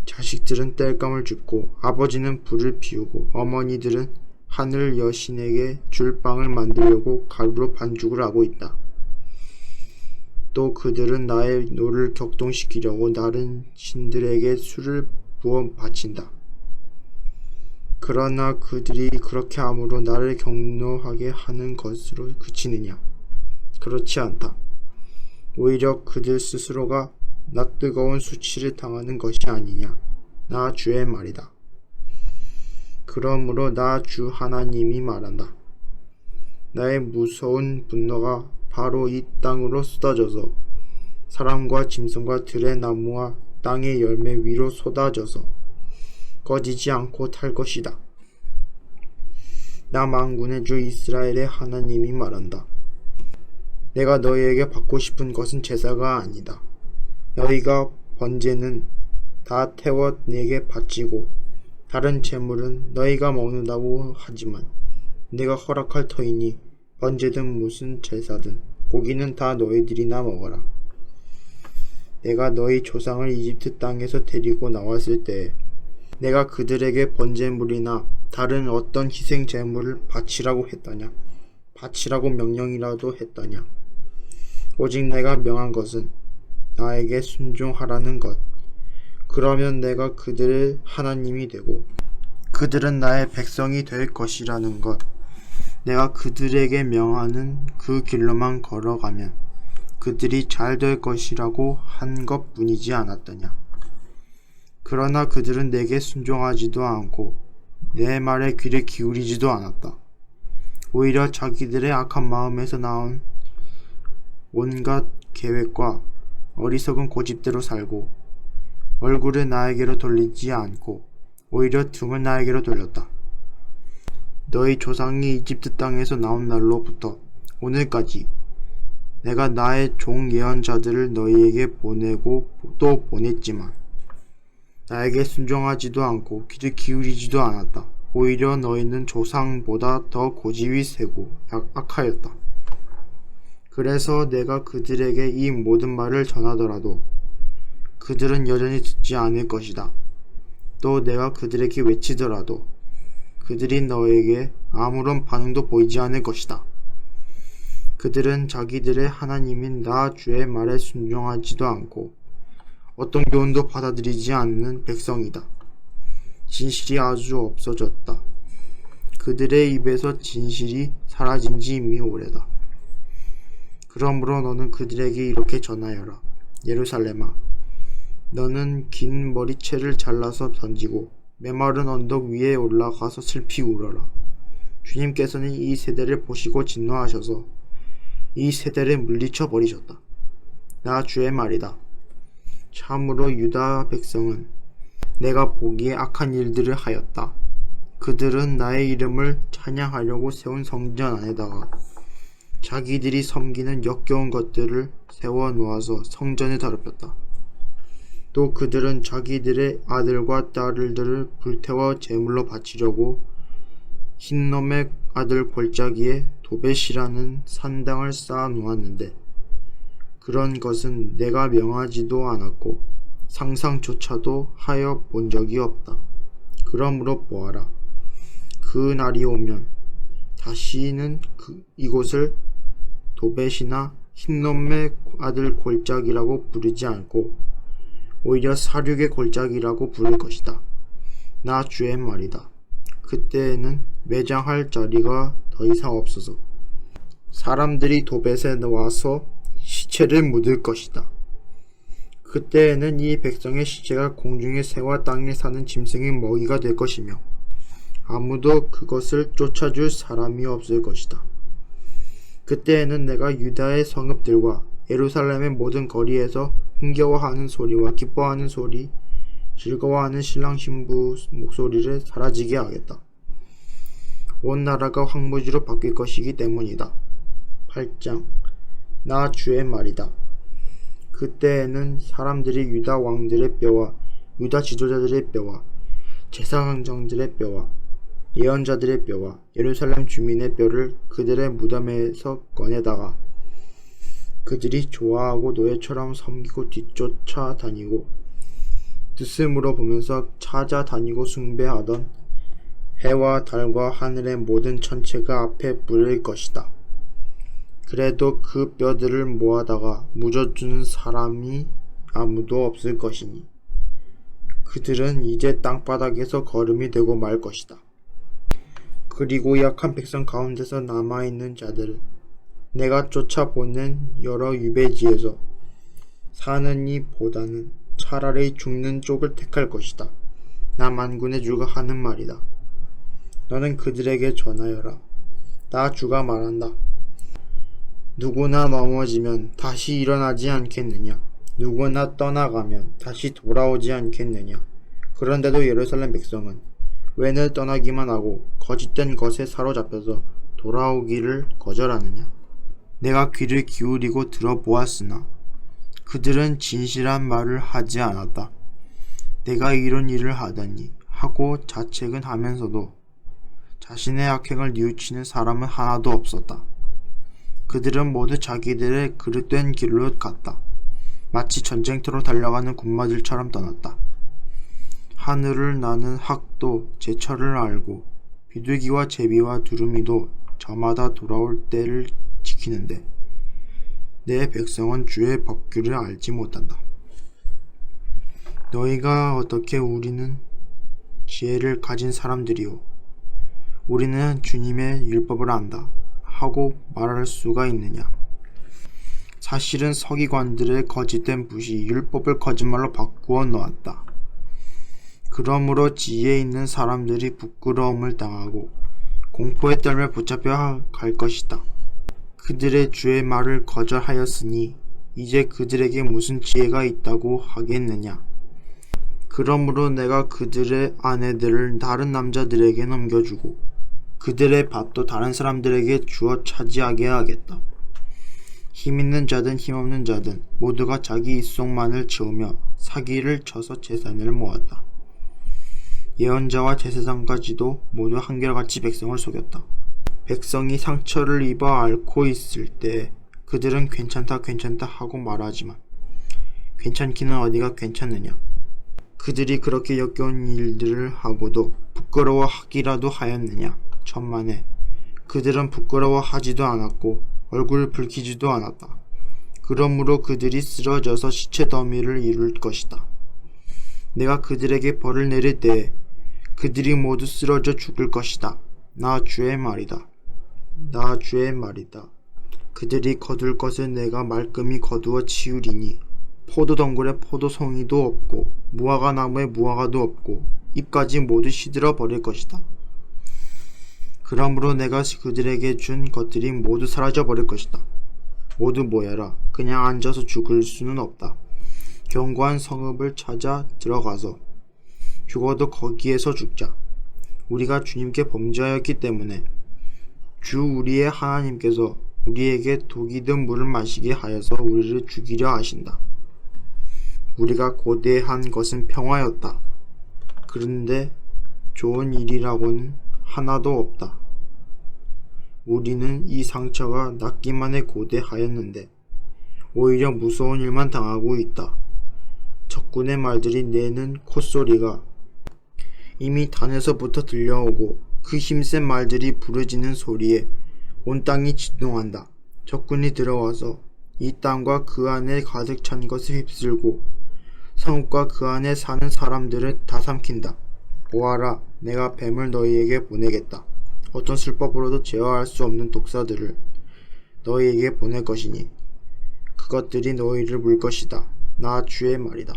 자식들은 땔감을 줍고 아버지는 불을 피우고 어머니들은 하늘 여신에게 줄 빵을 만들려고 가루로 반죽을 하고 있다. 또 그들은 나의 노를 격동시키려고 다른 신들에게 술을 부어 바친다. 그러나 그들이 그렇게 함으로 나를 경노하게 하는 것으로 그치느냐? 그렇지 않다. 오히려 그들 스스로가 낯뜨거운 수치를 당하는 것이 아니냐? 나 주의 말이다. 그러므로 나 주 하나님이 말한다. 나의 무서운 분노가 바로 이 땅으로 쏟아져서 사람과 짐승과 들의 나무와 땅의 열매 위로 쏟아져서 꺼지지 않고 탈 것이다. 나 만군의 주 이스라엘의 하나님이 말한다. 내가 너희에게 받고 싶은 것은 제사가 아니다. 너희가 번제는 다 태워 내게 바치고 다른 제물은 너희가 먹는다고 하지만 내가 허락할 터이니 번제든 무슨 제사든 고기는 다 너희들이나 먹어라. 내가 너희 조상을 이집트 땅에서 데리고 나왔을 때 내가 그들에게 번제물이나 다른 어떤 희생 제물을 바치라고 했다냐? 바치라고 명령이라도 했다냐? 오직 내가 명한 것은 나에게 순종하라는 것. 그러면 내가 그들의 하나님이 되고 그들은 나의 백성이 될 것이라는 것. 내가 그들에게 명하는 그 길로만 걸어가면 그들이 잘 될 것이라고 한 것뿐이지 않았더냐. 그러나 그들은 내게 순종하지도 않고 내 말에 귀를 기울이지도 않았다. 오히려 자기들의 악한 마음에서 나온 온갖 계획과 어리석은 고집대로 살고 얼굴을 나에게로 돌리지 않고 오히려 등을 나에게로 돌렸다. 너희 조상이 이집트 땅에서 나온 날로부터 오늘까지 내가 나의 종 예언자들을 너희에게 보내고 또 보냈지만 나에게 순종하지도 않고 귀를 기울이지도 않았다. 오히려 너희는 조상보다 더 고집이 세고 악하였다. 그래서 내가 그들에게 이 모든 말을 전하더라도 그들은 여전히 듣지 않을 것이다. 또 내가 그들에게 외치더라도 그들이 너에게 아무런 반응도 보이지 않을 것이다. 그들은 자기들의 하나님인 나 주의 말에 순종하지도 않고 어떤 교훈도 받아들이지 않는 백성이다. 진실이 아주 없어졌다. 그들의 입에서 진실이 사라진 지 이미 오래다. 그러므로 너는 그들에게 이렇게 전하여라. 예루살렘아, 너는 긴 머리채를 잘라서 던지고 메마른 언덕 위에 올라가서 슬피 울어라. 주님께서는 이 세대를 보시고 진노하셔서 이 세대를 물리쳐 버리셨다. 나 주의 말이다. 참으로 유다 백성은 내가 보기에 악한 일들을 하였다. 그들은 나의 이름을 찬양하려고 세운 성전 안에다가 자기들이 섬기는 역겨운 것들을 세워 놓아서 성전을 더럽혔다. 또 그들은 자기들의 아들과 딸들을 불태워 제물로 바치려고 흰놈의 아들 골짜기에 도벳이라는 산당을 쌓아 놓았는데 그런 것은 내가 명하지도 않았고 상상조차도 하여 본 적이 없다. 그러므로 보아라. 그 날이 오면 다시는 이곳을 도벳이나 흰놈의 아들 골짜기라고 부르지 않고 오히려 사륙의 골짜기라고 부를 것이다. 나 주의 말이다. 그때에는 매장할 자리가 더 이상 없어서 사람들이 도벳에 와서 시체를 묻을 것이다. 그때에는 이 백성의 시체가 공중의 새와 땅에 사는 짐승의 먹이가 될 것이며 아무도 그것을 쫓아줄 사람이 없을 것이다. 그때에는 내가 유다의 성읍들과 예루살렘의 모든 거리에서 흥겨워하는 소리와 기뻐하는 소리, 즐거워하는 신랑 신부 목소리를 사라지게 하겠다. 온 나라가 황무지로 바뀔 것이기 때문이다. 8장. 나 주의 말이다. 그때에는 사람들이 유다 왕들의 뼈와 유다 지도자들의 뼈와 제사장들의 뼈와 예언자들의 뼈와 예루살렘 주민의 뼈를 그들의 무덤에서 꺼내다가 그들이 좋아하고 노예처럼 섬기고 뒤쫓아 다니고 드스므로 보면서 찾아다니고 숭배하던 해와 달과 하늘의 모든 천체가 앞에 부를 것이다. 그래도 그 뼈들을 모아다가 묻어주는 사람이 아무도 없을 것이니 그들은 이제 땅바닥에서 거름이 되고 말 것이다. 그리고 약한 백성 가운데서 남아있는 자들은 내가 쫓아보낸 여러 유배지에서 사는 이보다는 차라리 죽는 쪽을 택할 것이다. 나 만군의 주가 하는 말이다. 너는 그들에게 전하여라. 나 주가 말한다. 누구나 넘어지면 다시 일어나지 않겠느냐? 누구나 떠나가면 다시 돌아오지 않겠느냐? 그런데도 예루살렘 백성은 웬을 떠나기만 하고 거짓된 것에 사로잡혀서 돌아오기를 거절하느냐? 내가 귀를 기울이고 들어보았으나 그들은 진실한 말을 하지 않았다. 내가 이런 일을 하다니 하고 자책은 하면서도 자신의 악행을 뉘우치는 사람은 하나도 없었다. 그들은 모두 자기들의 그릇된 길로 갔다. 마치 전쟁터로 달려가는 군마들처럼 떠났다. 하늘을 나는 학도 제철을 알고 비둘기와 제비와 두루미도 저마다 돌아올 때를 지키는데 내 백성은 주의 법규를 알지 못한다. 너희가 어떻게 우리는 지혜를 가진 사람들이요 우리는 주님의 율법을 안다 하고 말할 수가 있느냐? 사실은 서기관들의 거짓된 붓이 율법을 거짓말로 바꾸어 놓았다. 그러므로 지혜 있는 사람들이 부끄러움을 당하고 공포에 떨며 붙잡혀 갈 것이다. 그들의 주의 말을 거절하였으니 이제 그들에게 무슨 지혜가 있다고 하겠느냐? 그러므로 내가 그들의 아내들을 다른 남자들에게 넘겨주고 그들의 밭도 다른 사람들에게 주어 차지하게 하겠다. 힘있는 자든 힘없는 자든 모두가 자기 입속만을 채우며 사기를 쳐서 재산을 모았다. 예언자와 제사장까지도 모두 한결같이 백성을 속였다. 백성이 상처를 입어 앓고 있을 때 그들은 괜찮다 괜찮다 하고 말하지만 괜찮기는 어디가 괜찮느냐. 그들이 그렇게 역겨운 일들을 하고도 부끄러워하기라도 하였느냐. 천만에 그들은 부끄러워하지도 않았고 얼굴을 붉히지도 않았다. 그러므로 그들이 쓰러져서 시체 더미를 이룰 것이다. 내가 그들에게 벌을 내릴 때에 그들이 모두 쓰러져 죽을 것이다. 나 주의 말이다. 나 주의 말이다. 그들이 거둘 것을 내가 말끔히 거두어 치우리니 포도덩굴에 포도송이도 없고 무화과 나무에 무화과도 없고 잎까지 모두 시들어 버릴 것이다. 그러므로 내가 그들에게 준 것들이 모두 사라져 버릴 것이다. 모두 모여라. 그냥 앉아서 죽을 수는 없다. 견고한 성읍을 찾아 들어가서 죽어도 거기에서 죽자. 우리가 주님께 범죄하였기 때문에 주 우리의 하나님께서 우리에게 독이 든 물을 마시게 하여서 우리를 죽이려 하신다. 우리가 고대한 것은 평화였다. 그런데 좋은 일이라고는 하나도 없다. 우리는 이 상처가 낫기만에 고대하였는데 오히려 무서운 일만 당하고 있다. 적군의 말들이 내는 콧소리가 이미 단에서부터 들려오고 그 힘센 말들이 부르짖는 소리에 온 땅이 진동한다. 적군이 들어와서 이 땅과 그 안에 가득 찬 것을 휩쓸고 성읍과 그 안에 사는 사람들을 다 삼킨다. 보아라, 내가 뱀을 너희에게 보내겠다. 어떤 술법으로도 제어할 수 없는 독사들을 너희에게 보낼 것이니 그것들이 너희를 물 것이다. 나 주의 말이다.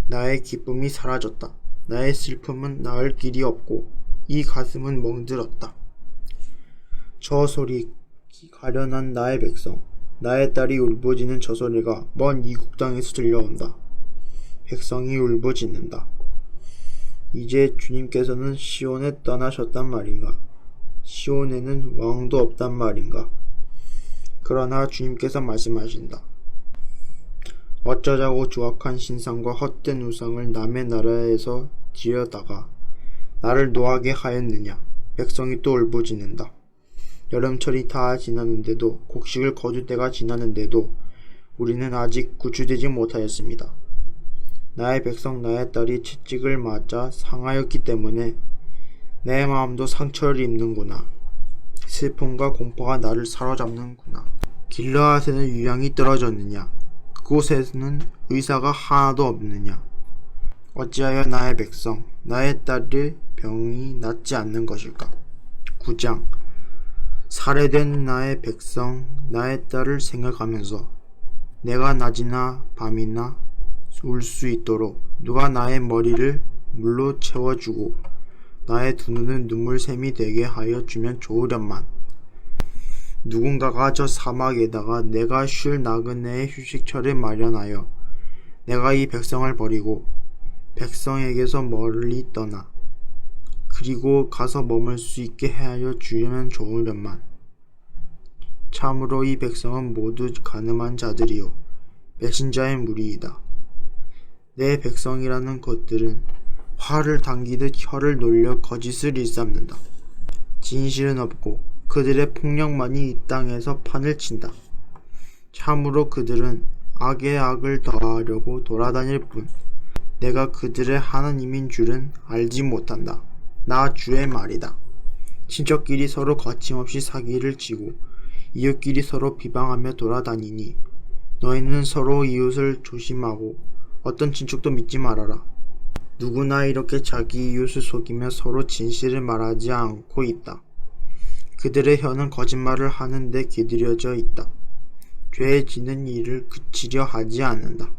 나의 기쁨이 사라졌다. 나의 슬픔은 나을 길이 없고 이 가슴은 멍들었다. 저 소리 가련한 나의 백성, 나의 딸이 울부짖는 저 소리가 먼 이국 땅에서 들려온다. 백성이 울부짖는다. 이제 주님께서는 시온에 떠나셨단 말인가? 시온에는 왕도 없단 말인가? 그러나 주님께서 말씀하신다. 어쩌자고 조악한 신상과 헛된 우상을 남의 나라에서 지어다가 나를 노하게 하였느냐? 백성이 또 울부짖는다. 여름철이 다 지났는데도 곡식을 거둘 때가 지났는데도 우리는 아직 구출되지 못하였습니다. 나의 백성 나의 딸이 채찍을 맞아 상하였기 때문에 내 마음도 상처를 입는구나. 슬픔과 공포가 나를 사로잡는구나. 길르앗에는 유향이 떨어졌느냐? 그곳에는 의사가 하나도 없느냐? 어찌하여 나의 백성, 나의 딸의 병이 낫지 않는 것일까? 9장. 살해된 나의 백성, 나의 딸을 생각하면서 내가 낮이나 밤이나 울 수 있도록 누가 나의 머리를 물로 채워주고 나의 두 눈은 눈물샘이 되게 하여 주면 좋으련만. 누군가가 저 사막에다가 내가 쉴 나그네의 휴식처를 마련하여 내가 이 백성을 버리고 백성에게서 멀리 떠나 그리고 가서 머물 수 있게 하여 주면 좋으련만. 참으로 이 백성은 모두 가늠한 자들이요 배신자의 무리이다. 내 백성이라는 것들은 화를 당기듯 혀를 놀려 거짓을 일삼는다. 진실은 없고 그들의 폭력만이 이 땅에서 판을 친다. 참으로 그들은 악에 악을 더하려고 돌아다닐 뿐 내가 그들의 하나님인 줄은 알지 못한다. 나 주의 말이다. 친척끼리 서로 거침없이 사기를 치고 이웃끼리 서로 비방하며 돌아다니니 너희는 서로 이웃을 조심하고 어떤 친척도 믿지 말아라. 누구나 이렇게 자기 이웃을 속이며 서로 진실을 말하지 않고 있다. 그들의 혀는 거짓말을 하는 데 기들여져 있다. 죄 지는 일을 그치려 하지 않는다.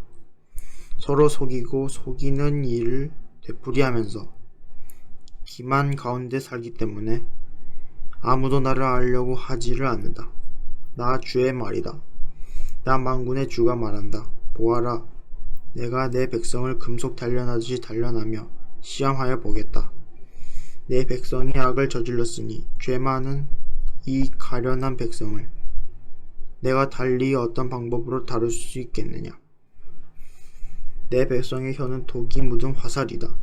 서로 속이고 속이는 일을 되풀이하면서 기만 가운데 살기 때문에 아무도 나를 알려고 하지를 않는다. 나 주의 말이다. 나 만군의 주가 말한다. 보아라, 내가 내 백성을 금속 단련하듯이 단련하며 시험하여 보겠다. 내 백성이 악을 저질렀으니 죄 많은 이 가련한 백성을 내가 달리 어떤 방법으로 다룰 수 있겠느냐. 내 백성의 혀는 독이 묻은 화살이다.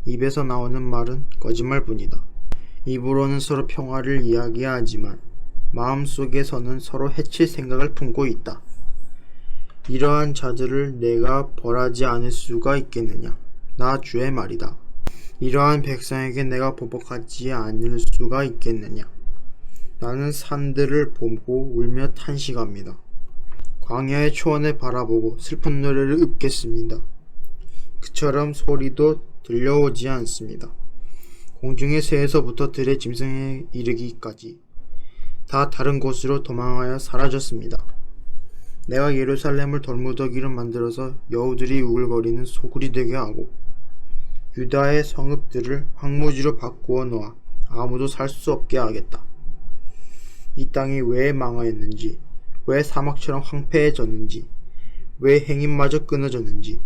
입에서 나오는 말은 거짓말뿐이다. 입으로는 서로 평화를 이야기하지만 마음속에서는 서로 해칠 생각을 품고 있다. 이러한 자들을 내가 벌하지 않을 수가 있겠느냐. 나 주의 말이다. 이러한 백성에게 내가 보복하지 않을 수가 있겠느냐. 나는 산들을 보고 울며 탄식합니다. 광야의 초원을 바라보고 슬픈 노래를 읊겠습니다. 그처럼 소리도 들려오지 않습니다. 공중의 새에서부터 들의 짐승에 이르기까지 다 다른 곳으로 도망하여 사라졌습니다. 내가 예루살렘을 돌무더기로 만들어서 여우들이 우글거리는 소굴이 되게 하고 유다의 성읍들을 황무지로 바꾸어 놓아 아무도 살 수 없게 하겠다. 이 땅이 왜 망하였는지, 왜 사막처럼 황폐해졌는지, 왜 행인마저 끊어졌는지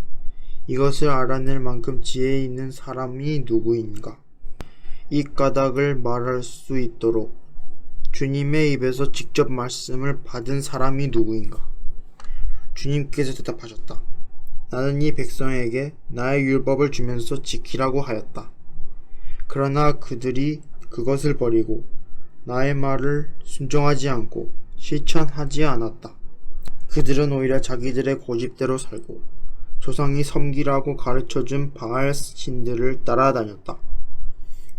이것을 알아낼 만큼 지혜 있는 사람이 누구인가? 이 까닭을 말할 수 있도록 주님의 입에서 직접 말씀을 받은 사람이 누구인가? 주님께서 대답하셨다. 나는 이 백성에게 나의 율법을 주면서 지키라고 하였다. 그러나 그들이 그것을 버리고 나의 말을 순종하지 않고 실천하지 않았다. 그들은 오히려 자기들의 고집대로 살고 조상이 섬기라고 가르쳐준 바알 신들을 따라다녔다.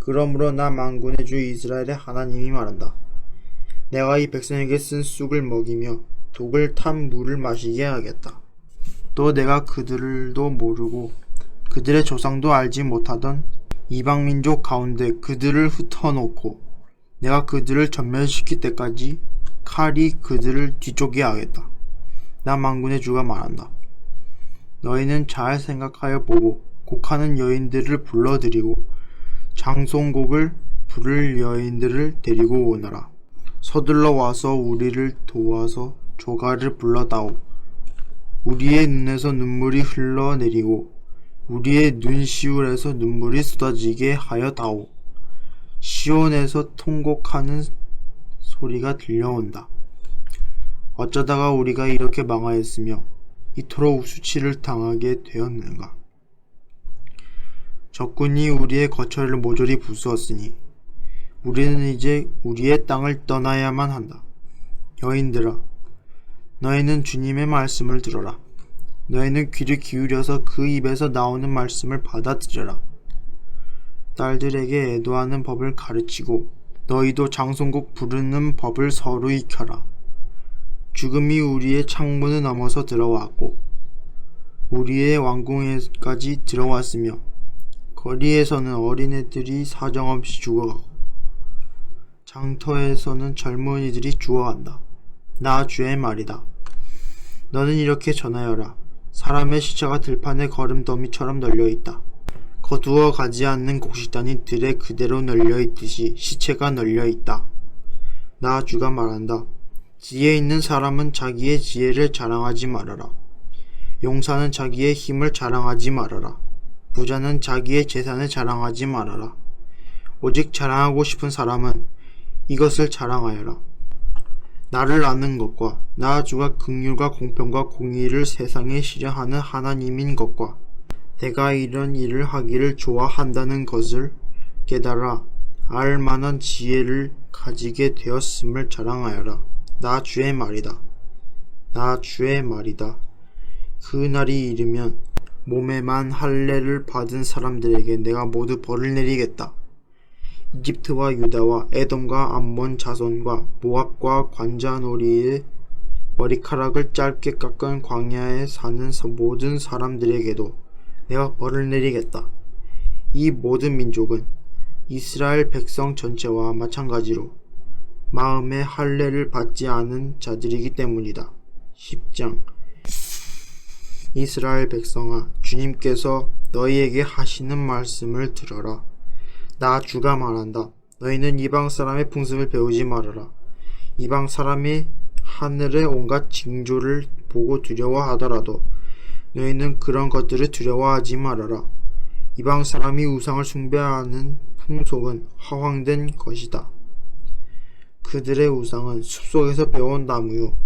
그러므로 나 만군의 주 이스라엘의 하나님이 말한다. 내가 이 백성에게 쓴 쑥을 먹이며 독을 탄 물을 마시게 하겠다. 또 내가 그들도 모르고 그들의 조상도 알지 못하던 이방민족 가운데 그들을 흩어놓고 내가 그들을 전멸시킬 때까지 칼이 그들을 뒤쫓게 하겠다. 나 만군의 주가 말한다. 너희는 잘 생각하여 보고 곡하는 여인들을 불러들이고 장송곡을 부를 여인들을 데리고 오너라. 서둘러 와서 우리를 도와서 조가를 불러다오. 우리의 눈에서 눈물이 흘러내리고 우리의 눈시울에서 눈물이 쏟아지게 하여 다오. 시온에서 통곡하는 소리가 들려온다. 어쩌다가 우리가 이렇게 망하였으며 이토록 수치를 당하게 되었는가? 적군이 우리의 거처를 모조리 부수었으니 우리는 이제 우리의 땅을 떠나야만 한다. 여인들아, 너희는 주님의 말씀을 들어라. 너희는 귀를 기울여서 그 입에서 나오는 말씀을 받아들여라. 딸들에게 애도하는 법을 가르치고 너희도 장송곡 부르는 법을 서로 익혀라. 죽음이 우리의 창문을 넘어서 들어왔고 우리의 왕궁에까지 들어왔으며 거리에서는 어린애들이 사정없이 죽어가고 장터에서는 젊은이들이 죽어간다. 나 주의 말이다. 너는 이렇게 전하여라. 사람의 시체가 들판에 거름더미처럼 널려있다. 거두어 가지 않는 곡식단이 들에 그대로 널려있듯이 시체가 널려있다. 나 주가 말한다. 지혜 있는 사람은 자기의 지혜를 자랑하지 말아라. 용사는 자기의 힘을 자랑하지 말아라. 부자는 자기의 재산을 자랑하지 말아라. 오직 자랑하고 싶은 사람은 이것을 자랑하여라. 나를 아는 것과 나 주가 긍휼과 공평과 공의를 세상에 실현하는 하나님인 것과 내가 이런 일을 하기를 좋아한다는 것을 깨달아 알 만한 지혜를 가지게 되었음을 자랑하여라. 나 주의 말이다. 나 주의 말이다. 그 날이 이르면 몸에만 할례를 받은 사람들에게 내가 모두 벌을 내리겠다. 이집트와 유다와 에돔과 암몬 자손과 모압과 관자놀이의 머리카락을 짧게 깎은 광야에 사는 모든 사람들에게도 내가 벌을 내리겠다. 이 모든 민족은 이스라엘 백성 전체와 마찬가지로 마음에 할례를 받지 않은 자들이기 때문이다. 10장 이스라엘 백성아, 주님께서 너희에게 하시는 말씀을 들어라. 나 주가 말한다. 너희는 이방 사람의 풍습을 배우지 말아라. 이방 사람이 하늘의 온갖 징조를 보고 두려워하더라도 너희는 그런 것들을 두려워하지 말아라. 이방 사람이 우상을 숭배하는 풍속은 허황된 것이다. 그들의 우상은 숲속에서 베어온 나무요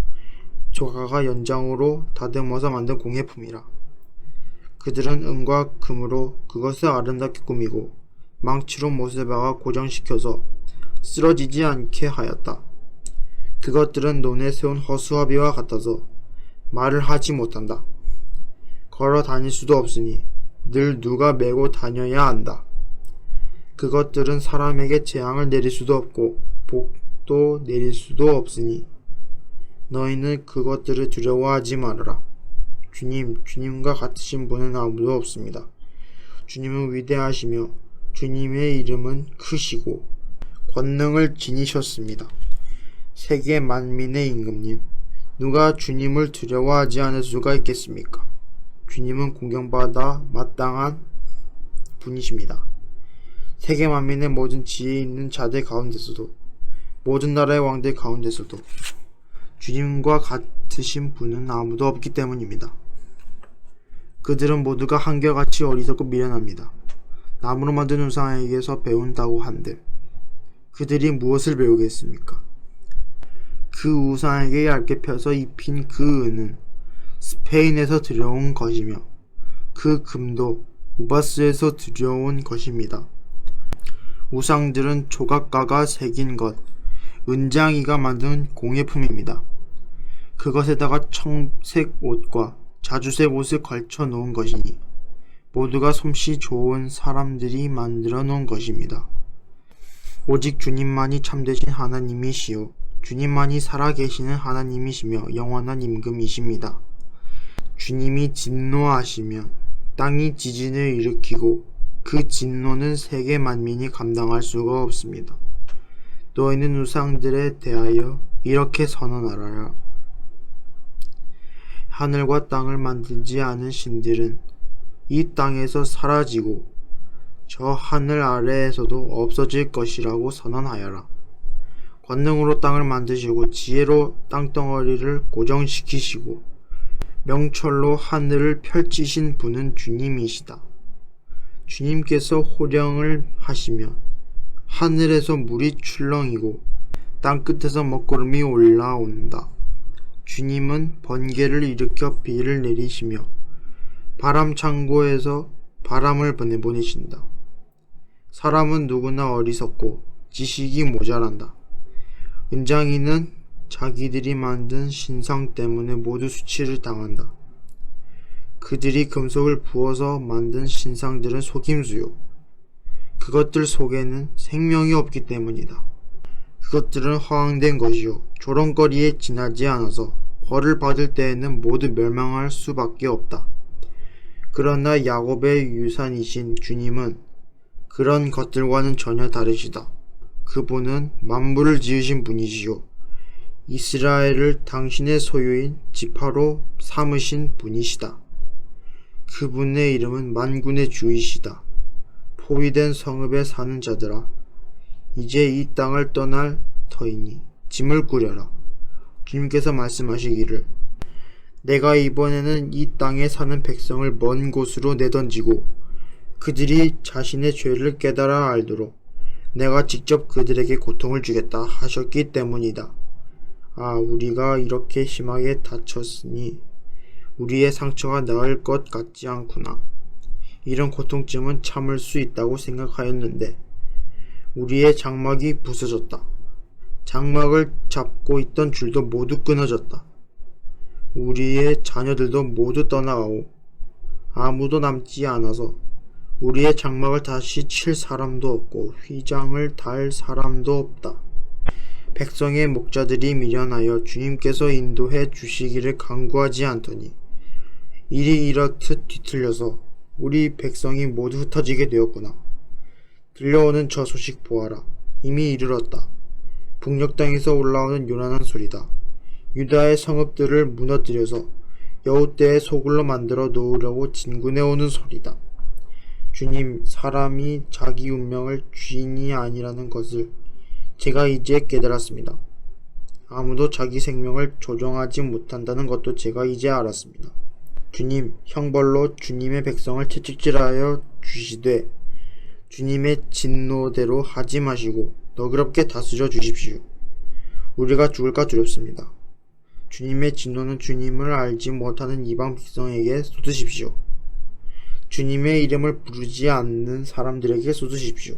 조가가 연장으로 다듬어서 만든 공예품이라. 그들은 은과 금으로 그것을 아름답게 꾸미고 망치로 못을 박아 고정시켜서 쓰러지지 않게 하였다. 그것들은 논에 세운 허수아비와 같아서 말을 하지 못한다. 걸어 다닐 수도 없으니 늘 누가 메고 다녀야 한다. 그것들은 사람에게 재앙을 내릴 수도 없고 복도 내릴 수도 없으니 너희는 그것들을 두려워하지 말아라. 주님과 같으신 분은 아무도 없습니다. 주님은 위대하시며 주님의 이름은 크시고 권능을 지니셨습니다. 세계 만민의 임금님, 누가 주님을 두려워하지 않을 수가 있겠습니까? 주님은 공경받아 마땅한 분이십니다. 세계 만민의 모든 지혜 있는 자들 가운데서도, 모든 나라의 왕들 가운데서도 주님과 같으신 분은 아무도 없기 때문입니다. 그들은 모두가 한결같이 어리석고 미련합니다. 나무로 만든 우상에게서 배운다고 한들 그들이 무엇을 배우겠습니까? 그 우상에게 얇게 펴서 입힌 그 은은 스페인에서 들여온 것이며 그 금도 우바스에서 들여온 것입니다. 우상들은 조각가가 새긴 것, 은장이가 만든 공예품입니다. 그것에다가 청색 옷과 자주색 옷을 걸쳐 놓은 것이니 모두가 솜씨 좋은 사람들이 만들어 놓은 것입니다. 오직 주님만이 참되신 하나님이시요 주님만이 살아계시는 하나님이시며 영원한 임금이십니다. 주님이 진노하시면 땅이 지진을 일으키고 그 진노는 세계 만민이 감당할 수가 없습니다. 너희는 우상들에 대하여 이렇게 선언하라. 하늘과 땅을 만들지 않은 신들은 이 땅에서 사라지고 저 하늘 아래에서도 없어질 것이라고 선언하여라. 권능으로 땅을 만드시고 지혜로 땅덩어리를 고정시키시고 명철로 하늘을 펼치신 분은 주님이시다. 주님께서 호령을 하시면 하늘에서 물이 출렁이고 땅끝에서 먹구름이 올라온다. 주님은 번개를 일으켜 비를 내리시며 바람 창고에서 바람을 보내신다. 사람은 누구나 어리석고 지식이 모자란다. 은장이는 자기들이 만든 신상 때문에 모두 수치를 당한다. 그들이 금속을 부어서 만든 신상들은 속임수요. 그것들 속에는 생명이 없기 때문이다. 그것들은 허황된 것이요 조롱거리에 지나지 않아서 벌을 받을 때에는 모두 멸망할 수밖에 없다. 그러나 야곱의 유산이신 주님은 그런 것들과는 전혀 다르시다. 그분은 만물을 지으신 분이시요 이스라엘을 당신의 소유인 지파로 삼으신 분이시다. 그분의 이름은 만군의 주이시다. 포위된 성읍에 사는 자들아, 이제 이 땅을 떠날 터이니 짐을 꾸려라. 주님께서 말씀하시기를 내가 이번에는 이 땅에 사는 백성을 먼 곳으로 내던지고 그들이 자신의 죄를 깨달아 알도록 내가 직접 그들에게 고통을 주겠다 하셨기 때문이다. 아, 우리가 이렇게 심하게 다쳤으니 우리의 상처가 나을 것 같지 않구나. 이런 고통쯤은 참을 수 있다고 생각하였는데 우리의 장막이 부서졌다. 장막을 잡고 있던 줄도 모두 끊어졌다. 우리의 자녀들도 모두 떠나가고 아무도 남지 않아서 우리의 장막을 다시 칠 사람도 없고 휘장을 달 사람도 없다. 백성의 목자들이 미련하여 주님께서 인도해 주시기를 간구하지 않더니 일이 이렇듯 뒤틀려서 우리 백성이 모두 흩어지게 되었구나. 들려오는 저 소식 보아라. 이미 이르렀다. 북녘 땅에서 올라오는 요란한 소리다. 유다의 성읍들을 무너뜨려서 여우떼의 소굴로 만들어 놓으려고 진군해 오는 소리다. 주님, 사람이 자기 운명을 주인이 아니라는 것을 제가 이제 깨달았습니다. 아무도 자기 생명을 조종하지 못한다는 것도 제가 이제 알았습니다. 주님, 형벌로 주님의 백성을 채찍질하여 주시되 주님의 진노대로 하지 마시고 너그럽게 다스려 주십시오. 우리가 죽을까 두렵습니다. 주님의 진노는 주님을 알지 못하는 이방 백성에게 쏟으십시오. 주님의 이름을 부르지 않는 사람들에게 쏟으십시오.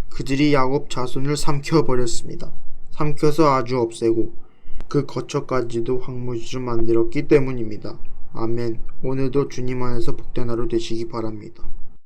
그들이 야곱 자손을 삼켜버렸습니다. 삼켜서 아주 없애고 그 거처까지도 황무지로 만들었기 때문입니다. 아멘. 오늘도 주님 안에서 복된 하루 되시기 바랍니다.